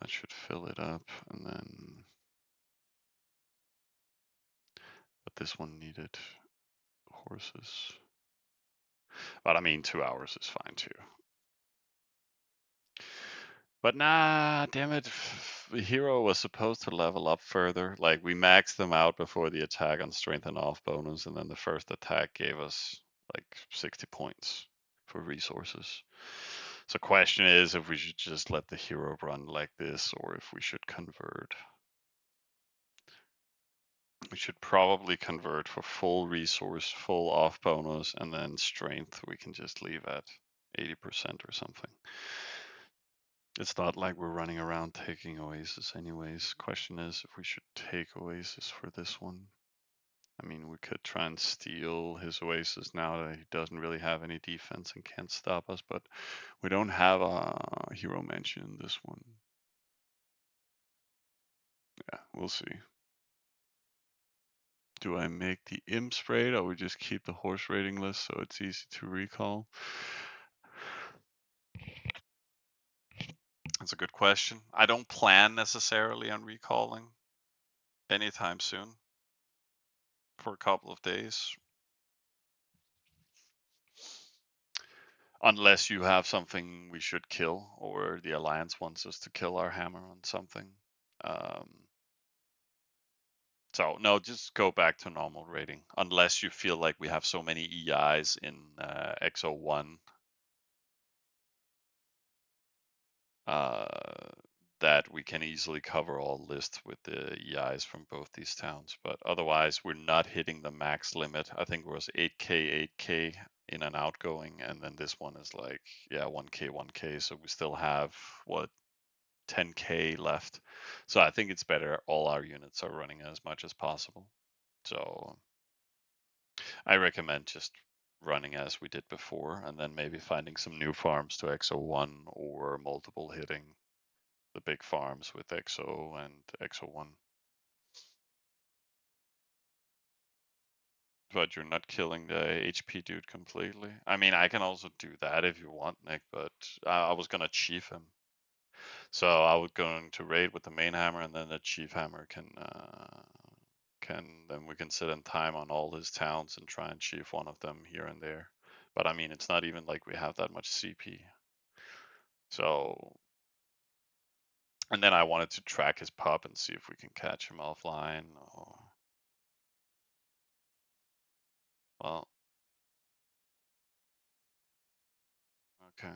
[SPEAKER 1] That should fill it up, and then, but this one needed horses. But I mean, 2 hours is fine too. But nah, damn it. The hero was supposed to level up further. Like, we maxed them out before the attack on strength and off bonus, and then the first attack gave us like 60 points for resources. So question is if we should just let the hero run like this or if we should convert. We should probably convert for full resource, full off bonus, and then strength we can just leave at 80% or something. It's not like we're running around taking Oasis anyways. Question is if we should take Oasis for this one. I mean, we could try and steal his Oasis now that he doesn't really have any defense and can't stop us, but we don't have a hero mention in this one. Yeah, we'll see. Do I make the imps raid or we just keep the horse raiding list so it's easy to recall? That's a good question. I don't plan necessarily on recalling anytime soon for a couple of days. Unless you have something we should kill or the Alliance wants us to kill our hammer on something. Um, so no, just go back to normal rating. Unless you feel like we have so many EIs in XO1 that we can easily cover all lists with the EIs from both these towns. But otherwise, we're not hitting the max limit. I think it was 8K, 8K in an outgoing, and then this one is like, yeah, 1K, 1K. So we still have, what, 10K left. So I think it's better all our units are running as much as possible. So I recommend just running as we did before, and then maybe finding some new farms to XO1 or multiple hitting the big farms with XO and XO1. But you're not killing the HP dude completely. I mean, I can also do that if you want, Nick, but I was gonna chief him. So I was going to raid with the main hammer, and then the chief hammer then we can sit in time on all his towns and try and chief one of them here and there. But I mean, it's not even like we have that much CP. So, and then I wanted to track his pup and see if we can catch him offline. Or, well, okay.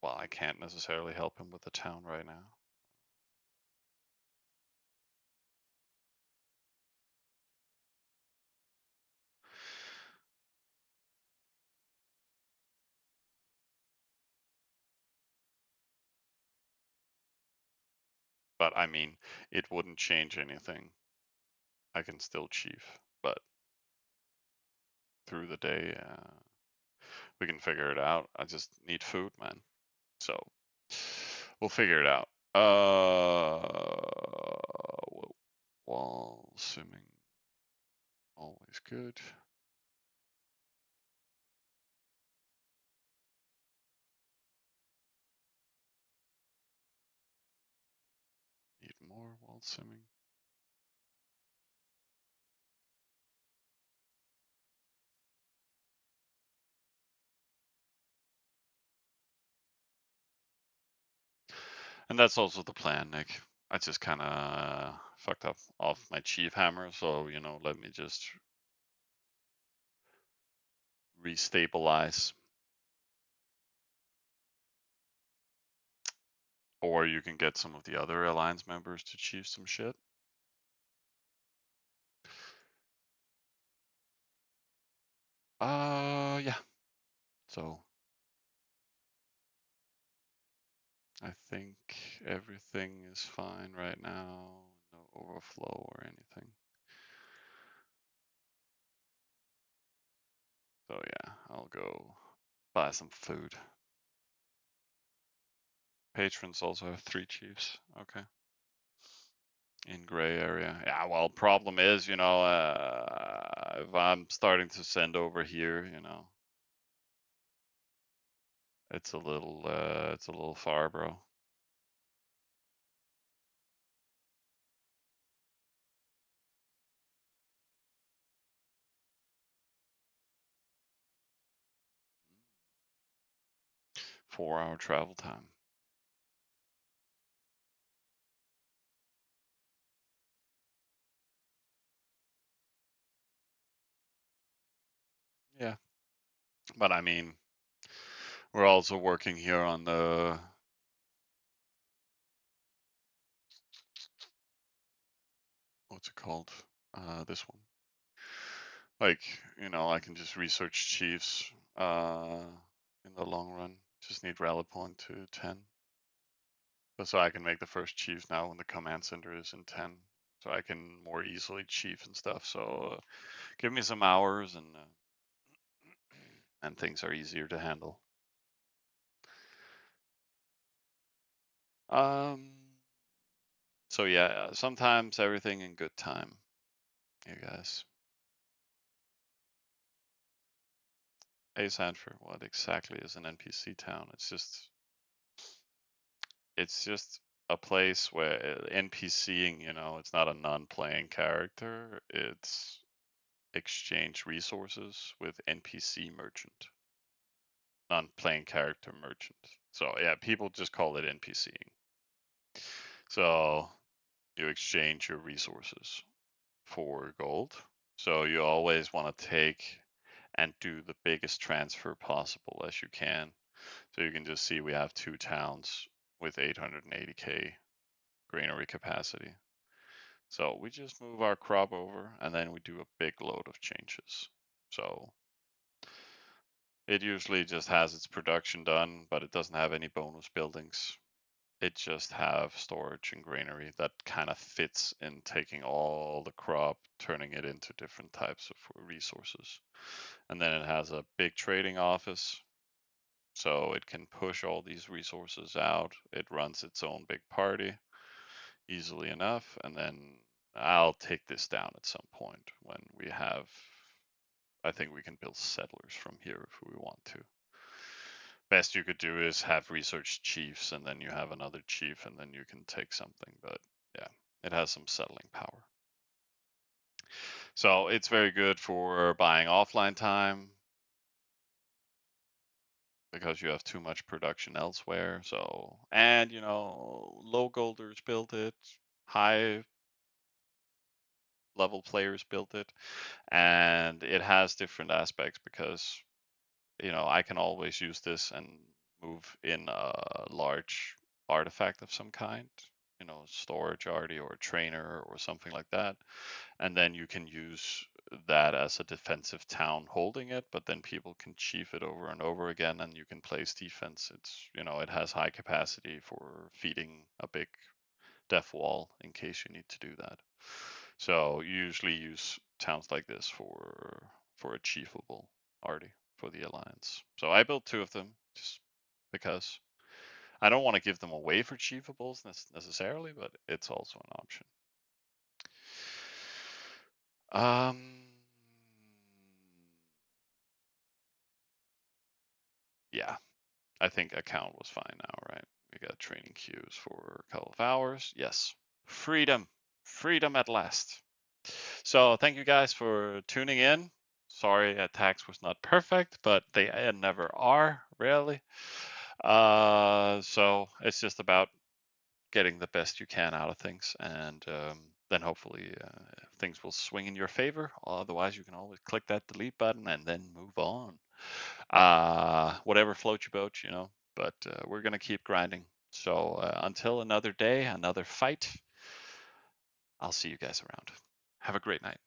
[SPEAKER 1] Well, I can't necessarily help him with the town right now. But I mean, it wouldn't change anything. I can still chief, but through the day, we can figure it out. I just need food, man. So we'll figure it out. Wall simming, always good. Need more wall simming. And that's also the plan, Nick. I just kind of fucked up off my chief hammer, so let me just restabilize. Or you can get some of the other alliance members to chief some shit. Yeah. So I think everything is fine right now. No overflow or anything. So yeah, I'll go buy some food. Patrons also have 3 chiefs. Okay. In gray area. Yeah, well, problem is, if I'm starting to send over here, it's a little far, bro. 4-hour travel time. Yeah. But I mean, we're also working here on the what's it called? This one. Like, I can just research chiefs in the long run. Just need rally point to 10. But so I can make the first chief now when the command center is in 10. So I can more easily chief and stuff. So give me some hours and things are easier to handle. Um, so yeah, sometimes everything in good time, you guys. A Sanford, what exactly is an NPC town? It's just a place where NPCing, it's not a non-playing character. It's exchange resources with NPC merchant, non-playing character merchant. So yeah, people just call it NPCing. So you exchange your resources for gold. So you always want to take and do the biggest transfer possible as you can. So you can just see we have 2 towns with 880k granary capacity. So we just move our crop over and then we do a big load of changes. So it usually just has its production done, but it doesn't have any bonus buildings. It just have storage and granary that kind of fits in taking all the crop, turning it into different types of resources. And then it has a big trading office, so it can push all these resources out. It runs its own big party easily enough, and then I'll take this down at some point when we have, I think we can build settlers from here if we want to. Best you could do is have research chiefs and then you have another chief and then you can take something, but yeah, it has some settling power. So it's very good for buying offline time because you have too much production elsewhere. So, and low golders built it, high level players built it, and it has different aspects because I can always use this and move in a large artifact of some kind, storage arty or a trainer or something like that. And then you can use that as a defensive town holding it, but then people can chief it over and over again and you can place defense. It has high capacity for feeding a big def wall in case you need to do that. So you usually use towns like this for a chiefable arty for the alliance. So I built 2 of them just because I don't want to give them away for chiefables necessarily, but it's also an option. Yeah, I think account was fine now, right? We got training queues for a couple of hours. Yes, freedom, freedom at last. So thank you guys for tuning in. Sorry, attacks was not perfect, but they never are, really. So it's just about getting the best you can out of things, and then hopefully things will swing in your favor. Otherwise, you can always click that delete button and then move on. Whatever floats your boat, But we're gonna keep grinding. So until another day, another fight. I'll see you guys around. Have a great night.